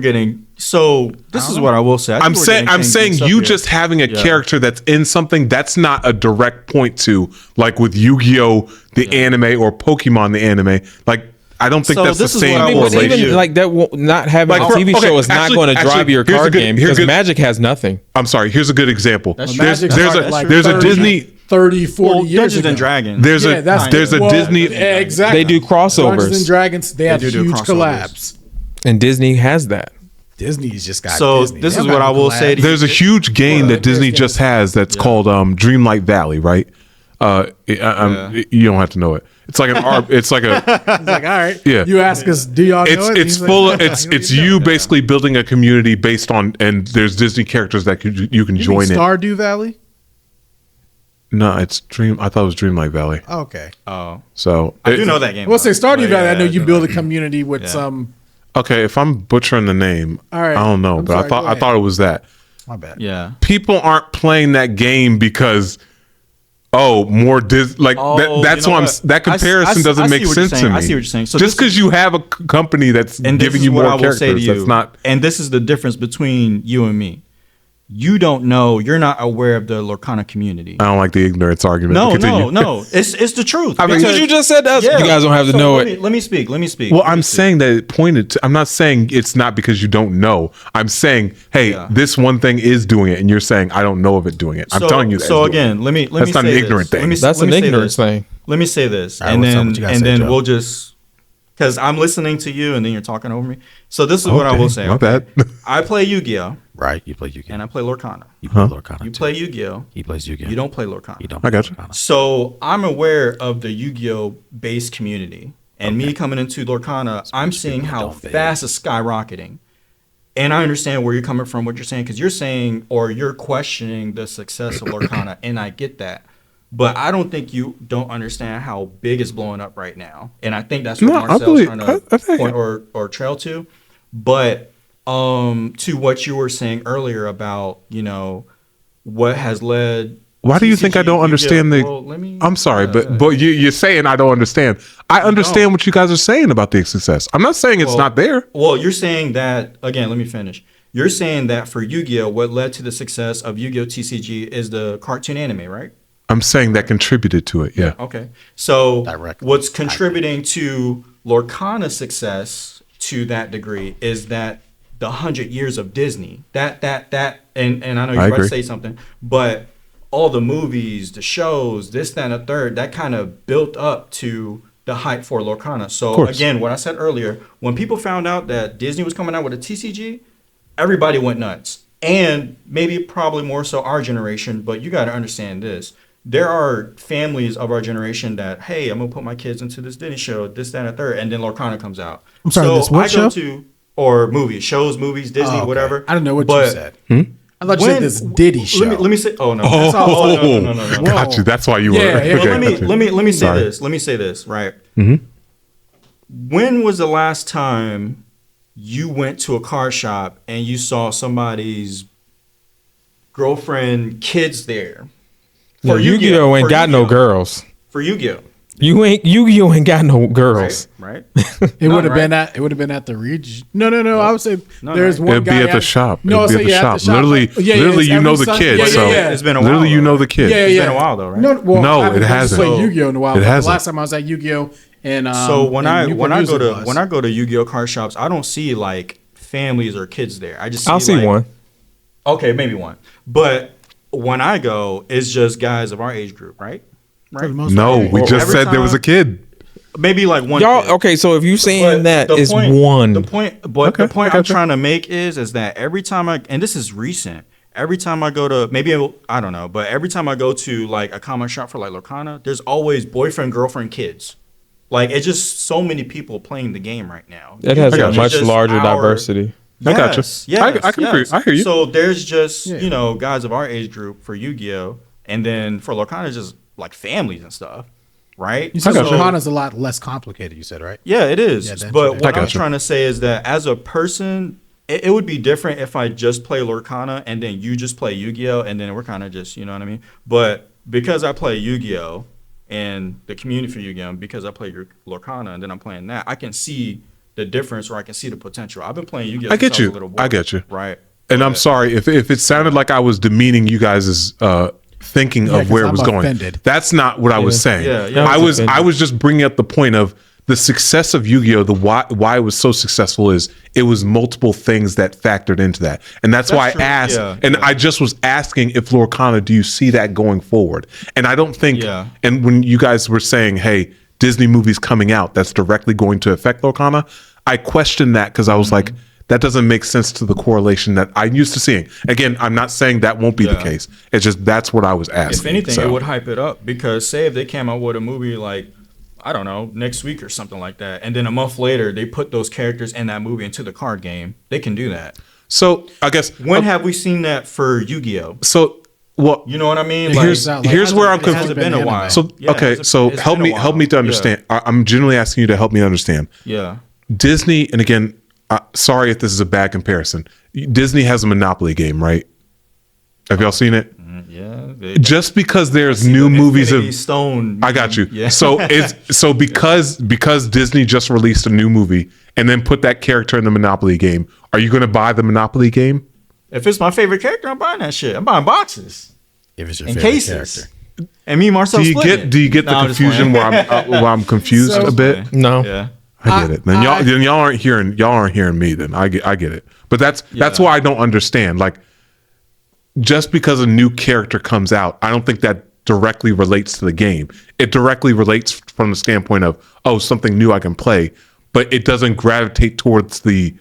S3: getting. So this is what I will say.
S1: I'm saying you just having a character that's in something that's not a direct point to, like with Yu-Gi-Oh the anime or Pokemon the anime. Like I don't think that's the same correlation.
S5: Even like that, not having a TV show is not going to drive your card game because Magic has nothing.
S1: I'm sorry. Here's a good example. There's a Disney.
S2: 30, 40 years
S3: Dungeons and Dragons.
S1: There's a Disney.
S2: Exactly.
S5: They do crossovers.
S2: Dungeons and Dragons. They have huge collabs.
S5: And Disney has that.
S2: Disney's just got.
S3: So
S2: Disney.
S3: This is what I will say.
S1: There's a huge game that Disney just has that's called Dreamlight Valley, right? You don't have to know it. It's like it's like a.
S2: It's like, all right.
S1: Yeah.
S2: You ask us, do y'all know it?
S1: It's full. It's you basically building a community based on, and there's Disney characters that you can join in.
S2: Stardew Valley.
S1: No, it's Dream. I thought it was Dreamlight Valley.
S2: Okay.
S3: Oh.
S1: So
S3: I do know that game.
S2: Well, say Stardew Valley. I know you build a community with some.
S1: Okay, if I'm butchering the name,
S2: all right.
S1: I don't know, but I thought it was that.
S2: My bad.
S3: Yeah.
S1: People aren't playing that game because more that's why that comparison doesn't make sense to me.
S3: I see what you're saying. So
S1: just because you have a company that's giving you more characters, that's not.
S3: And this is the difference between you and me. You don't know. You're not aware of the Lorcana community.
S1: I don't like the ignorance argument.
S3: No. It's the truth.
S5: I mean, because you just said that. You guys don't have to know it.
S3: Let me speak.
S1: Well, I'm saying that it pointed to. I'm not saying it's not because you don't know. I'm saying, hey, this one thing is doing it, and you're saying I don't know of it doing it. I'm telling you that.
S3: So again, let me.
S1: That's not an ignorant thing.
S5: That's an ignorance thing.
S3: Let me say this, and then we'll just. Because I'm listening to you, and then you're talking over me. So this is what I will say.
S1: My bad.
S3: I play Yu-Gi-Oh.
S2: Right, you play Yu-Gi-Oh.
S3: And I play Lorcana.
S2: You play Lorcana.
S3: You play Yu-Gi-Oh.
S2: He plays Yu-Gi-Oh.
S3: You don't play Lorcana.
S2: You don't.
S1: I got you.
S3: So I'm aware of the Yu-Gi-Oh based community, and me coming into Lorcana, I'm seeing how fast it's skyrocketing. And I understand where you're coming from, what you're saying, because you're saying, or you're questioning the success of Lorcana, and I get that. But I don't think you don't understand how big it's blowing up right now. And I think that's what Marcel's trying to point or trail to. But to what you were saying earlier about, what has led...
S1: Why do you think I don't understand I'm sorry, but you're saying I don't understand. I understand what you guys are saying about the success. I'm not saying it's not there.
S3: Well, you're saying that, again, let me finish. You're saying that for Yu-Gi-Oh, what led to the success of Yu-Gi-Oh TCG is the cartoon anime, right?
S1: I'm saying that contributed to it, yeah.
S3: Okay. So what's contributing to Lorcana's success to that degree is that the 100 years of Disney, and I know you're about to say something, but all the movies, the shows, this, that, and the third, that kind of built up to the hype for Lorcana. So again, what I said earlier, when people found out that Disney was coming out with a TCG, everybody went nuts. And maybe probably more so our generation, but you got to understand this. There are families of our generation that, hey, I'm going to put my kids into this Disney show, this, that, and the third, and then Lorcana comes out.
S2: I'm sorry,
S3: so
S2: this what show?
S3: Or movies, Disney, whatever.
S2: I don't know what you said. I thought you said this Diddy show.
S3: Let me say. Oh no!
S1: No. Got you. That's why you were.
S3: Yeah. Well, let me say this. Let me say this. Right.
S1: Mm-hmm.
S3: When was the last time you went to a card shop and you saw somebody's girlfriend, kids there?
S5: For Yu-Gi-Oh ain't got no girls.
S3: For Yu-Gi-Oh.
S5: Yu-Gi-Oh ain't got no girls.
S3: Right.
S2: It would have been at. It would have been at the region. No. I would say there's one
S1: It'd
S2: guy
S1: be at the shop.
S2: No,
S1: it'd be at the shop. Literally, you know the kid.
S3: It's been a while.
S1: Literally, you know the kid.
S2: Yeah.
S3: It's been a while though, right?
S2: No,
S1: it hasn't.
S2: Played Yu-Gi-Oh in a while.
S1: It hasn't.
S2: The last time I was at Yu-Gi-Oh and
S3: so when I go to Yu-Gi-Oh card shops, I don't see like families or kids there. I just
S5: see one.
S3: Okay, maybe one. But when I go, it's just guys of our age group, right?
S1: No, we just said there was a kid.
S3: Maybe like one.
S5: Y'all
S3: kid.
S5: okay? So if you saying that is one,
S3: the point I'm trying to make is that every time and this is recent. Every time I go to I don't know, but every time I go to like a comic shop for like Lorcana, there's always boyfriend, girlfriend, kids. Like it's just so many people playing the game right now.
S5: It has a much larger diversity.
S1: I got you.
S3: Yes,
S1: I can agree. I hear you.
S3: So there's just guys of our age group for Yu-Gi-Oh, and then for Lorcana, just like families and stuff. Right?
S2: You said Lorcana's a lot less complicated, you said, right?
S3: Yeah, it is. Yeah, but what I'm trying to say is that as a person, it would be different if I just play Lorcana and then you just play Yu-Gi-Oh! And then we're kind of just, you know what I mean? But because I play Yu-Gi-Oh! And the community for Yu-Gi-Oh! Because I play Lorcana and then I'm playing that, I can see the difference or I can see the potential. I've been playing Yu-Gi-Oh!
S1: I get you. I get you.
S3: Right.
S1: And I'm sorry if it sounded like I was demeaning you guys' thinking of where it was going.
S2: Offended.
S1: That's not what I was saying. I was just bringing up the point of the success of Yu-Gi-Oh. The why it was so successful is it was multiple things that factored into that, and that's why I asked. I just was asking if Lorcana, do you see that going forward? And I don't think. And when you guys were saying, "Hey, Disney movies coming out," that's directly going to affect Lorcana, I questioned that because I was like, that doesn't make sense to the correlation that I'm used to seeing. Again, I'm not saying that won't be the case. It's just that's what I was asking.
S3: If anything, it would hype it up because say if they came out with a movie like, I don't know, next week or something like that, and then a month later they put those characters in that movie into the card game, they can do that.
S1: So I guess
S3: when have we seen that for Yu-Gi-Oh?
S1: So you
S3: know what I mean?
S1: Here's where I'm confused.
S3: It hasn't been a while.
S1: So so help me to understand. I'm genuinely asking you to help me understand.
S3: Yeah.
S1: Disney, and again, sorry if this is a bad comparison. Disney has a Monopoly game, right? Have y'all seen it?
S3: Yeah.
S1: Just because there's new movies of
S3: Stone.
S1: I got you. Yeah. So because Disney just released a new movie and then put that character in the Monopoly game, are you going to buy the Monopoly game?
S3: If it's my favorite character, I'm buying that shit. I'm buying boxes.
S2: If it's your favorite
S3: cases.
S2: Character.
S3: And me and Marcel
S1: do you get the confusion where I'm confused a bit?
S5: No.
S3: Yeah.
S1: I get it. Then y'all aren't hearing me. Then I get it. But that's why I don't understand. Like, just because a new character comes out, I don't think that directly relates to the game. It directly relates from the standpoint of something new I can play, but it doesn't gravitate towards the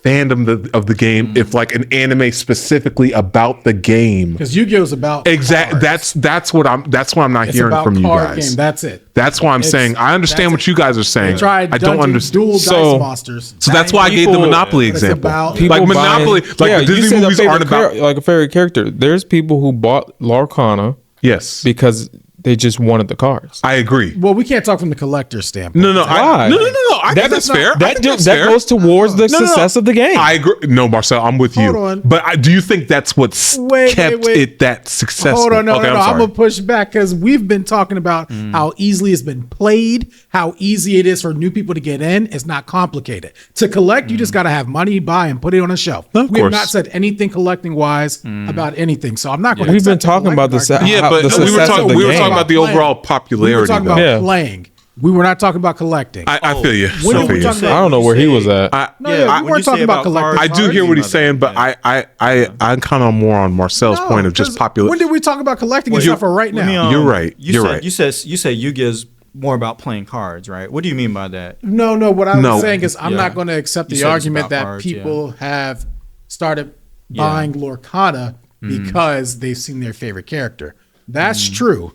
S1: fandom of the game, if like an anime specifically about the game.
S2: Because Yu-Gi-Oh's about
S1: exactly that's what I'm not hearing from you guys.
S2: Game. That's it.
S1: That's why I'm saying I understand what you guys are saying. I don't understand.
S2: Dual dice monsters.
S1: So that's why I gave the Monopoly example. Like Monopoly, like the Disney movies aren't about
S5: like a favorite character. There's people who bought Lorcana,
S1: yes,
S5: because they just wanted the cards.
S1: I agree.
S2: Well, we can't talk from the collector standpoint.
S1: No. I think that's fair.
S5: That goes towards the success of the game.
S1: I agree. No, Marcel, I'm with you.
S2: Hold on.
S1: But do you think that's what's kept it that successful?
S2: Hold on, no. I'm going to push back because we've been talking about how easily it's been played, how easy it is for new people to get in. It's not complicated. To collect, you just got to have money, buy, and put it on a shelf. We have not said anything collecting-wise about anything, so I'm not going to
S5: We've been talking about the success of the game.
S1: We were talking about the overall popularity.
S2: We were talking about playing. We were not talking about collecting.
S1: I feel you.
S5: I don't know where he was at.
S2: We weren't talking about collecting.
S1: I do hear what he's saying, but I'm kind of more on Marcel's point of just popular.
S2: When did we talk about collecting except for right now?
S1: You're right.
S3: You say Yu-Gi-Oh's more about playing cards, right? What do you mean by that?
S2: No. What I was saying is I'm not going to accept the argument that people have started buying Lorcana because they've seen their favorite character. That's true.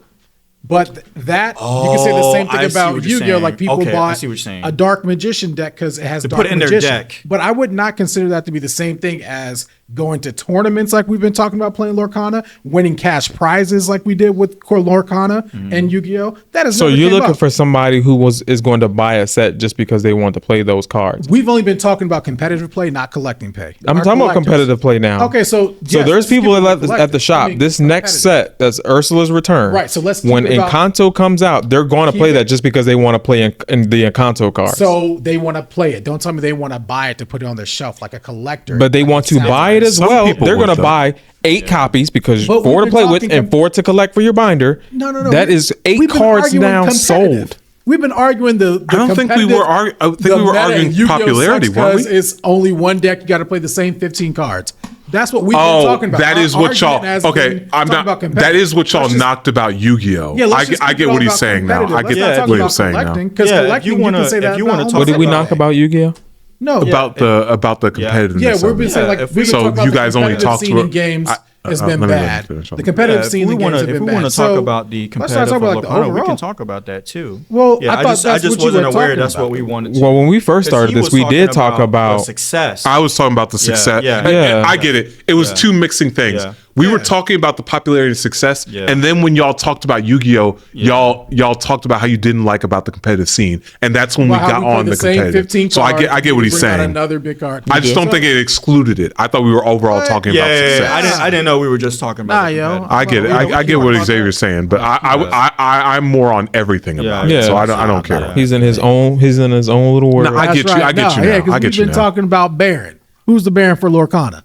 S2: But that you can say the same thing about Yu-Gi-Oh! Like people bought a Dark Magician deck because it has Dark Magician. Their deck. But I would not consider that to be the same thing as going to tournaments like we've been talking about playing Lorcana, winning cash prizes like we did with Lorcana and Yu-Gi-Oh! That is
S5: so you're looking for somebody who is going to buy a set just because they want to play those cards.
S2: We've only been talking about competitive play, not collecting pay.
S5: I'm talking about competitive play now.
S2: Okay, so
S5: there's people at the shop. This next set, that's Ursula's Return.
S2: Right. So let's
S5: when Encanto comes out, they're going to play that just because they want to play in the Encanto cards.
S2: So they want to play it. Don't tell me they want to buy it to put it on their shelf like a collector.
S5: But they want to buy it as well. They're going to buy 8 copies because 4 to play with and 4 to collect for your binder.
S2: No.
S5: That is 8 cards now sold.
S2: We've been arguing the
S1: I don't think we were arguing popularity, were we?
S2: It's only one deck. You got to play the same 15 cards. That's what we've been talking about.
S1: That is what y'all. Okay, I'm not. That is what y'all knocked about Yu-Gi-Oh.
S2: Yeah,
S1: I get what he's saying now. I get what he's saying now.
S2: Because collecting, you can say that.
S5: What did we knock about Yu-Gi-Oh?
S2: No,
S1: about the competitiveness.
S2: Yeah, we've been saying like
S1: so you guys only talked
S2: about games. Has been bad. The competitive scene in games have been bad.
S3: If we want to talk about the competitive Lorcana, we can talk about that too.
S2: Well, I just wasn't aware
S3: that's what we wanted to.
S5: Well, when we first started this, we did talk about
S3: success.
S1: I was talking about the success. Yeah. I get it. It was 2 mixing things. We were talking about the popularity and success, and then when y'all talked about Yu-Gi-Oh, y'all talked about how you didn't like about the competitive scene, and that's when we got on the competitive. So I get what he's saying.
S2: Another big card.
S1: I just don't think it excluded it. I thought we were overall talking about success.
S3: I didn't know we were just talking about.
S1: I get it. I get what Xavier's saying, but I'm more on everything about it. So I don't care.
S5: He's in his own little world.
S1: No, I get you. I get you now. I get you now.
S2: We've been talking about Baron. Who's the Baron for Lorcana?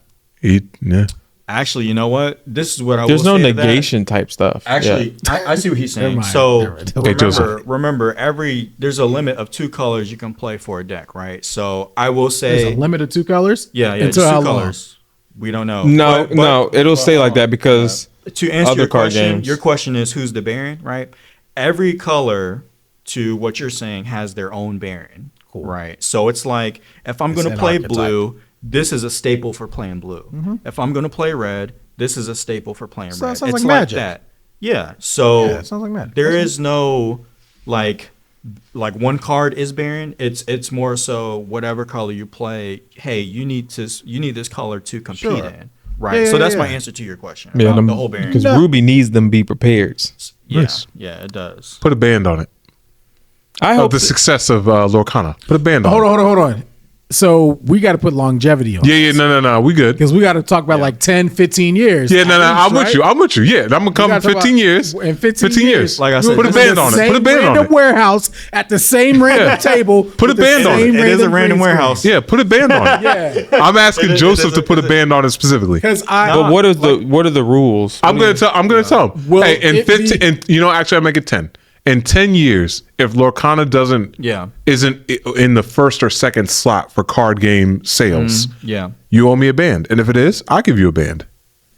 S3: Actually, you know what? This is what I
S5: There's no negation type stuff.
S3: Actually, I see what he's saying. So remember, there's a limit of 2 colors you can play for a deck, right? So I will say
S2: there's a limit of 2 colors.
S3: Yeah,
S2: until
S3: just
S2: 2
S3: colors. We don't know.
S5: No, it'll stay like that because
S3: to answer
S5: other
S3: your
S5: card
S3: question,
S5: games.
S3: your question is who's the Baron, right? Every color to what you're saying has their own Baron, right? So it's like if I'm going to play blue, this is a staple for playing blue. If I'm going to play red, this is a staple for playing red.
S2: It sounds like Magic.
S3: That. Yeah. So
S2: it sounds like Magic.
S3: There is no like one card is Baron. It's more so whatever color you play. Hey, you need this color to compete in. Right. So that's my answer to your question.
S5: Yeah,
S3: the whole Baron.
S5: Because Ruby needs them be prepared.
S3: Yeah, it does.
S1: Put a band on it.
S5: I hope
S1: the success of Lorcana. Put a band on it.
S2: Hold on. So we got to put longevity on.
S1: Yeah, no, we good.
S2: Because we got to talk about like 10, 15 years.
S1: Yeah, no, I'm with you. Yeah, I'm gonna come 15 years.
S2: In 15 years,
S3: like I said,
S1: put a band on it. Put a band on it.
S2: Warehouse at the same random table.
S1: Put a band on it.
S3: It is a random warehouse.
S1: Yeah, put a band on it.
S2: Yeah,
S1: I'm asking Joseph to put a band on it specifically.
S5: But what are the rules?
S1: I'm gonna tell him. Well, hey, in 15, and actually I make it 10. In 10 years, if Lorcana isn't in the first or second slot for card game sales, you owe me a band. And if it is, I'll give you a band.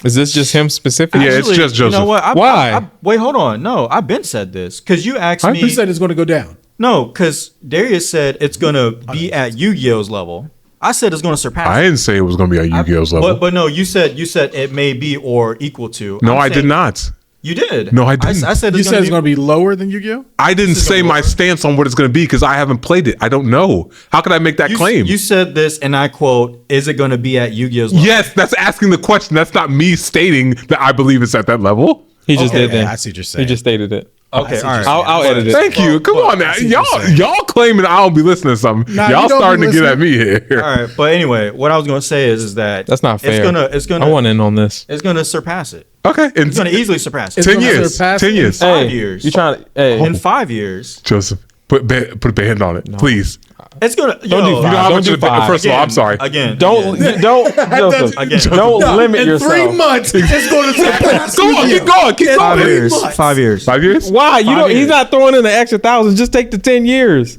S5: Is this just him specifically?
S1: Yeah, it's just Joseph.
S3: You know what?
S5: Why?
S3: Wait, hold on. No, I've been said this because you asked me.
S2: Who said it's going to go down?
S3: No, because Darius said it's going to be at Yu-Gi-Oh's level. I said it's going to surpass.
S1: I didn't say it was going to be on Yu-Gi-Oh's level.
S3: But no, you said it may be or equal to.
S1: No, I did not.
S3: You did.
S1: No, I didn't.
S2: I said it's going to be lower than Yu-Gi-Oh?
S1: I didn't say my stance on what it's going to be because I haven't played it. I don't know. How could I make that claim?
S3: You said this, and I quote, is it going to be at Yu-Gi-Oh's level?
S1: Yes, that's asking the question. That's not me stating that I believe it's at that level.
S5: He just did that.
S2: I see what you're saying.
S5: He just stated it.
S3: Okay, all right.
S5: I'll edit it.
S1: Thank you. Come on now. Y'all claiming I don't be listening to something. Y'all starting to get at me here.
S3: All right, but anyway, what I was going to say is that
S5: that's not fair.
S3: It's gonna.
S5: I want in on this.
S3: It's going to surpass it.
S1: Okay,
S3: it's going to easily surpass it.
S1: 10 years. 10 years.
S3: 5 years.
S5: You trying to? Hey.
S3: In 5 years,
S1: Joseph, put a band on it, please.
S3: It's gonna.
S1: Don't do 5. First of all, I'm sorry.
S5: Don't Joseph. Don't limit yourself.
S2: In 3 months, it's going to surpass.
S1: Go on, keep going.
S3: 5 years. 5 years.
S1: 5 years.
S5: Why? He's not throwing in the extra 1,000. Just take the 10 years.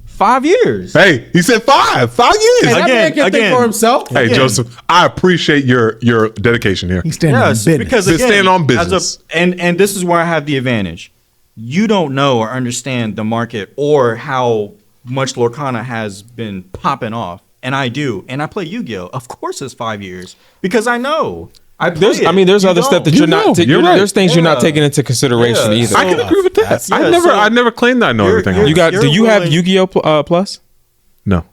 S3: 5 years.
S1: Hey, he said 5. 5 years.
S2: Hey, that man can think for himself.
S1: Hey, Joseph, I appreciate your dedication here.
S2: He's standing on business.
S3: Because
S1: stand on business.
S3: And this is where I have the advantage. You don't know or understand the market or how much Lorcana has been popping off, and I do, and I play Yu-Gi-Oh. Of course, it's 5 years because I know. There's other stuff that you're not. There's things you're not taking into consideration either.
S1: I can agree with that. I never claimed that I know everything.
S5: Do you have Yu-Gi-Oh Plus?
S1: No.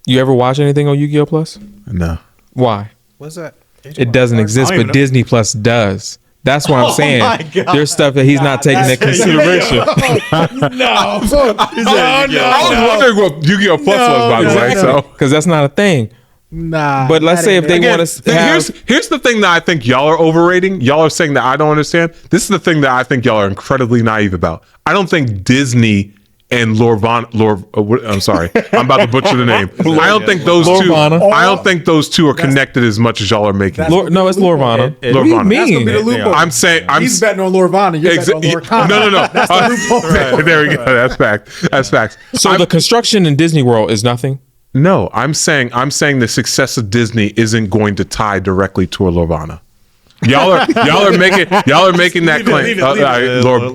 S5: You ever watch anything on Yu-Gi-Oh Plus?
S1: No.
S5: Why?
S2: What's that?
S5: It doesn't exist, but Disney Plus does. That's what I'm saying. There's stuff that he's not taking into consideration.
S1: I was wondering what Yu-Gi-Oh Plus was, by the way. So,
S5: because that's not a thing.
S2: Nah.
S5: But let's say if they want to have...
S1: Here's the thing that I think y'all are overrating. Y'all are saying that I don't understand. This is the thing that I think y'all are incredibly naive about. I don't think Disney and I'm sorry, I'm about to butcher the name. I don't think those two. I don't think those two are connected as much as y'all are making.
S5: No, it's Lorcana.
S1: Lorcana.
S2: That's gonna be the loophole.
S1: I'm saying
S2: he's betting on Lorcana. You're betting on Lorcana.
S1: No.
S2: That's the loophole.
S1: There we go. That's fact. That's facts.
S5: So the construction in Disney World is nothing.
S1: No, I'm saying the success of Disney isn't going to tie directly to a Lorcana. Y'all are making that claim.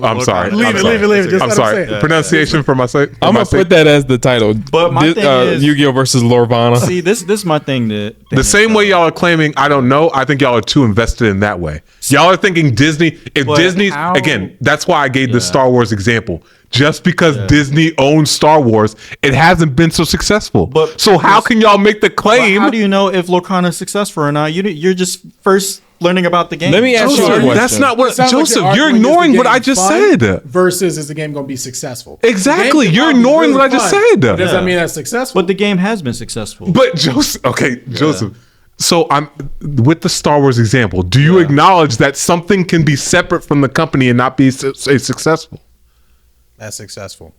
S1: I'm sorry.
S2: Leave it.
S1: I'm sorry. Pronunciation for my sake.
S5: I'm gonna put that as the title.
S3: But my thing is
S5: Yu-Gi-Oh versus Lorcana.
S3: See, this is my thing.
S1: The same way y'all are claiming, I don't know. I think y'all are too invested in that way. Y'all are thinking Disney. If Disney's again, that's why I gave the Star Wars example. Just because Disney owns Star Wars, it hasn't been so successful. So how can y'all make the claim?
S3: How do you know if Lorcana is successful or not? You're just first learning about the game.
S5: Let me ask you a question.
S1: That's not what Joseph. You're ignoring what I just said.
S2: Versus is the game going to be successful?
S1: Exactly. You're ignoring what I just said.
S2: Does that mean that's successful?
S3: But the game has been successful.
S1: But Joseph. Okay, Joseph. So I'm with the Star Wars example. Do you acknowledge that something can be separate from the company and not be successful?
S2: That's successful.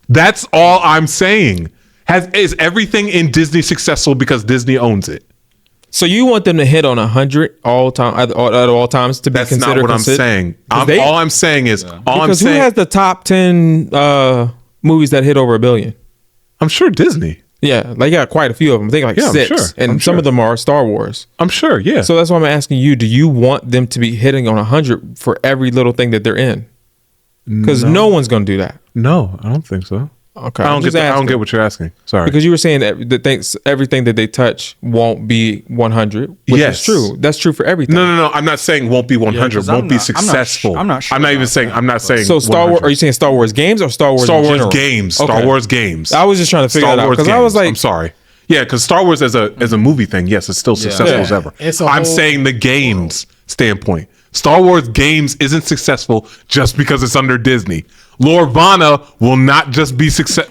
S1: That's all I'm saying. Is everything in Disney successful because Disney owns it?
S5: So you want them to hit on 100 all time at all times to be considered?
S1: That's not what I'm saying. All I'm saying is
S5: because who has the top 10 movies that hit over $1 billion?
S1: I'm sure Disney.
S5: Yeah, they got quite a few of them. I think 6,
S1: I'm sure.
S5: And some of them are Star Wars.
S1: I'm sure. Yeah.
S5: So that's why I'm asking you: do you want them to be hitting on 100 for every little thing that they're in? Because no one's going to do that.
S1: No, I don't think so.
S5: Okay,
S1: I don't get what you're asking. Sorry,
S5: because you were saying that everything that they touch won't be 100, which is true. That's true for everything.
S1: No. I'm not saying won't be 100. Won't be successful.
S3: I'm not sure.
S1: I'm not even saying. I'm not saying.
S5: So Star Wars? Are you saying Star Wars games or Star Wars?
S1: Star Wars games. Okay. Star Wars games.
S5: I was just trying to figure that out because I was like,
S1: I'm sorry. Yeah, because Star Wars as a movie thing, yes, it's still successful as ever. I'm saying the games standpoint. Star Wars games isn't successful just because it's under Disney. Lorcana will not just be success.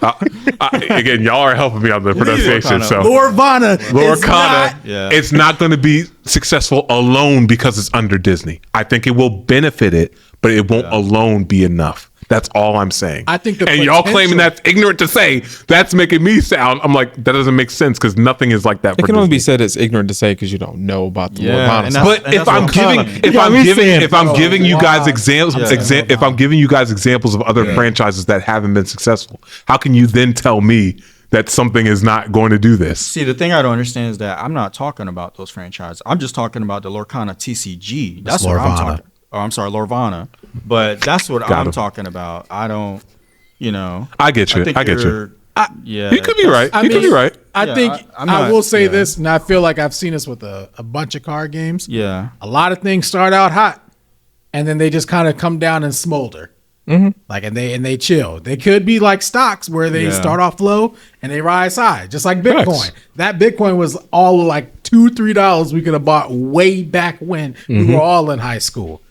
S1: Again, y'all are helping me on the pronunciation. So
S2: Lorcana,
S1: it's not going to be successful alone because it's under Disney. I think it will benefit it, but it won't alone be enough. That's all I'm saying.
S2: I think
S1: y'all claiming that's ignorant to say. That's making me sound. I'm like, that doesn't make sense because nothing is like that.
S5: It can only be said it's ignorant to say because you don't know about the Lorcana.
S1: But if I'm giving you guys examples of other franchises that haven't been successful, how can you then tell me that something is not going to do this?
S3: See, the thing I don't understand is that I'm not talking about those franchises. I'm just talking about the Lorcana TCG. That's what I'm talking. Oh, I'm sorry, Lorcana. But that's what I'm talking about. I don't,
S1: I get you. He could be right. He could be right.
S2: I think I will say this, and I feel like I've seen this with a bunch of card games.
S3: Yeah.
S2: A lot of things start out hot, and then they just kind of come down and smolder. Mm-hmm. Like and they chill. They could be like stocks where they start off low and they rise high, just like Bitcoin. Nice. That Bitcoin was all like $2-3 we could have bought way back when we were all in high school.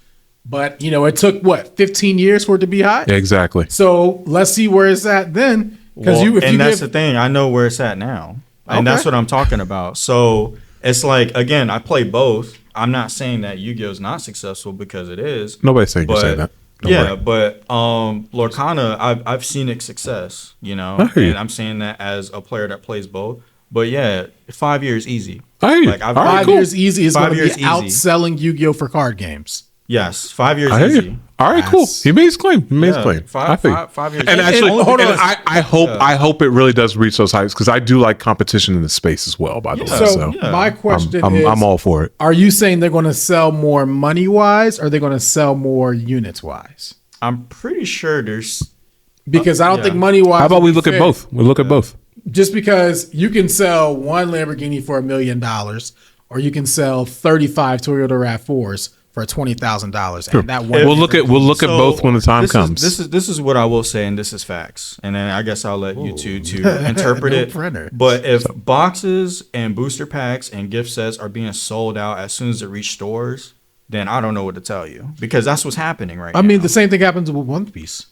S2: But it took 15 years for it to be high.
S1: Exactly.
S2: So let's see where it's at then.
S3: That's the thing. I know where it's at now, and that's what I'm talking about. So it's like, again, I play both. I'm not saying that Yu-Gi-Oh is not successful, because it is.
S1: Nobody's saying you say that.
S3: But Lorcana, I've seen its success, and I'm saying that as a player that plays both. But 5 years easy.
S1: Like
S2: 5 years easy is going to be outselling Yu-Gi-Oh for card games.
S3: Yes, 5 years easy.
S1: All right, cool. He made his claim.
S3: Five years.
S1: And actually, I hope it really does reach those heights, because I do like competition in the space as well. By the way,
S2: so my question is,
S1: I'm all for it.
S2: Are you saying they're going to sell more money wise, or are they going to sell more units wise?
S3: I'm pretty sure there's
S2: because I don't think money wise.
S1: How about we look at both? We look at both.
S2: Just because you can sell one Lamborghini for $1 million, or you can sell 35 Toyota RAV4s for $20,000, and that one.
S1: We'll look at both when the time comes.
S3: This is what I will say, and this is facts, and then I guess I'll let you two to interpret it.
S2: Printer.
S3: But if boxes and booster packs and gift sets are being sold out as soon as they reach stores, then I don't know what to tell you, because that's what's happening right now.
S2: I mean, the same thing happens with One Piece.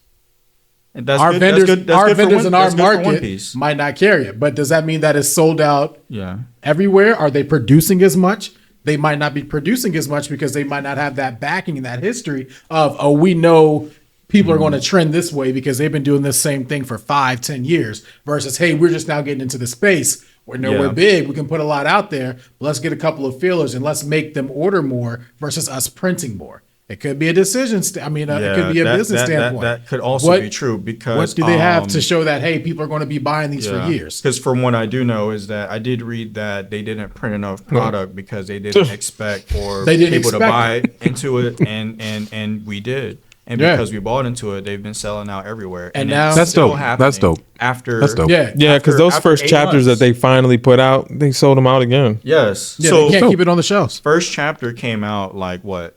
S3: And that's
S2: our
S3: good.
S2: vendors,
S3: that's good.
S2: our vendors in our
S3: market
S2: market might not carry it, but does that mean that it's sold out?
S3: Yeah.
S2: Everywhere? Are they producing as much? They might not be producing as much because they might not have that backing and that history of, we know people are going to trend this way because they've been doing this same thing for 5-10 years, versus, hey, we're just now getting into the space where we're big. We can put a lot out there. Let's get a couple of feelers and let's make them order more versus us printing more. It could be a decision. It could be a business standpoint.
S3: That could also be true, because
S2: what do they have to show that, hey, people are going to be buying these for years?
S3: Because from what I do know is that I did read that they didn't print enough product because they didn't expect people to buy into it, and we did. And because we bought into it, they've been selling out everywhere.
S2: And now
S1: that's dope. That's dope.
S3: That's
S1: dope.
S5: Yeah, because those first chapters that they finally put out, they sold them out again.
S3: Yes.
S2: Yeah, so they can't keep it on the shelves.
S3: First chapter came out like what?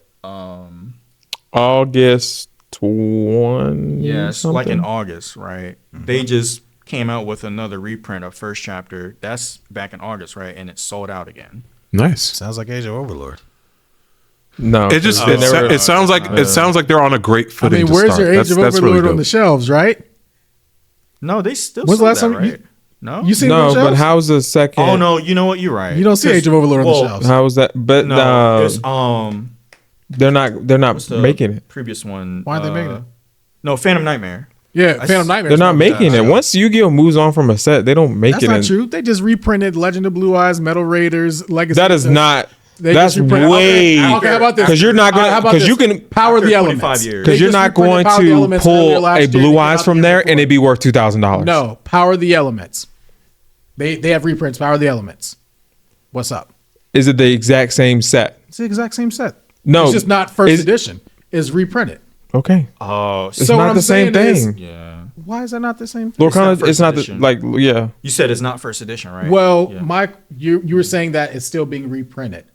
S5: August 1.
S3: Yes, like in August, right? Mm-hmm. They just came out with another reprint of first chapter. That's back in August, right? And it's sold out again.
S1: Nice.
S2: Sounds like Age of Overlord.
S5: No,
S1: it sounds like they're on a great footing.
S2: Where's your Age of Overlord on the shelves, right?
S3: No, they still.
S2: When's the last time?
S3: Right? No,
S2: you see
S5: but how's the second?
S3: Oh no, you know what? You're right.
S2: You don't see Age of Overlord on the shelves.
S5: How is that? But
S3: no,
S5: they're not making it.
S3: Previous one.
S2: Why are they making it?
S3: No, Phantom Nightmare.
S2: Yeah, Phantom Nightmare.
S5: They're not making it. Once Yu-Gi-Oh moves on from a set, they don't make it.
S2: That's not true. They just reprinted Legend of Blue Eyes, Metal Raiders, Legacy.
S5: That is not. That's way.
S2: Okay, how about this?
S5: Because you're not going. Because you can
S2: Power the Elements.
S5: Because you're not going to pull a Blue Eyes from there and it'd be worth $2,000.
S2: No, Power the Elements. They have reprints. Power the Elements. What's up?
S5: Is it the exact same set?
S2: It's the exact same set.
S5: No,
S2: it's just not first edition. It's reprinted.
S5: Okay.
S3: Oh,
S5: it's not the same thing.
S3: Yeah.
S2: Why is that not the same
S5: thing? Lorcana, it's not yeah.
S3: You said it's not first edition, right?
S2: Well, Mike, you were saying that it's still being reprinted.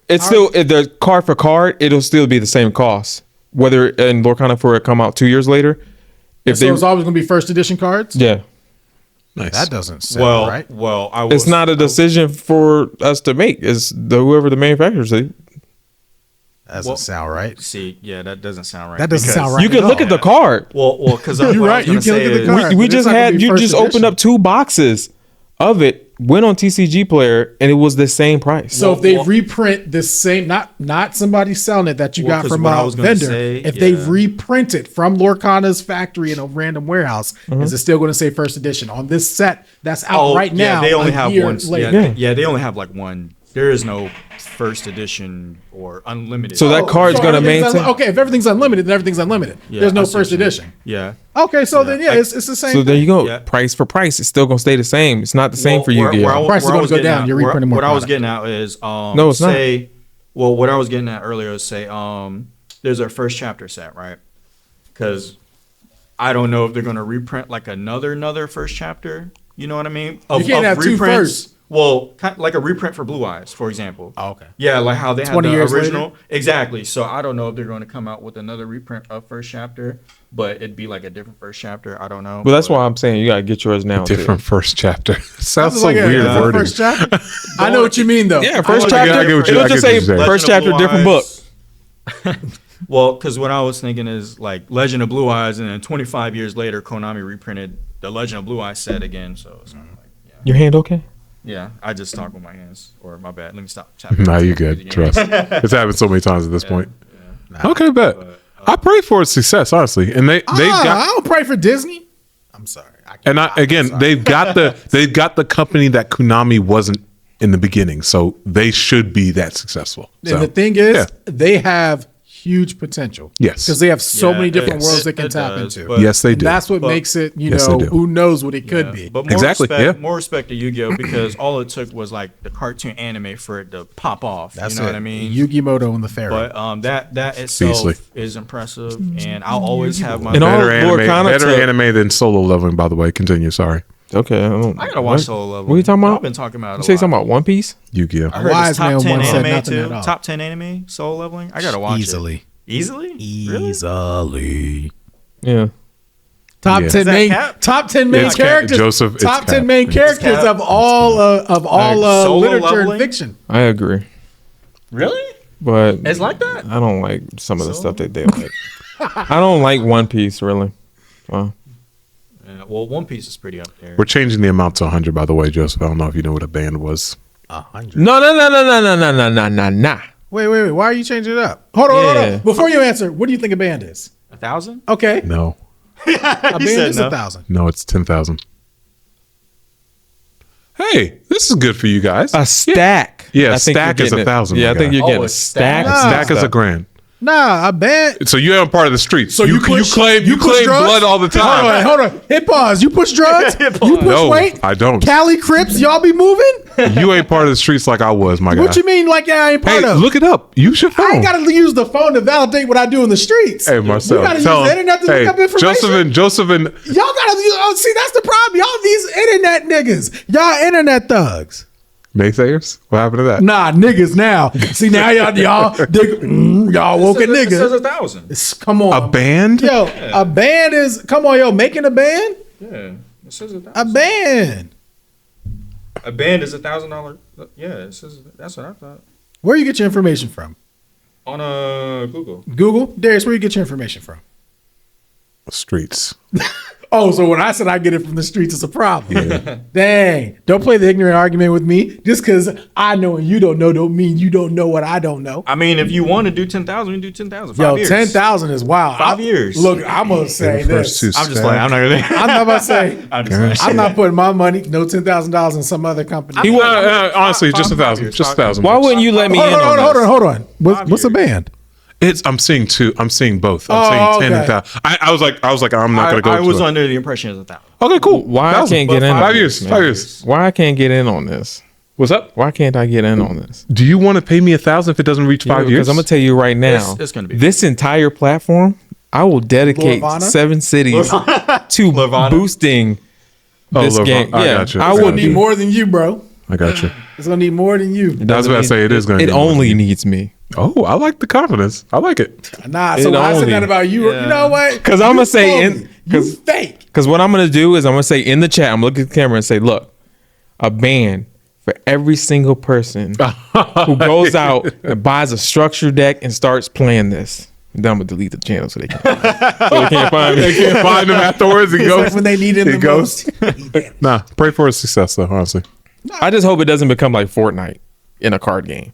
S5: It's still the card for card. It'll still be the same cost, whether in Lorcana for it come out 2 years later.
S2: It's always going to be first edition cards.
S5: Yeah.
S2: Nice. That doesn't sound right.
S3: Well,
S5: it's not a decision for us to make. It's whoever the manufacturers. That
S2: doesn't sound right.
S3: See, that doesn't sound right.
S2: That doesn't sound right.
S5: You can look at the card.
S3: Well, because
S2: you're right. You can look at the card.
S5: We just opened up 2 boxes of it. Went on TCG Player and it was the same price.
S2: So if they reprint the same, not somebody selling it that you got from a vendor, if they reprint it from Lorcana's factory in a random warehouse, is it still going to say first edition on this set that's out right now?
S3: They only have one. They only have like one. There is no first edition or unlimited.
S5: So that card's going to maintain.
S2: Okay, if everything's unlimited, then everything's unlimited. There's no first edition.
S3: Yeah.
S2: Okay, so then it's the same.
S5: So there you go. Price for price, it's still going to stay the same. It's not the same for Yu-Gi-Oh.
S2: Price is going to go down. You're reprinting more.
S3: What I was getting at is
S5: no, it's not.
S3: Well, what I was getting at earlier is there's a first chapter set, right? Because I don't know if they're gonna reprint like another first chapter. You know what I mean?
S2: You can't have two firsts.
S3: Well, like a reprint for Blue Eyes, for example.
S2: Oh, okay.
S3: Yeah, like how they had the original.
S2: Later?
S3: Exactly. So I don't know if they're going to come out with another reprint of first chapter, but it'd be like a different first chapter. I don't know.
S5: But that's why I'm saying you got to get yours now.
S1: Different first chapter. Sounds so weird wording.
S2: First chapter? I know what you mean, though.
S5: Yeah, first chapter. It'll just say first chapter, different book.
S3: Well, because what I was thinking is like Legend of Blue Eyes, and then 25 years later, Konami reprinted the Legend of Blue Eyes set again. So it's kind of like, yeah.
S5: Your hand okay?
S3: Yeah, I just talk with my hands. Or my bad. Let me stop.
S1: Nah, you good. Trust. It's happened so many times at this point. Yeah. Okay, bet. I pray for its success, honestly. And they got.
S2: I don't pray for Disney. I'm sorry.
S1: They've got the company that Konami wasn't in the beginning, so they should be that successful.
S2: And the thing is, they have huge potential.
S1: Yes,
S2: because they have so many different worlds they can tap into.
S1: Yes, they do.
S2: That's what makes it. Who knows what it could be.
S3: But more respect to Yu-Gi-Oh, because all it took was like the cartoon anime for it to pop off.
S2: That's
S3: what I mean?
S2: Yu-Gi-Oh and the Fairy.
S3: But that itself is impressive, and I'll always have my
S1: better anime than Solo Leveling. By the way, continue. Sorry.
S5: Okay,
S3: I gotta watch Solo Leveling.
S5: What are you talking about?
S3: I've been talking about.
S5: You say something about One Piece?
S1: Yu-Gi-Oh.
S3: I heard it's top 10 anime too. Top 10 anime. Solo Leveling. I gotta watch it. Easily?
S2: Easily.
S5: Yeah.
S2: Top 10 main characters.
S1: Joseph,
S2: top 10 main characters of all literature and fiction.
S5: I agree.
S3: Really?
S5: But
S3: it's like that?
S5: I don't like some of the stuff they like. I don't like One Piece, really. Well,
S3: One Piece is pretty up there.
S1: We're changing the amount to 100, by the way, Joseph. I don't know if you know what a band was.
S2: 100.
S5: No.
S2: Wait. Why are you changing it up? Hold on. Before you answer, what do you think a band is?
S3: 1,000?
S2: Okay.
S1: No.
S2: A band is 1,000.
S1: No, it's 10,000. Hey, this is good for you guys.
S5: A stack.
S1: Yeah, a stack is 1,000.
S5: Yeah, I think you're getting a stack.
S1: A stack is $1,000.
S2: Nah, a band.
S1: So you ain't part of the streets.
S2: So you claim
S1: blood all the time.
S2: Hold on. Hit pause. You push drugs? You push weight?
S1: I don't.
S2: Cali Crips, y'all be moving?
S1: You ain't part of the streets like I was, my guy.
S2: What you mean like I ain't part of?
S1: Look it up. Use your phone.
S2: I ain't got to use the phone to validate what I do in the streets.
S1: Hey, Marcel.
S2: You got to use the internet to look up information.
S1: Joseph and
S2: y'all got to see, that's the problem. Y'all these internet niggas. Y'all internet thugs.
S1: Naysayers? What happened to that?
S2: Nah, niggas now. See, now y'all woke niggas.
S3: It says 1,000.
S2: Come on.
S1: A band?
S2: Yo, a band is, come on, yo, making a band?
S3: Yeah, it says 1,000.
S2: A band.
S3: A band is $1,000. Yeah, it says, that's what I thought.
S2: Where you get your information from?
S3: On Google.
S2: Google? Darius, where you get your information from?
S1: Streets.
S2: Oh, so when I said I get it from the streets, it's a problem. Yeah. Dang. Don't play the ignorant argument with me. Just because I know and you don't know don't mean you don't know what I don't know.
S3: I mean, if you want to do 10,000, you do 10,000. 5 years.
S2: 10,000 is wild.
S3: 5 years.
S2: Look, I'm going to say this.
S3: I'm just playing. I'm not going to.
S2: I'm not about to say. I'm not putting my money, no $10,000 in some other company.
S1: Honestly, just 1,000. Just 1,000.
S5: Why wouldn't you let me in on this?
S2: Hold on. What's a band?
S1: I'm seeing two. I'm seeing both. I'm seeing 10 and 1,000. I was like, I'm not gonna go.
S3: I was under the impression it was 1,000.
S1: Okay, cool.
S5: Why I can't get in?
S1: 5 years. 5 years.
S5: Why I can't get in on this?
S1: What's up?
S5: Why can't I get in on this?
S1: Do you want to pay me 1,000 if it doesn't reach 5 years?
S5: Because I'm gonna tell you right now,
S3: it's gonna be
S5: this entire platform. I will dedicate 7 cities to boosting this game.
S1: I got you.
S2: I will need more than you, bro.
S1: I got you.
S2: It's gonna need more than you.
S1: I was about to say it is gonna.
S5: It only needs me.
S1: Oh, I like the confidence. I like it.
S2: Nah, so when I said that about you, you know what?
S5: Because I'm going to say,
S2: you fake.
S5: Because what I'm going to do is I'm going to say in the chat, I'm looking at the camera and say, look, a band for every single person who goes out and buys a structure deck and starts playing this. And then I'm going to delete the channel so they can't find me.
S1: They can't find them afterwards. It goes.
S2: When they need him the most.
S1: Nah, pray for his success, though, honestly.
S5: I just hope it doesn't become like Fortnite in a card game.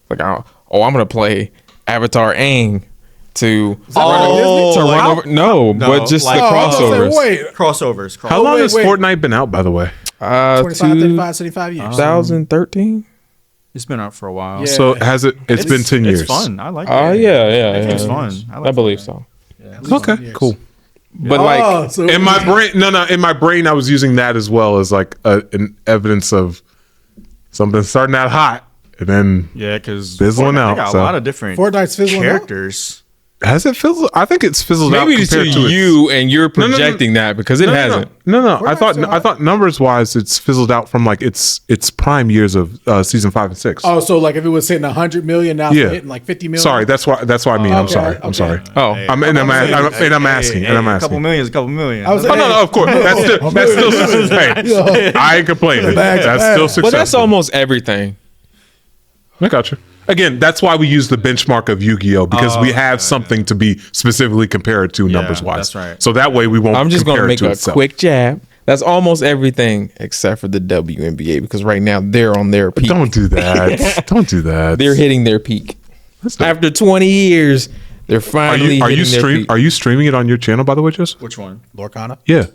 S5: Like, I'm going to play Avatar Aang to run over. No, but just
S3: like,
S5: the crossovers.
S3: Crossovers.
S1: How long has Fortnite been out, by the way?
S2: 25, 35, 75 years.
S5: 2013?
S3: It's been out for a while.
S2: Yeah.
S1: So has it? It's been 10 years.
S3: It's fun. I like it.
S5: Yeah.
S3: It's fun.
S5: I believe so.
S3: Yeah,
S1: okay, cool.
S5: But like
S2: so
S1: in my brain, in my brain, I was using that as well as like an evidence of something starting out hot and then
S3: because
S1: fizzling out.
S3: They got a lot of different
S2: Fortnite's fizzling
S3: characters.
S1: Has it fizzled? I think it's fizzled out.
S5: Maybe it's to you, and you're projecting that because it hasn't.
S1: No. I thought numbers wise, it's fizzled out from like its prime years of season 5 and 6.
S2: Oh, so like if it was hitting 100 million, now it's hitting like 50 million.
S1: Sorry, that's what I mean. I'm sorry. Oh, I'm asking.
S3: A couple million.
S1: No, of course. That's still successful. I ain't complaining. That's still successful.
S5: But that's almost everything.
S1: I got you. Again, that's why we use the benchmark of Yu-Gi-Oh! Because we have something to be specifically compared to numbers-wise.
S3: That's right.
S1: So that way we won't.
S5: I'm just going to make a
S1: itself.
S5: quick jab. That's almost everything except for the WNBA because right now they're on their peak.
S1: Don't do that. Don't do that.
S5: They're hitting their peak. After 20 years, they're finally hitting their peak.
S1: Are you streaming it on your channel, by the way, Joseph?
S3: Which one?
S2: Lorcana?
S1: Yeah.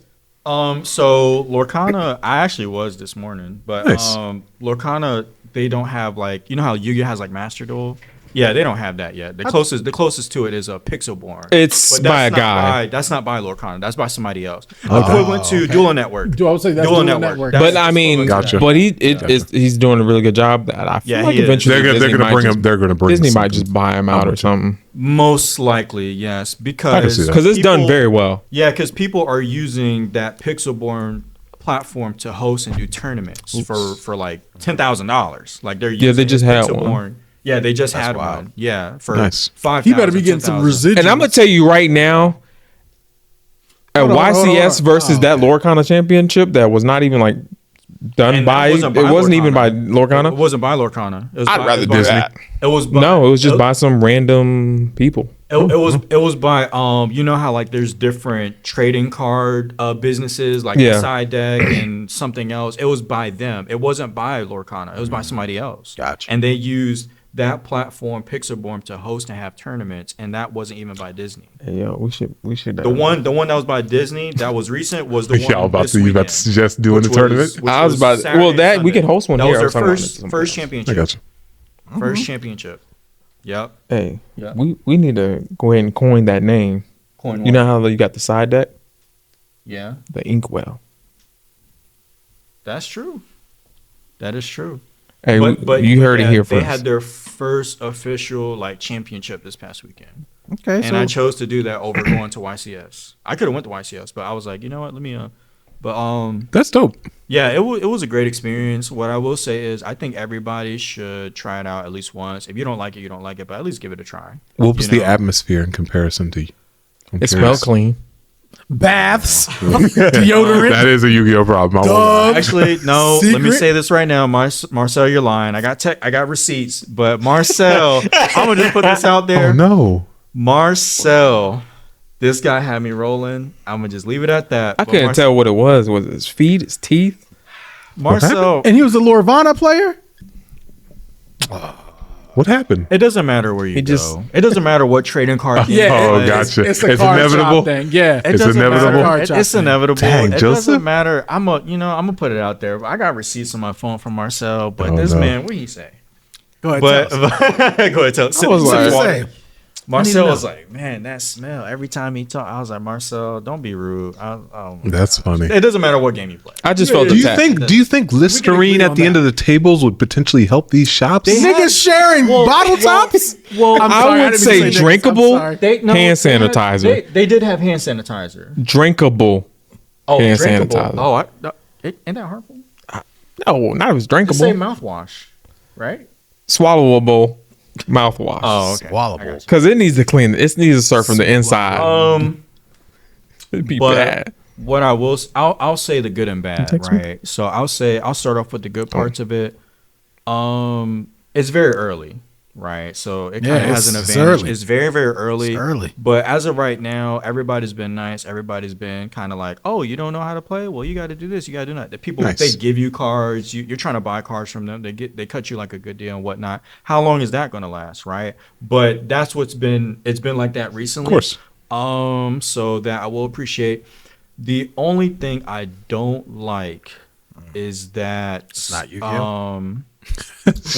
S3: So Lorcana, I actually was this morning, but
S1: Nice.
S3: Lorcana, they don't have like, you know how Yu-Gi-Oh has like Master Duel? Yeah, they don't have that yet. The closest to it is a Pixelborn.
S5: It's by a guy.
S3: That's not by Lorcana. That's by somebody else. Equivalent to Dual Network.
S2: I would say that's
S3: Dual Network.
S5: But I mean,
S1: Gotcha.
S5: But he's doing a really good job. I feel like
S3: he is.
S5: eventually
S1: They're going to bring
S5: Disney
S1: him
S5: might just buy him out or something.
S3: Most likely, yes,
S1: I can
S3: because
S1: see that.
S5: Because it's done very well.
S3: Yeah, because people are using that Pixelborn platform to host and do tournaments for like $10,000. Like they're using
S5: they just had
S3: Pixelborn.
S5: one.
S3: Yeah, they just had one. Yeah, for
S1: Nice.
S3: 5,000.
S2: He better be getting some residuals.
S5: And I'm gonna tell you right now,
S2: Hold on.
S5: YCS versus that Lorcana championship that was not even like done
S3: And
S5: by. It wasn't even by Lorcana.
S3: It wasn't by Lorcana. It was
S5: I'd
S3: by,
S5: rather
S3: it
S5: do
S3: was by,
S5: that.
S3: It was by,
S5: No, it was just by some random people.
S3: It was by you know how like there's different trading card businesses like the Side Deck and something else. It was by them. It wasn't by Lorcana. It was by somebody else.
S2: Gotcha.
S3: And they used that platform Pixelborn to host and have tournaments, and that wasn't even by Disney.
S5: Hey, yo, we should.
S3: The one that was by Disney that was recent was the one.
S1: Y'all about to suggest doing the tournament?
S5: I was about to, well that we could host one
S3: that
S5: here.
S3: was their first championship.
S1: I got you.
S3: First championship. Yep.
S5: Hey,
S3: Yeah.
S5: we need to go ahead and coin that name.
S3: Coin
S5: You know how you got the side deck,
S3: Yeah,
S5: the Inkwell.
S3: that's true. That is true.
S5: Hey,
S3: But
S5: you heard it here
S3: They
S5: first.
S3: had their first official like championship this past weekend,
S2: Okay,
S3: and I chose to do that over going to YCS. I could have went to YCS, but I was like, you know what? Let me.
S1: That's dope.
S3: Yeah, it was a great experience. What I will say is, I think everybody should try it out at least once. If you don't like it, you don't like it, but at least give it a try.
S1: What was
S3: You
S1: the
S3: know?
S1: atmosphere in comparison to you?
S5: It smells clean.
S2: baths, deodorant.
S1: That is a Yu-Gi-Oh problem. I won't lie.
S3: Actually, no. Let me
S2: Secret?
S3: say this right now, Marcel, you're lying. I got receipts, but Marcel, I'm gonna just put this out there.
S1: Oh no.
S3: Marcel, this guy had me rolling. I'm gonna just leave it at that.
S5: I couldn't tell what it was. Was it his feet, his teeth?
S3: Marcel,
S2: And he was a Lorcana player.
S1: What happened?
S3: it doesn't matter where you go. It doesn't matter what trading card.
S2: Yeah,
S1: Oh,
S2: it-
S1: gotcha.
S2: It's a
S1: It's
S2: card
S1: inevitable?
S2: shop thing. Yeah,
S3: It
S1: It's
S3: doesn't
S1: inevitable?
S3: matter.
S2: Card
S3: It's
S2: shop thing.
S3: inevitable.
S1: Dang,
S3: it
S1: Joseph.
S3: doesn't matter. I'm gonna put it out there. I got receipts on my phone from Marcel, but
S1: Oh,
S3: this
S1: no.
S3: man, what did he say?
S2: Go ahead.
S3: But
S2: tell us.
S3: go ahead, tell. Sip,
S5: was
S3: sip
S5: like-
S3: water.
S2: Say.
S3: Marcel
S2: know.
S3: was like, man, that smell. Every time he talked, I was like, Marcel, don't be rude.
S1: That's funny.
S3: It doesn't matter what game you play.
S5: I just felt
S1: Do
S5: the
S1: you
S5: tap.
S1: think Listerine
S2: agree
S1: at
S2: on
S1: the end
S2: that.
S1: of the tables would potentially help these shops?
S2: Niggas sharing bottle tops.
S3: Well,
S2: I'm
S5: I
S2: sorry,
S5: would
S2: didn't
S5: say
S2: mean to niggas. I'm
S5: drinkable.
S2: sorry.
S5: Hand sanitizer.
S3: They did have hand sanitizer.
S5: Drinkable.
S3: Oh,
S5: Hand
S3: drinkable.
S5: sanitizer.
S3: Oh, ain't that harmful?
S5: No, not if it's
S3: Just
S5: drinkable.
S3: say mouthwash, right?
S5: Swallowable mouthwash.
S3: Oh, okay.
S2: Swallowable.
S5: Because it needs to clean. It needs to serve from the inside. It'd be
S3: But
S5: bad.
S3: what I'll say the good and bad, right? So I'll start off with the good parts of it. It's very early, right? So it kind of has an
S2: it's
S3: advantage.
S2: early.
S3: It's very, very early.
S2: It's early.
S3: But as of right now, everybody's been nice. Everybody's been kind of like, oh, you don't know how to play? Well, you got to do this. You got to do that. The people,
S1: Nice.
S3: they give you cards. You're trying to buy cards from them. They cut you like a good deal and whatnot. How long is that going to last, right? But that's it's been like that recently.
S1: Of course.
S3: So that I will appreciate. The only thing I don't like is that
S2: It's not Yu-Gi-Oh.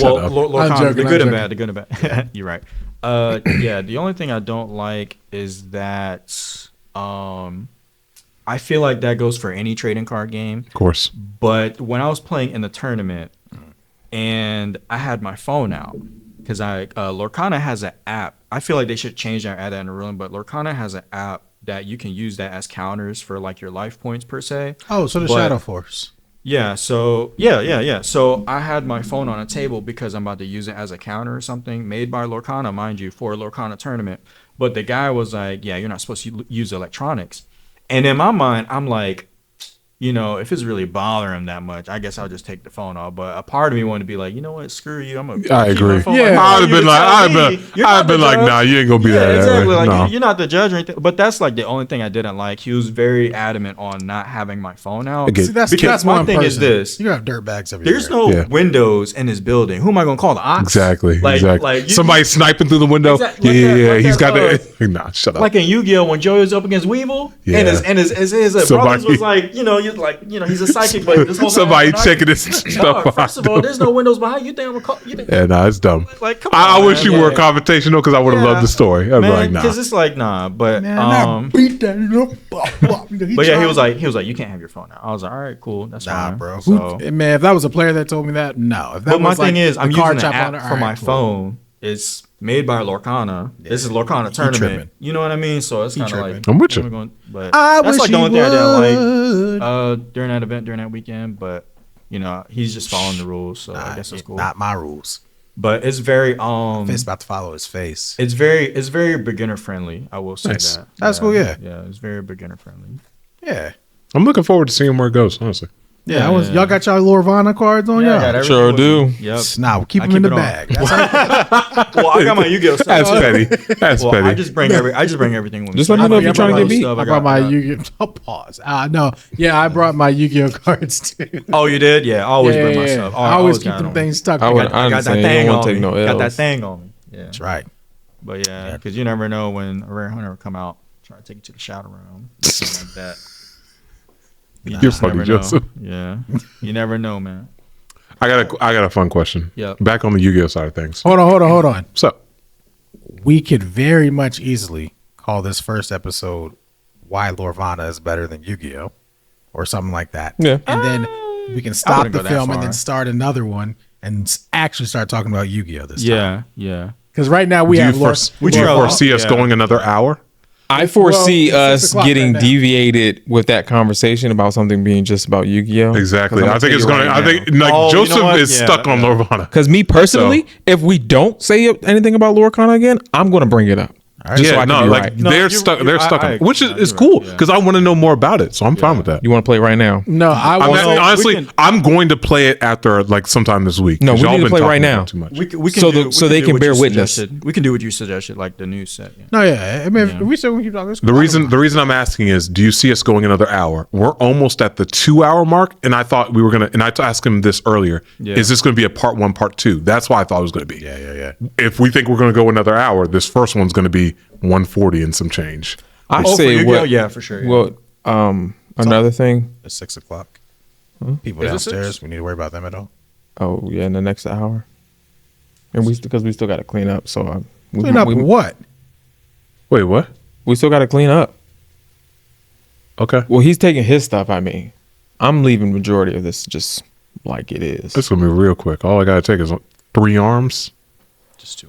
S3: Well,
S1: up.
S3: Lorcana,
S2: I'm joking,
S3: the good
S2: I'm
S3: and bad, the good and bad. You're right. Yeah, the only thing I don't like is that I feel like that goes for any trading card game.
S1: Of course.
S3: But when I was playing in the tournament and I had my phone out, because Lorcana has an app. I feel like they should change that, add that in the ruling, but Lorcana has an app that you can use that as counters for like your life points per se.
S2: Oh, so the Shadow Force.
S3: Yeah. So yeah. So I had my phone on a table because I'm about to use it as a counter or something, made by Lorcana, mind you, for a Lorcana tournament. But the guy was like, "Yeah, you're not supposed to use electronics." And in my mind, I'm like, you know, if it's really bothering him that much, I guess I'll just take the phone off. But a part of me wanted to be like, you know what, screw you.
S1: I agree. Yeah, I'd have been like, nah, you ain't gonna be that.
S3: Exactly. Like you're not the judge or anything. But that's like the only thing I didn't like. He was very adamant on not having my phone out.
S2: See, that's my thing is this: you have dirt bags everywhere.
S3: There's no windows in this building. Who am I gonna call, the ox?
S1: Exactly. Like somebody sniping through the window. Exactly. Yeah. He's got the. Nah, shut up.
S3: Like in Yu-Gi-Oh, when Joey was up against Weevil, and his brothers was like, he's a psychic, but this whole
S1: somebody checking this stuff.
S3: First of all, there's no windows behind you. Think I'm gonna call?
S1: Yeah, nah, it's dumb.
S3: Like, come on,
S1: I wish you were confrontational because I would have loved the story. I'm like, nah,
S3: because it's like, nah, but
S2: beat that.
S3: But yeah, he was like, you can't have your phone now. I was like, all right, cool, that's fine,
S2: bro. So, man, if that was a player that told me that, no. If that
S3: but my thing is, I'm using the app for my phone. It's made by Lorcana. Yeah. This is Lorcana tournament. You know what I mean? So it's kind of like
S1: I'm with you.
S3: But that's like the only thing I didn't like during that event, during that weekend. But you know, he's just following the rules, so I guess it's cool.
S2: Not my rules.
S3: But it's very
S2: Face about to follow his face.
S3: It's very beginner friendly. I will say that.
S2: That's cool. Yeah.
S3: Yeah, it's very beginner friendly.
S2: Yeah.
S1: I'm looking forward to seeing where it goes. Honestly.
S2: Yeah, y'all got y'all Lorvana cards on y'all?
S5: Sure do.
S2: Yep. Nah, keep them in the bag.
S3: Well, I got my Yu-Gi-Oh stuff.
S1: That's petty. That's petty.
S3: I just bring everything with me.
S5: Just let me know if you're trying to get beat.
S2: I brought my Yu-Gi-Oh. Pause. No. Yeah, I brought my Yu-Gi-Oh cards too.
S3: Oh, you did? Yeah, I always bring my stuff.
S2: I always keep them things stuck.
S5: I got that thing on me.
S3: Got that thing on me. Yeah.
S2: That's right.
S3: But yeah, because you never know when a rare hunter will come out, try to take you to the shadow realm, something like that.
S1: You're funny, Joseph.
S3: Yeah, you never know, man.
S1: I got a fun question.
S3: Yeah.
S1: Back on the Yu-Gi-Oh side of things.
S2: Hold on.
S1: So,
S2: we could very much easily call this first episode "Why Lorvana is Better Than Yu-Gi-Oh" or something like that.
S5: Yeah.
S2: And then we can stop the film and then start another one and actually start talking about Yu-Gi-Oh this time.
S3: Yeah.
S2: Because right now we have.
S1: Would you foresee us going another hour?
S5: I foresee us getting deviated with that conversation about something being just about Yu-Gi-Oh.
S1: Exactly. I think it's going to. I think Joseph is stuck on Lorvana.
S5: Because me personally, if we don't say anything about Lorcana again, I'm going to bring it up. Just so I can be right.
S1: They're stuck. They're stuck on, which is cool because I want to know more about it. So I'm fine with that.
S5: You want to play it right now?
S2: No,
S1: honestly, I'm going to play it after like sometime this week.
S5: No, we need to play right now.
S1: Too much.
S3: We can
S5: so they can bear witness.
S3: We can do what you suggested, like the news set. Yeah.
S2: No, yeah. I mean, we said we keep talking.
S1: The reason I'm asking is, do you see us going another hour? We're almost at the 2-hour mark, and I thought we were gonna. And I asked him this earlier. Yeah. Is this going to be a part 1, part 2? That's why I thought it was going to be.
S2: Yeah.
S1: If we think we're going to go another hour, this first one's going to be 140 and some change.
S5: I say
S3: what? Yeah, for sure. Yeah.
S5: Well, another thing.
S2: It's 6 o'clock. People downstairs. We need to worry about them at all.
S5: Oh yeah, in the next hour, and because we still got to clean up. So
S2: clean up what?
S1: Wait, what?
S5: We still got to clean up.
S1: Okay.
S5: Well, he's taking his stuff. I mean, I'm leaving majority of this just like it is.
S1: It's gonna be real quick. All I gotta take is 3 arms.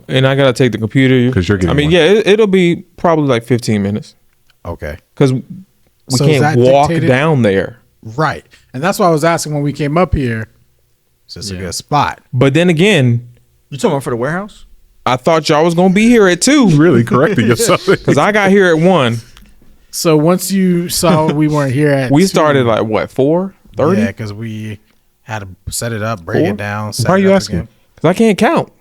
S5: And I gotta take the computer
S1: because you're getting.
S5: I mean, it'll be probably like 15 minutes.
S2: Okay.
S5: Because we can't walk down there.
S2: Right, and that's why I was asking when we came up here. Is this a good spot?
S5: But then again,
S3: you talking about for the warehouse?
S5: I thought y'all was gonna be here at 2.
S1: Really correcting yourself
S5: because I got here at 1.
S2: So once you saw we weren't here at,
S5: we started like what 4:30?
S2: Yeah, because we had to set it up, break it down.
S1: Why are you asking?
S5: Because I can't count.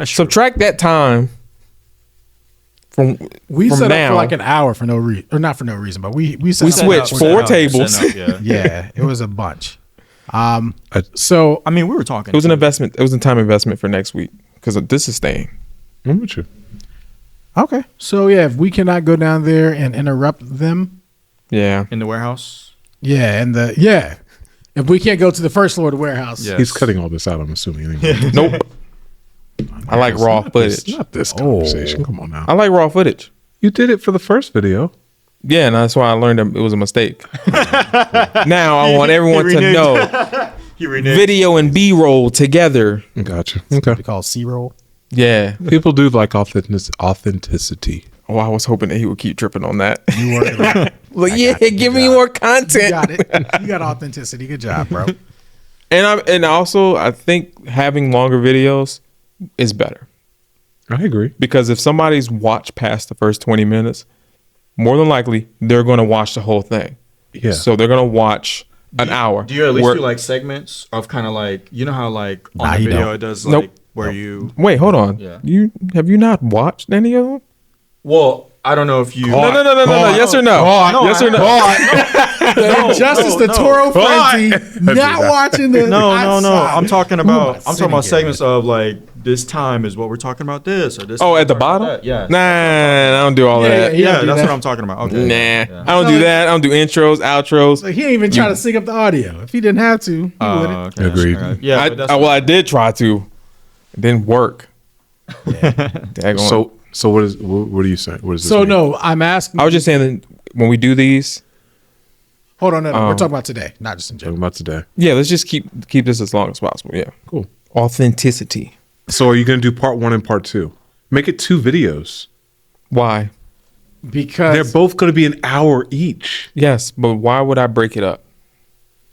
S5: Subtract that time from
S2: set
S5: now.
S2: up for like an hour for no reason, or not for no reason, but we
S5: switched 4 tables.
S2: Yeah, it was a bunch. So
S3: I mean, we were talking.
S5: It was an investment. It was a time investment for next week because this is staying.
S1: I'm with you.
S2: Okay, so yeah, if we cannot go down there and interrupt them,
S5: in
S3: the warehouse,
S2: if we can't go to the first floor of the warehouse,
S1: he's cutting all this out. I'm assuming. Anyway.
S5: Nope. I like raw footage.
S1: Not this conversation. Come on now.
S5: I like raw footage.
S1: You did it for the first video.
S5: Yeah, and that's why I learned that it was a mistake. Now I want everyone to know video and B-roll together.
S1: Gotcha. Okay.
S2: We call C-roll.
S5: Yeah.
S1: People do like authenticity.
S5: Oh, I was hoping that he would keep tripping on that.
S2: You working on it.
S5: Well, give me more content.
S2: You got it. You got authenticity. Good job, bro.
S5: And also, I think having longer videos is better.
S1: I agree.
S5: Because if somebody's watched past the first 20 minutes, more than likely, they're going to watch the whole thing.
S1: Yeah.
S5: So they're going to watch an hour.
S3: Do you at least do like segments of kind of like, you know how like on the video it does like where you...
S5: Wait, hold on.
S3: Yeah.
S5: Have you not watched any of them?
S3: Well, I don't know if you...
S5: No. Yes or no? Yes or no?
S2: Justice the Toro Frenzy not watching the...
S3: No. I'm talking about segments of like, this time is what we're talking about this or this.
S5: Oh, at the bottom?
S3: Yeah.
S5: Nah, I don't do all that.
S3: Yeah, that's what I'm talking about. Okay.
S5: Nah, I don't do that. I don't do intros, outros.
S2: Like, he ain't even try to sync up the audio. If he didn't have to, he wouldn't.
S1: Okay. Agreed.
S3: Right. Yeah.
S5: I did try to. It didn't work.
S1: So what are you saying? What is this?
S2: So no, I'm asking.
S5: I was just saying that when we do these.
S2: Hold on, no. We're talking about today, not just in general.
S1: Talking about today.
S5: Yeah, let's just keep this as long as possible. Yeah.
S1: Cool.
S5: Authenticity.
S1: So are you going to do part 1 and part 2? Make it 2 videos.
S5: Why?
S2: Because
S1: they're both going to be an hour each.
S5: Yes, but why would I break it up?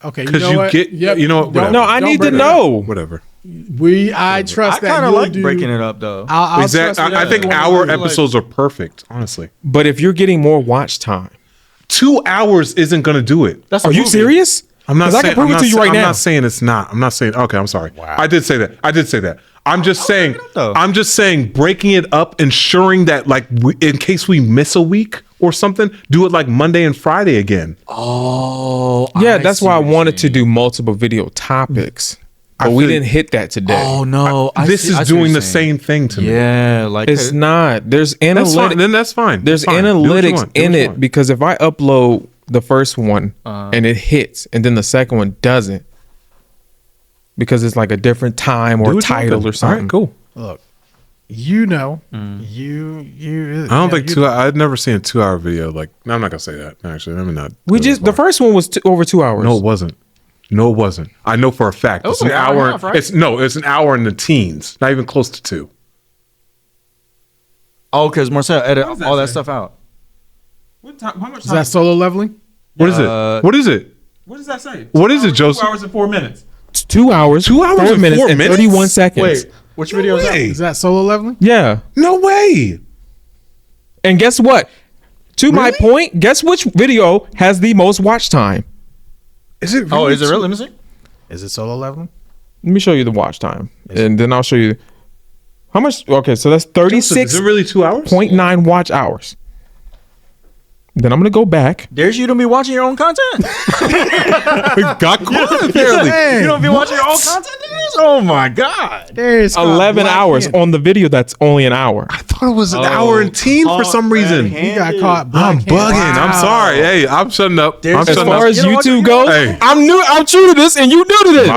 S2: Okay,
S1: because you know what?
S5: No, I need to know.
S1: Whatever.
S2: I trust that.
S3: I kind of like breaking it up though.
S1: Exactly. I think hour episodes are perfect, honestly.
S5: But if you're getting more watch time,
S1: 2 hours isn't going to do it.
S5: Are you serious?
S1: I'm not saying.
S5: I can prove it to you right now.
S1: I'm not saying it's not. I'm not saying. Okay, I'm sorry. Wow. I did say that. I'm just saying. I'm just saying. Breaking it up, ensuring that, like, in case we miss a week or something, do it like Monday and Friday again.
S5: Oh, yeah. That's why I wanted to do multiple video topics, but we didn't hit that today.
S3: Oh no,
S1: this is doing the same thing to me.
S3: Yeah, like
S5: it's not. There's analytics.
S1: Then that's fine.
S5: There's analytics in it because if I upload the first one and it hits, and then the second one doesn't, because it's like a different time or title or something.
S1: All right, cool.
S2: Look, you.
S1: I don't think 2 hours. I've never seen a 2 hour video. Like, no, I'm not gonna say that. Actually, let me not.
S5: The first one was over 2 hours.
S1: No, it wasn't. I know for a fact. It's an hour. Right? It's an hour in the teens. Not even close to 2.
S3: Oh, because Marcel edit all that stuff out.
S2: What time? How much time? Is that solo leveling?
S1: What is it? What is it?
S6: What does that say?
S1: What is it, Joseph?
S6: 2 hours and 4 minutes.
S5: 2 hours.
S1: 2 hours
S5: 4
S1: and
S5: minutes
S1: 4
S5: and
S1: minutes?
S5: 31 seconds.
S3: Wait, which video is that?
S2: Is that solo leveling?
S5: Yeah.
S1: No way.
S5: And guess what? To my point, guess which video has the most watch time?
S1: Is it? Really?
S3: Oh, is it really? Let me see.
S2: Is it solo leveling?
S5: Let me show you the watch time, and then I'll show you how much. Okay, so that's 36.9
S1: Is it really 2 hours?
S5: watch hours. Then I'm gonna go back.
S3: There's you don't be watching your own content.
S1: Got caught apparently.
S3: You don't be watching your own content. Oh my god.
S2: There's
S5: 11 hours on the video that's only an hour.
S1: I thought it was an hour and teen for some reason.
S2: He got caught.
S1: I'm bugging. I'm sorry. Hey, I'm shutting up.
S5: As far as YouTube goes,
S1: Hey.
S5: I'm true to this, and you new to this.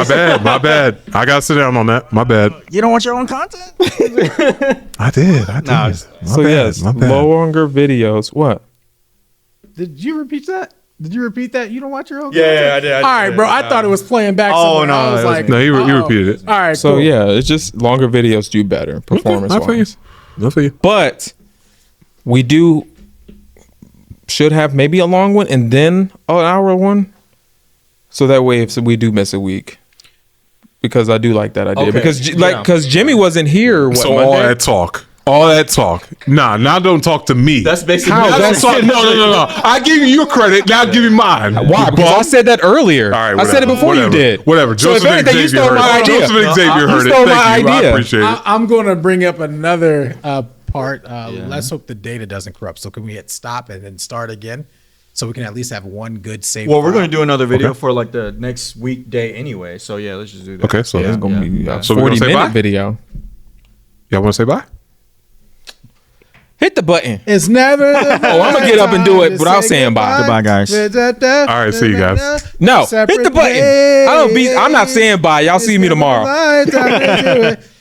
S1: My bad. I gotta sit down on that. My bad.
S3: You don't watch your own content?
S1: I did.
S5: So yes, longer videos. What?
S2: Did you repeat that? You don't watch your own?
S3: Yeah, I did.
S2: All right, bro. I thought it was playing back.
S3: Oh, no,
S2: I was like,
S1: No, he repeated it.
S2: All right.
S5: So
S2: cool.
S5: yeah, it's just longer videos do better performance wise.
S1: Good for you.
S5: But we should have maybe a long one and then an hour one. So that way, if we do miss a week, because I do like that idea.
S3: Okay.
S5: Because Jimmy wasn't here.
S1: So all that talk. Nah, now don't talk to me.
S3: That's basically
S1: No. I give you your credit. Now give me mine.
S5: Why? Because I said that earlier.
S1: All right,
S5: I said it before you did.
S1: Whatever.
S5: So
S1: Joseph and Xavier heard it. Joseph and Xavier heard it.
S5: stole my
S1: Thank you. I
S5: idea.
S1: appreciate it.
S2: I'm going to bring up another part. Let's hope the data doesn't corrupt. So can we hit stop and then start again? So we can at least have one good save.
S3: Well, we're going to do another video for like the next weekday anyway. So yeah, let's just do that.
S1: Okay, so
S5: It's going to be a
S1: So we're gonna say
S5: 40-minute
S1: bye?
S5: video.
S1: Y'all want to say bye?
S5: Hit the button.
S2: It's never. I'm
S5: gonna get up and do it without saying bye.
S3: Goodbye, guys.
S1: All right, see you guys.
S5: No, hit the button. I'm not saying bye. Y'all see me tomorrow.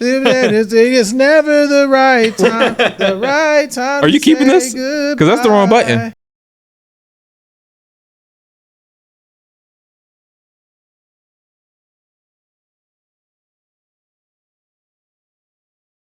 S2: It's never the right time. The right time.
S5: Are you keeping this? Because that's the wrong button.